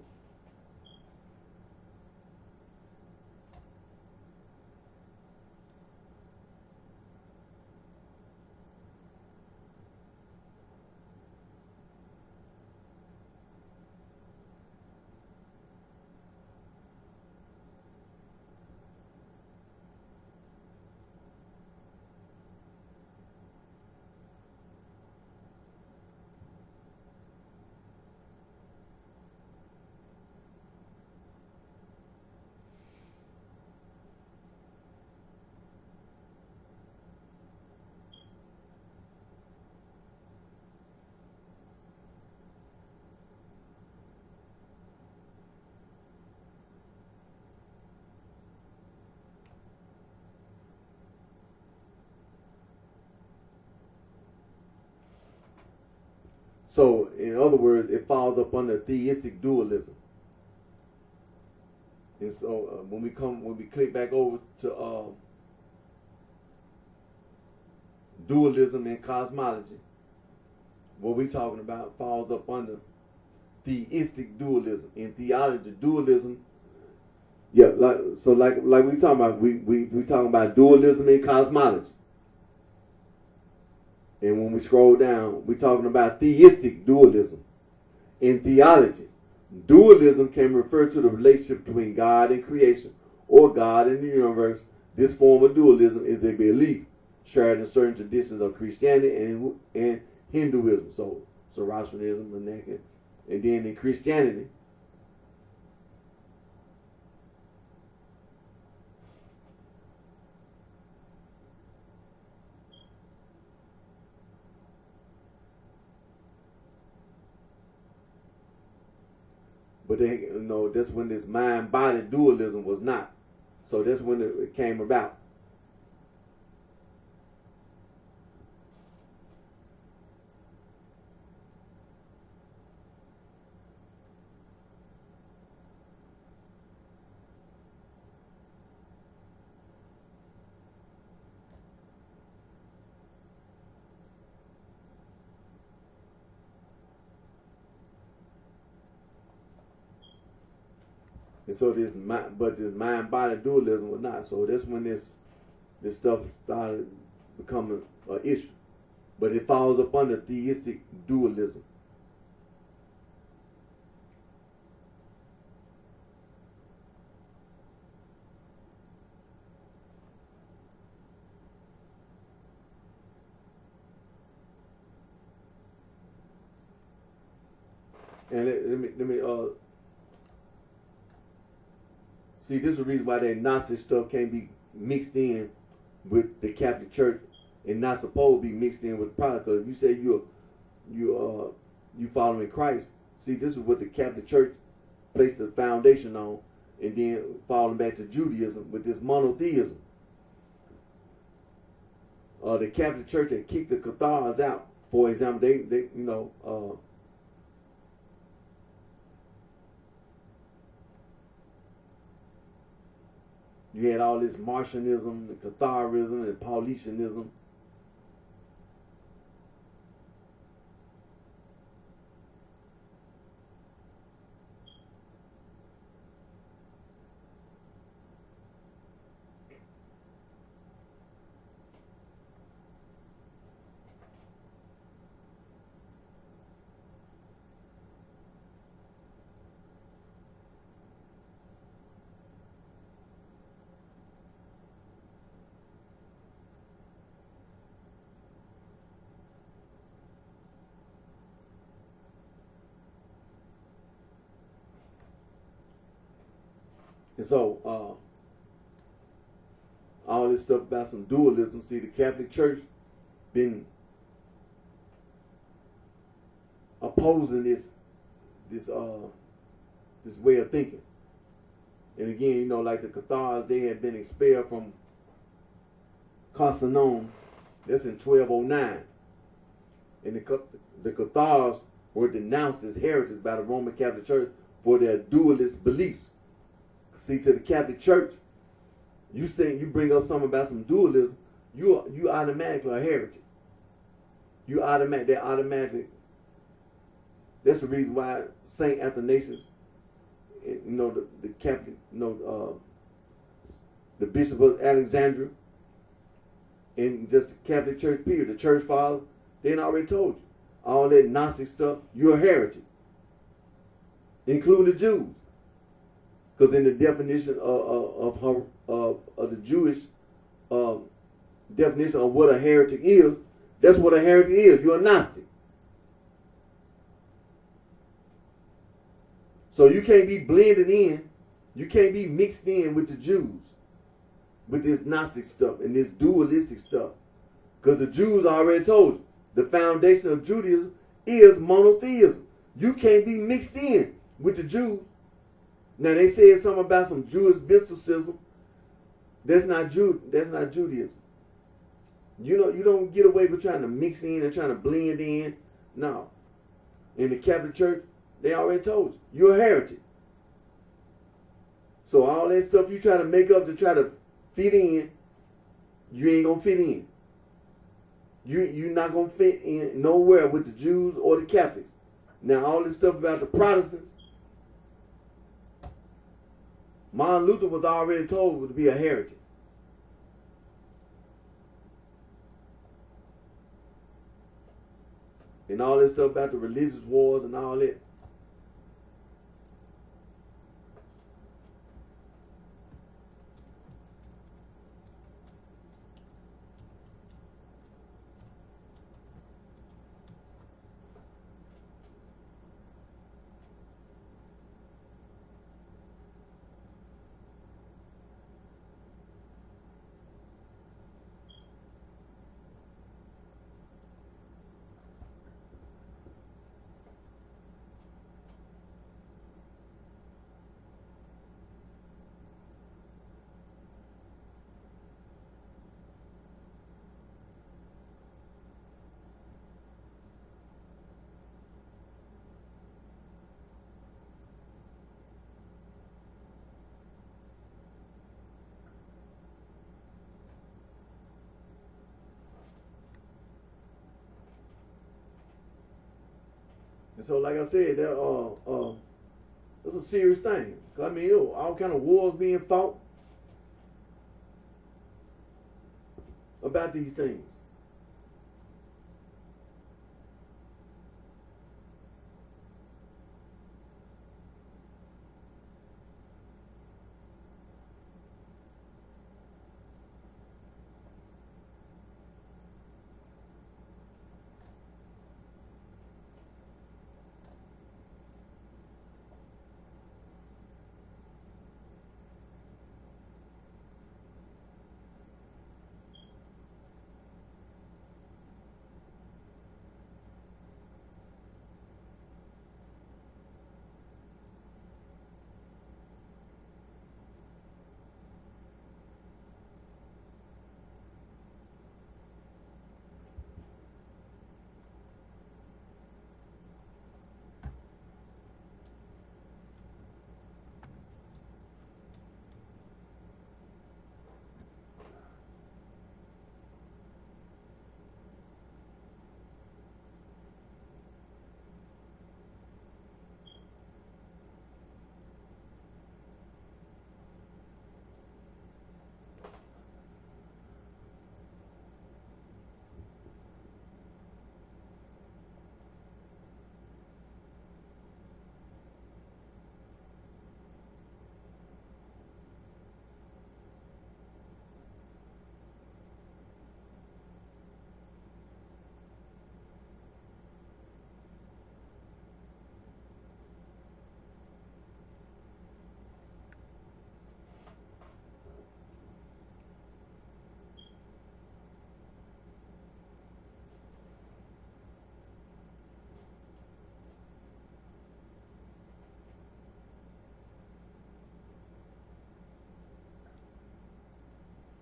So, in other words, it falls up under theistic dualism. And so, when we click back over to dualism and cosmology, what we're talking about falls up under theistic dualism. In theology, dualism, like we talking about, we talking about dualism and cosmology. And when we scroll down, we're talking about theistic dualism. In theology, dualism can refer to the relationship between God and creation or God and the universe. This form of dualism is a belief shared in certain traditions of Christianity and Hinduism. So Zoroastrianism, and then in Christianity, but that's when this mind-body dualism was not. So that's when it came about. And so this mind-body dualism was not. So that's when this stuff started becoming an issue. But it falls up under theistic dualism. And let me see, this is the reason why that Gnostic stuff can't be mixed in with the Catholic Church and not supposed to be mixed in with the product. Because if you say you following Christ, see, this is what the Catholic Church placed the foundation on, and then falling back to Judaism with this monotheism. The Catholic Church had kicked the Cathars out. For example, they you had all this Martianism, and Catharism, and Paulicianism. And so, all this stuff about some dualism. See, the Catholic Church been opposing this way of thinking. And again, like the Cathars, they had been expelled from Constantinople. That's in 1209. And the Cathars were denounced as heretics by the Roman Catholic Church for their dualist beliefs. See, to the Catholic Church, you bring up something about some dualism, you automatically a heretic. That's the reason why Saint Athanasius, the Catholic, the Bishop of Alexandria, and just the Catholic Church period, the Church Fathers, they already told you all that Gnostic stuff, you're a heretic, including the Jews. Because in the definition of the Jewish definition of what a heretic is, that's what a heretic is. You're a Gnostic. So you can't be blended in. You can't be mixed in with the Jews, with this Gnostic stuff and this dualistic stuff. Because the Jews already told you, the foundation of Judaism is monotheism. You can't be mixed in with the Jews. Now they said something about some Jewish mysticism. That's not Judaism. You don't get away with trying to mix in and trying to blend in. No. In the Catholic Church, they already told you, you're a heretic. So all that stuff you try to make up to try to fit in, you ain't gonna fit in. You're not gonna fit in nowhere with the Jews or the Catholics. Now all this stuff about the Protestants, Martin Luther was already told to be a heretic. And all this stuff about the religious wars and all that. And so, like I said, that's a serious thing. 'Cause, I mean, all kind of wars being fought about these things.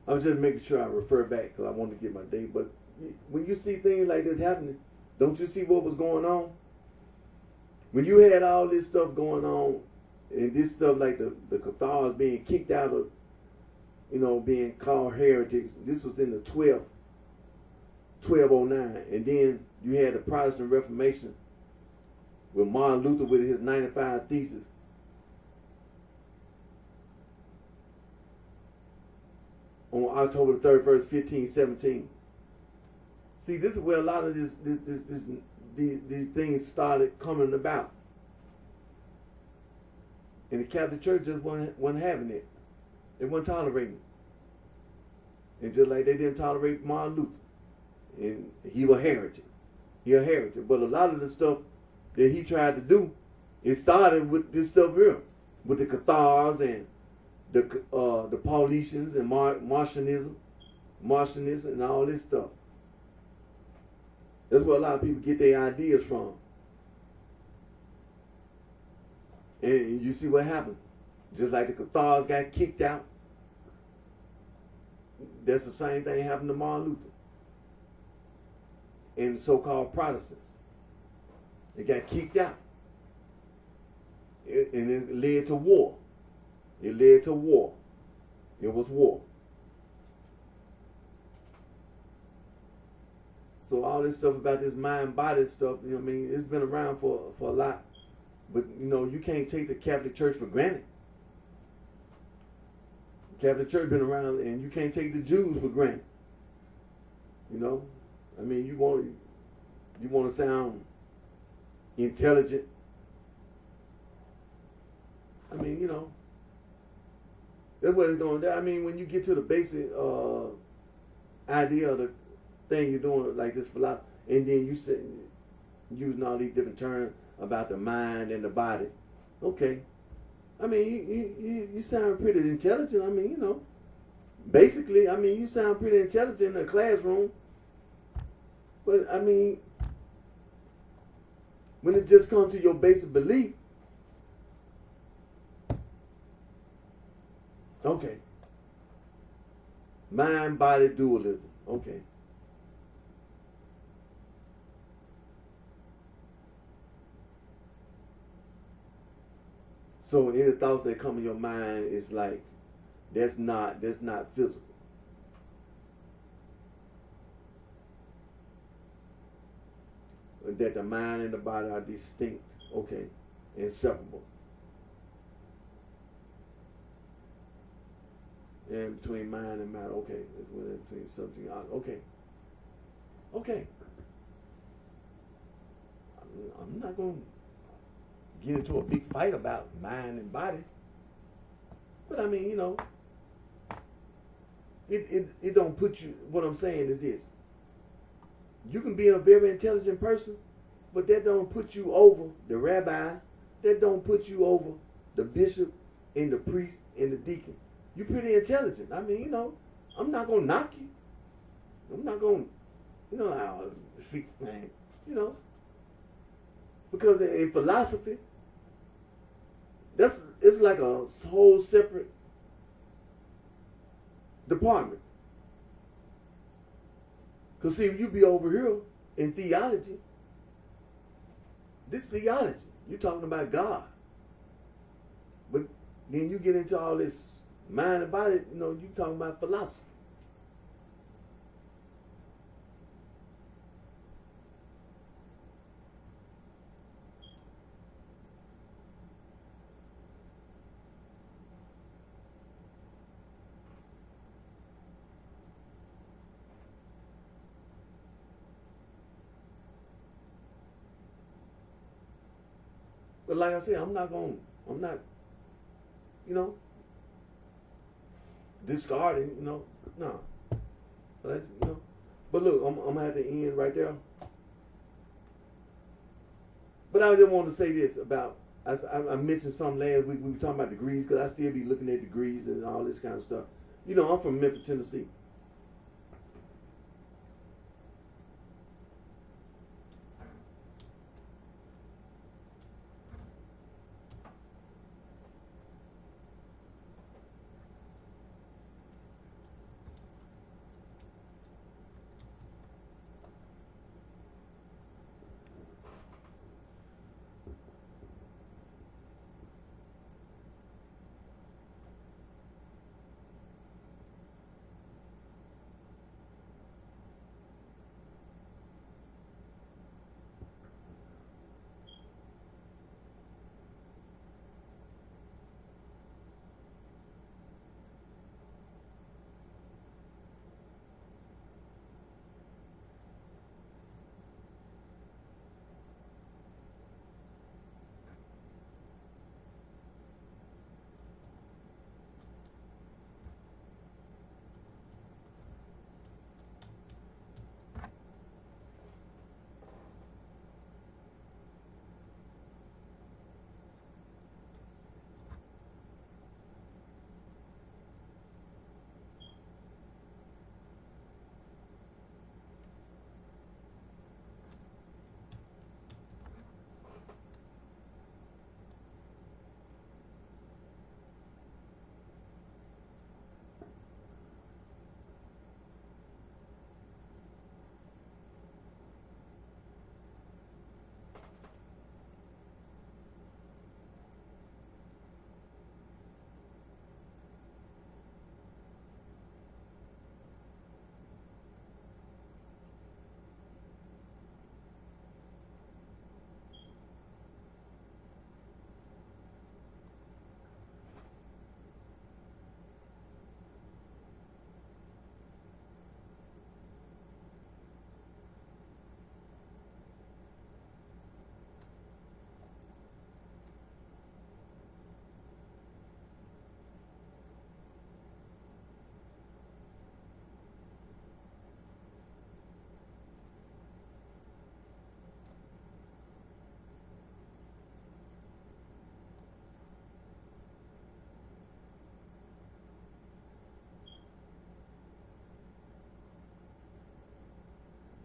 I was just making sure I refer back because I wanted to get my date. But when you see things like this happening, don't you see what was going on? When you had all this stuff going on, and this stuff like the Cathars being kicked out of, being called heretics. This was in the 1209. And then you had the Protestant Reformation with Martin Luther with his 95 Theses. On October the 31st, 1517. See, this is where a lot of these things started coming about. And the Catholic Church just wasn't having it. They weren't tolerating it. And just like they didn't tolerate Martin Luther. And he was a heretic. But a lot of the stuff that he tried to do, it started with this stuff here. With the Cathars and the Paulicians and Martianism and all this stuff. That's where a lot of people get their ideas from. And you see what happened. Just like the Cathars got kicked out, that's the same thing happened to Martin Luther and so-called Protestants. They got kicked out. And it led to war. It was war. So all this stuff about this mind-body stuff, it's been around for a lot. But, you can't take the Catholic Church for granted. The Catholic Church been around, and you can't take the Jews for granted. You want to sound intelligent. That's what it's going to do. When you get to the basic idea of the thing you're doing, like this philosophy, and then you sit using all these different terms about the mind and the body. Okay. You sound pretty intelligent. Basically, you sound pretty intelligent in a classroom. But, when it just comes to your basic belief, okay. Mind-body dualism. Okay. So any thoughts that come in your mind is like, that's not physical. that the mind and the body are distinct, okay, inseparable. And between mind and matter, okay, it's within between subject and okay. Okay. I'm not going to get into a big fight about mind and body. But I mean, it don't put you, what I'm saying is this. You can be a very intelligent person, but that don't put you over the rabbi. That don't put you over the bishop and the priest and the deacon. You're pretty intelligent. I mean, I'm not going to knock you. I'm not going to, man, because in philosophy, it's like a whole separate department. Because see, you be over here in theology. This theology, you're talking about God. But then you get into all this mind and body, you're talking about philosophy. But like I said, I'm not, discarding, no. But but look, I'm gonna have to end right there. But I just want to say this about, I mentioned something last week. We were talking about degrees, because I still be looking at degrees and all this kind of stuff. I'm from Memphis, Tennessee.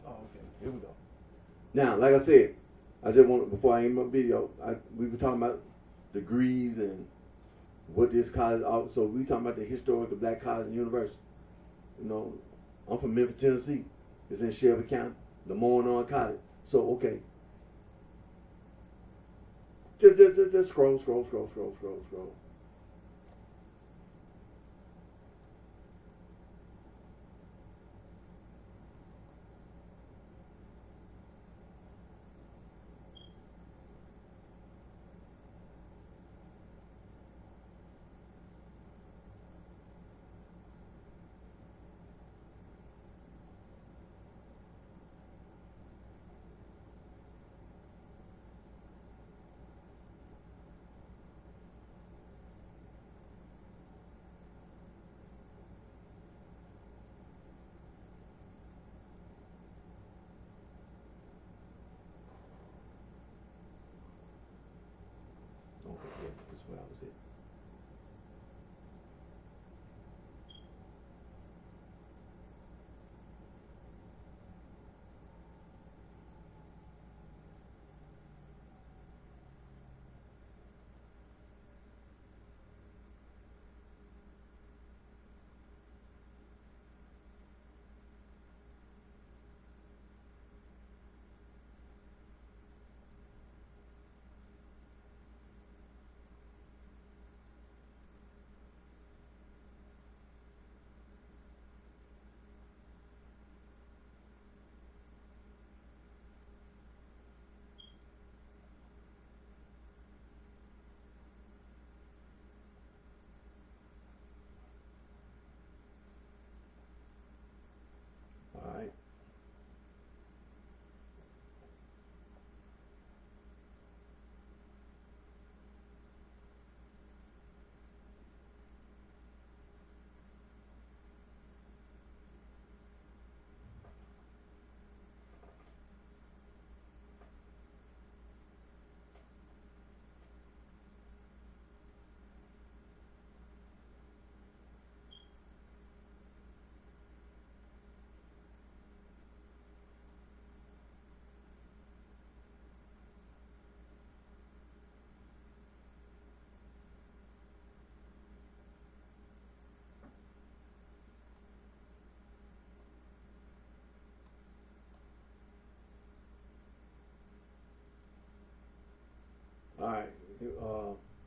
Oh, okay. Here we go. Now, like I said, I just want, before I end my video, we were talking about degrees and what this college offers. So we talking about the historical black college and university. I'm from Memphis, Tennessee. It's in Shelby County, Lemoyne College. So okay. Just scroll.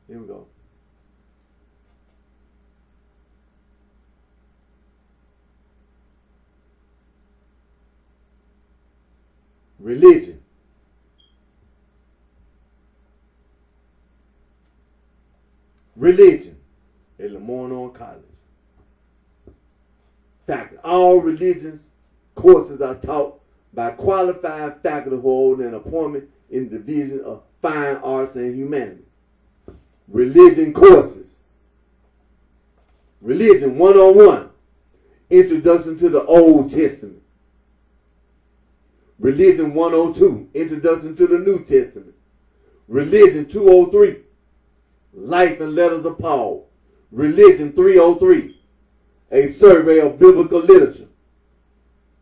Here we go. Religion. Religion at Lamorne College. Faculty. All religions courses are taught by qualified faculty who hold an appointment in the Division of Fine Arts and Humanities. Religion courses. Religion 101. Introduction to the Old Testament. Religion 102. Introduction to the New Testament. Religion 203. Life and Letters of Paul. Religion 303. A survey of biblical literature.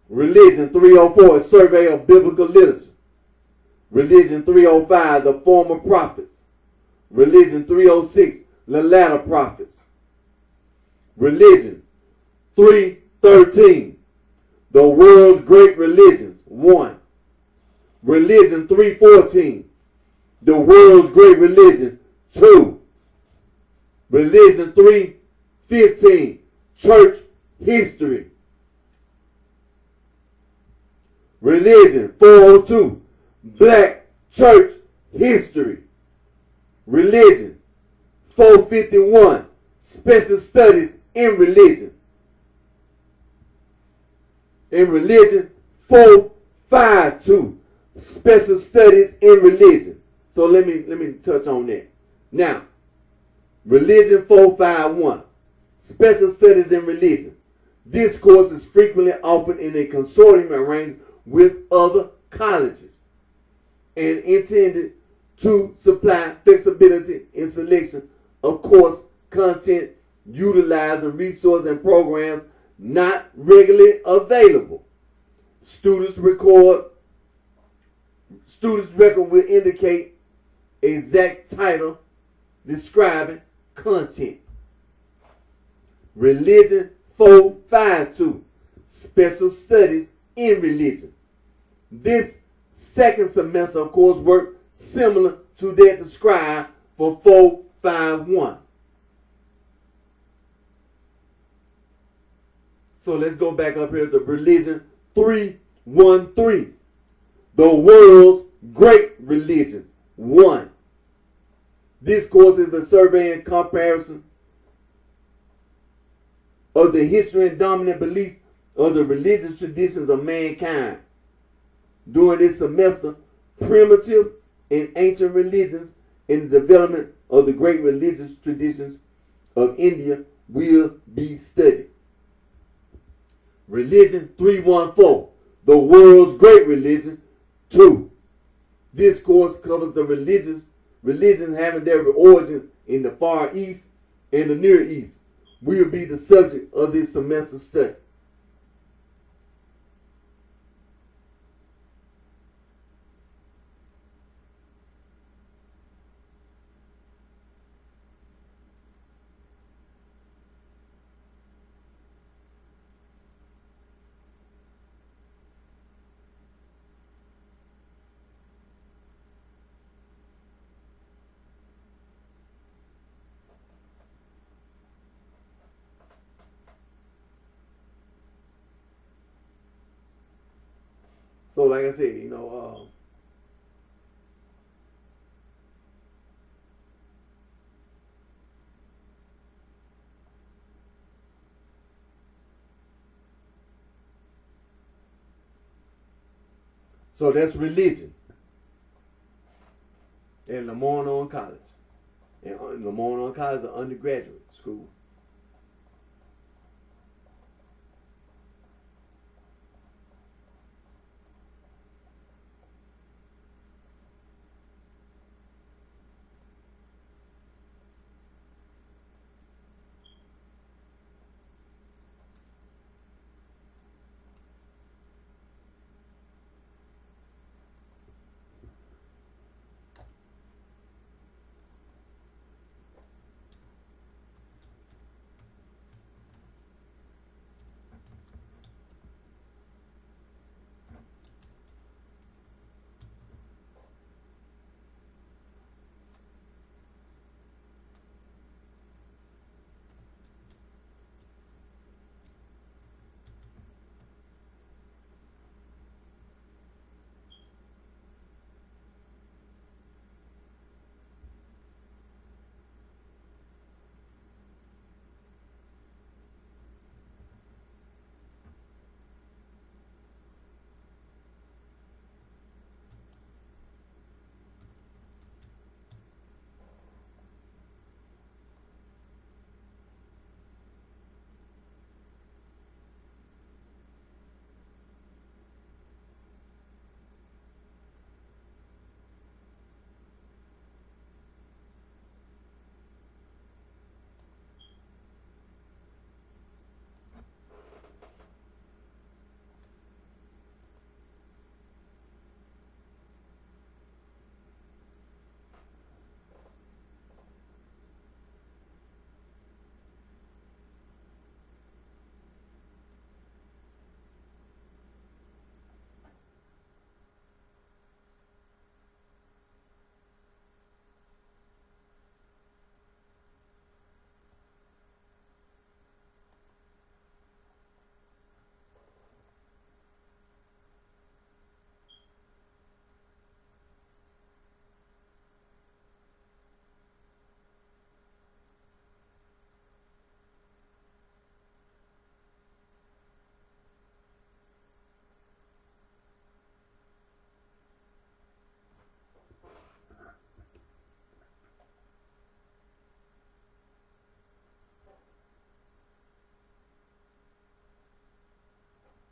Religion 304. A survey of biblical literature. Religion 305. The former prophets. Religion 306. The latter prophets. Religion 313. The world's great religions. 1. Religion 314. The world's great religion. 2. Religion 315. Church history. Religion 402. Black church history. Religion 451. Special studies in religion. In religion 452. Special studies in religion. So let me touch on that. Now, religion 451. Special studies in religion. This course is frequently offered in a consortium arranged with other colleges and intended to supply flexibility in selection of course content, utilizing resources and programs not regularly available. Students record will indicate exact title describing content. Religion 452. Special studies in religion. This second semester of coursework similar to that described for 451. So let's go back up here to religion 313. The world's great religion. 1. This course is a survey and comparison of the history and dominant beliefs of the religious traditions of mankind. During this semester, primitive and ancient religions in the development of the great religious traditions of India will be studied. Religion 314. The world's great religion. 2. This course covers the religions having their origin in the Far East and the Near East. Will be the subject of this semester study. So like I said, so that's religion at Lamorne College. And Lamorne College is an undergraduate school.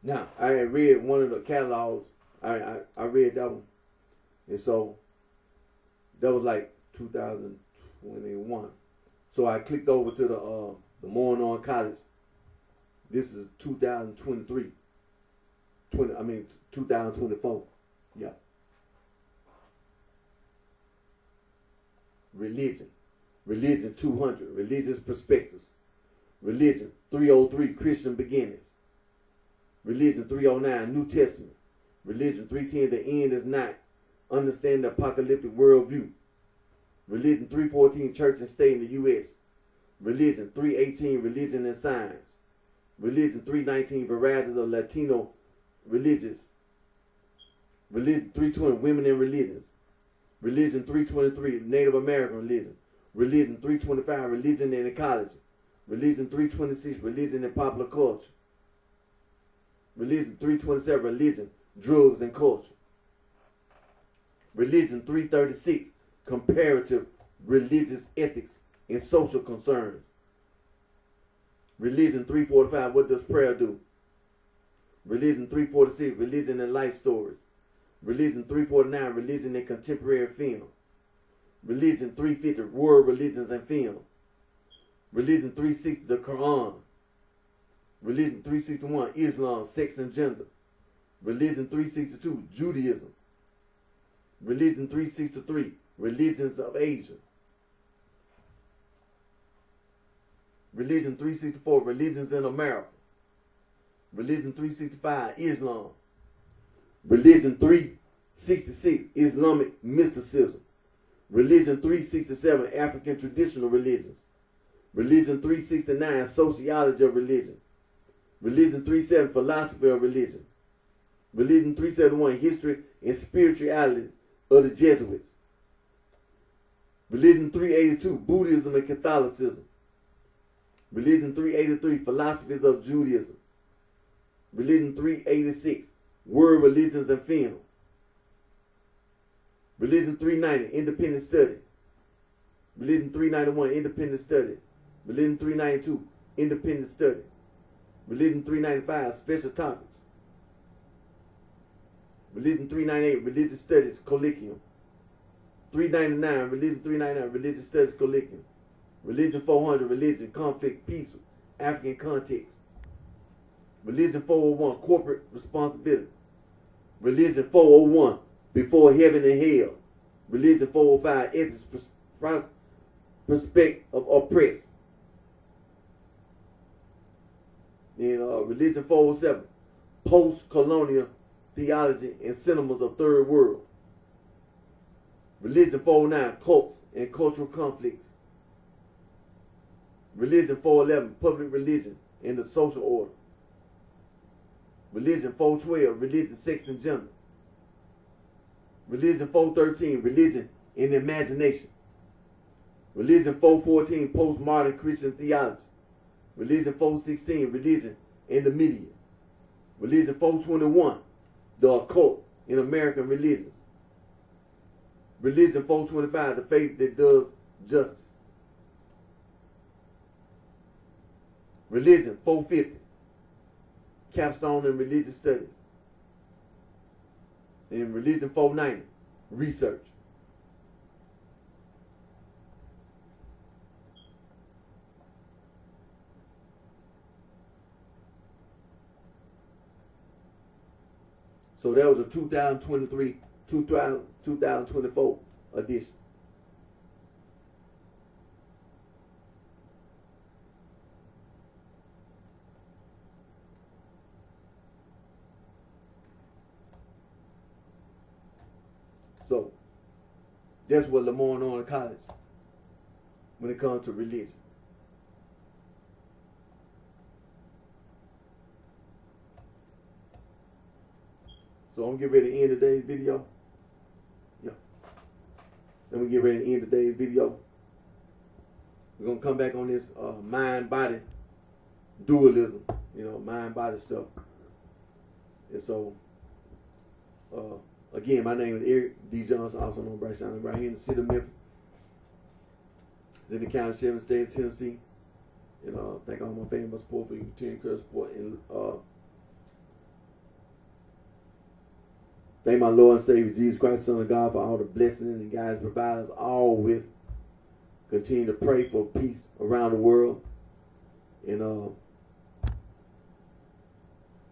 Now, I had read one of the catalogs. I read that one. And so, that was like 2021. So I clicked over to the Morning on College. This is 2023. 2024. Yeah. Religion. Religion 200. Religious perspectives. Religion 303. Christian beginnings. Religion 309. New Testament. Religion 310. The end is not. Understand the apocalyptic worldview. Religion 314. Church and state in the U.S. Religion 318. Religion and science. Religion 319. Varieties of Latino religions. Religion 320. Women in religions. Religion 323. Native American religion. Religion 325. Religion and ecology. Religion 326. Religion and popular culture. Religion 327. Religion, drugs, and culture. Religion 336. Comparative religious ethics and social concerns. Religion 345. What does prayer do? Religion 346. Religion and life stories. Religion 349. Religion and contemporary film. Religion 350. World religions and film. Religion 360. The Quran. Religion 361. Islam, sex and gender. Religion 362. Judaism. Religion 363. Religions of Asia. Religion 364. Religions in America. Religion 365. Islam. Religion 366. Islamic mysticism. Religion 367. African traditional religions. Religion 369. Sociology of religion. Religion 370. Philosophy of religion. Religion 371. History and spirituality of the Jesuits. Religion 382. Buddhism and Catholicism. Religion 383. Philosophies of Judaism. Religion 386. World religions and film. Religion 390. Independent study. Religion 391. Independent study. Religion 392. Independent study. Religion 395. Special topics. Religion 398. Religious studies colloquium. 399. Religion 399. Religious studies colloquium. Religion 400. Religion, conflict, peace, African context. Religion 401. Corporate responsibility. Religion 401. Before heaven and hell. Religion 405. Ethics, perspective of oppressed. And Religion 407. Post-colonial theology and cinemas of third world. Religion 409. Cults and cultural conflicts. Religion 411. Public religion and the social order. Religion 412. Religion, sex, and gender. Religion 413. Religion and imagination. Religion 414. Postmodern Christian theology. Religion 416. Religion and the media. Religion 421. The occult in American religions. Religion 425. The faith that does justice. Religion 450. Capstone in religious studies. And Religion 490. Research. So that was a 2023, 2024 edition. So that's what Lamorne on in college when it comes to religion. So I'm getting ready to end today's video. Yeah. Then we get ready to end today's video. We're going to come back on this mind-body dualism. Mind-body stuff. And so, again, my name is Eric D. Johnson, also known as BrightShine. I'm right here in the city of Memphis. It's in the county of Shelby, state of Tennessee. And thank all my family for support for your continued support. And Thank my Lord and Savior Jesus Christ, Son of God, for all the blessings and guidance provided us all with. Continue to pray for peace around the world. And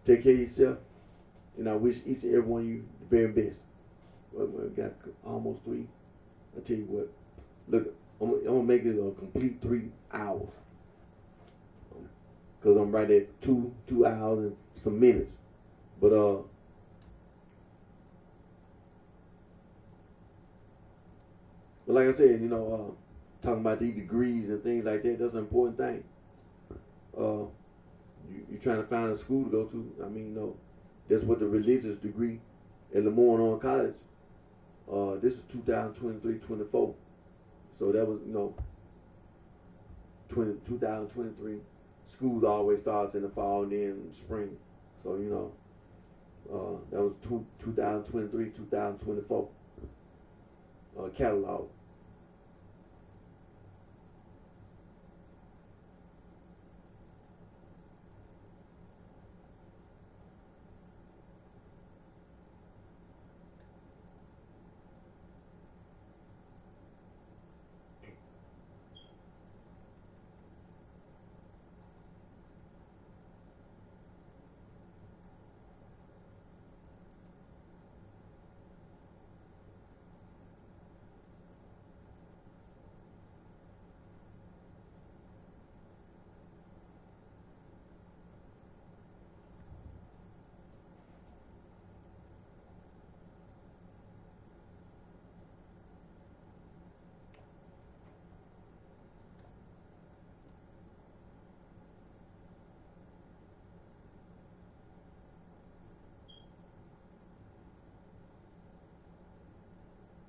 take care of yourself. And I wish each and every one of you the very best. Well, we got almost 3. I tell you what. Look, I'm going to make it a complete 3 hours. Because I'm right at 2 hours and some minutes. But like I said, talking about these degrees and things like that, that's an important thing. You're trying to find a school to go to. I mean, that's what the religious degree at Lemoyne College. This is 2023-24. So that was, 2023. School always starts in the fall and then spring. So, that was 2023-2024 catalog.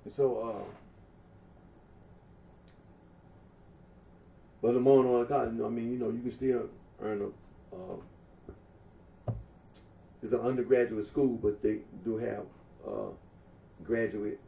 So, but Lemoyne College, I mean, you can still earn it's an undergraduate school, but they do have graduate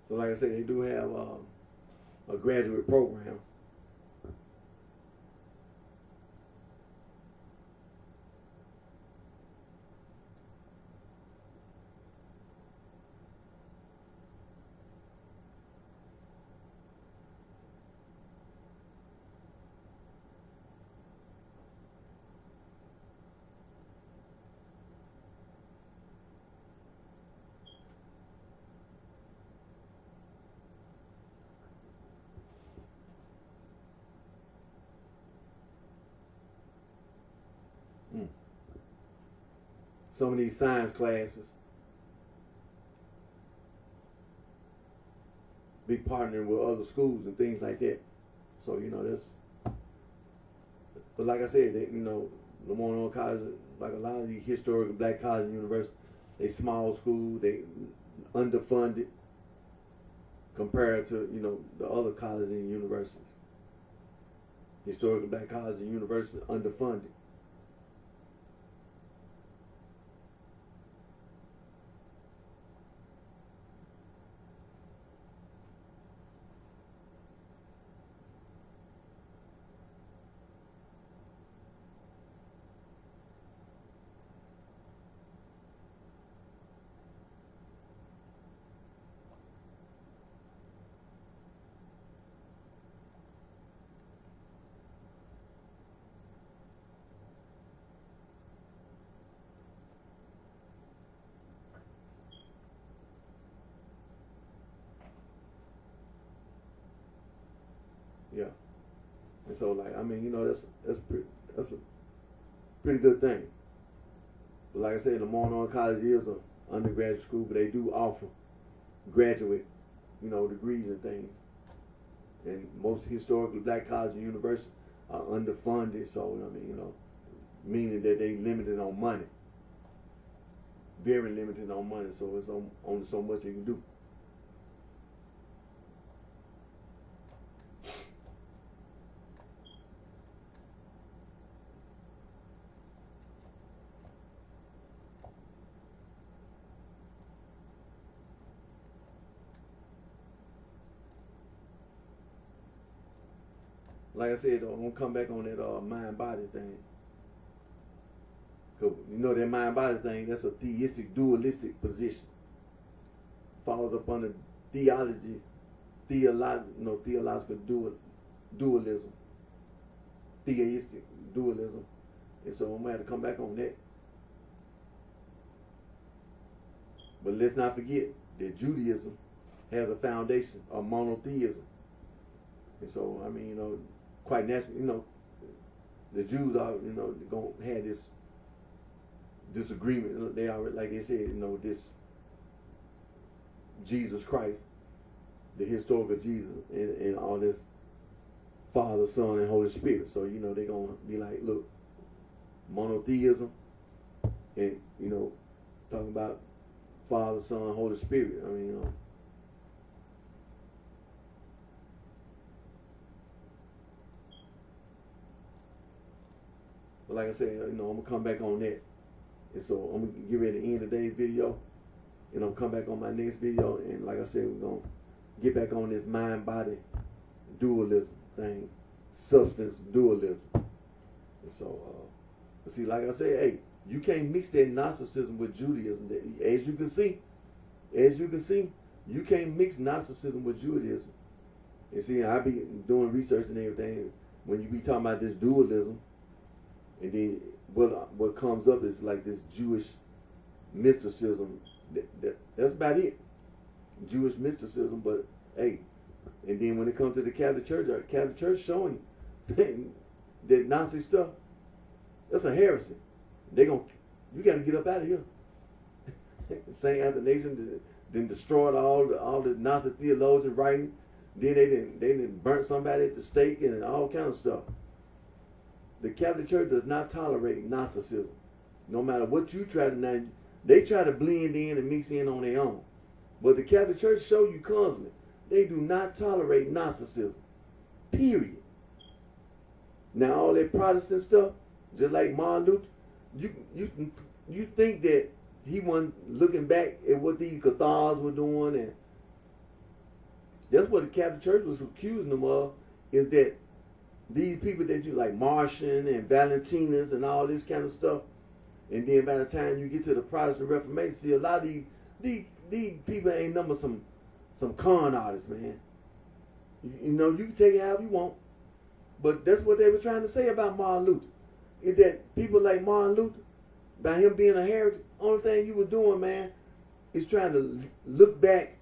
so like I said, they do have a graduate program. Some of these science classes be partnering with other schools and things like that. So that's. But like I said, Lemoyne College, like a lot of these historical black colleges and universities, they small school, they underfunded compared to the other colleges and universities. Historical black colleges and universities underfunded. Yeah. And so, like, I mean, that's a pretty good thing. But like I said, Lemoyne College is an undergraduate school, but they do offer graduate, degrees and things. And most historically black colleges and universities are underfunded, so meaning that they limited on money. Very limited on money, so it's only so much you can do. like I said, though, I'm gonna come back on that mind body thing. Cause you know that mind body thing, that's a theistic, dualistic position. Falls up under theology, theological dualism, theistic dualism, and so I'm gonna have to come back on that. But let's not forget that Judaism has a foundation of monotheism. And so, I mean, quite naturally, the Jews are, going to have this disagreement. They are, like they said, this Jesus Christ, the historical Jesus, and all this Father, Son, and Holy Spirit. So, they're going to be like, look, monotheism, and, talking about Father, Son, Holy Spirit. I mean, but like I said, I'm gonna come back on that, and so I'm gonna get ready to end today's video, and I'm gonna come back on my next video, and like I said, we're gonna get back on this mind-body dualism thing, substance dualism, and so see, like I said, hey, you can't mix that Gnosticism with Judaism. As you can see, you can't mix Gnosticism with Judaism. And see, I be doing research and everything. When you be talking about this dualism, and then what comes up is like this Jewish mysticism. That's about it. Jewish mysticism, but hey, and then when it comes to the Catholic Church showing that Nazi stuff, that's a heresy. You got to get up out of here. Saint Athanasius then destroyed all the Nazi theologians writing. Then they didn't burn somebody at the stake and all kind of stuff. The Catholic Church does not tolerate Gnosticism. No matter what you try to, they try to blend in and mix in on their own. But the Catholic Church show you constantly, they do not tolerate Gnosticism. Period. Now all that Protestant stuff, just like Martin Luther, you think that he wasn't looking back at what these Cathars were doing, and that's what the Catholic Church was accusing them of, is that these people that you like Martian and Valentinus and all this kind of stuff, and then by the time you get to the Protestant Reformation, see a lot of these people ain't number some con artists, man. You can take it however you want, but that's what they were trying to say about Martin Luther, is that people like Martin Luther, by him being a heretic, only thing you were doing, man, is trying to look back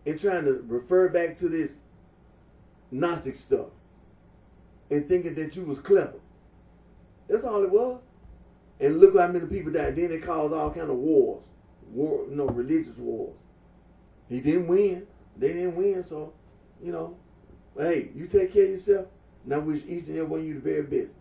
and trying to refer back to this Gnostic stuff and thinking that you was clever. That's all it was. And look how many people died. Then it caused all kind of wars, religious wars. He didn't win. They didn't win. So, hey, you take care of yourself. And I wish each and every one of you the very best.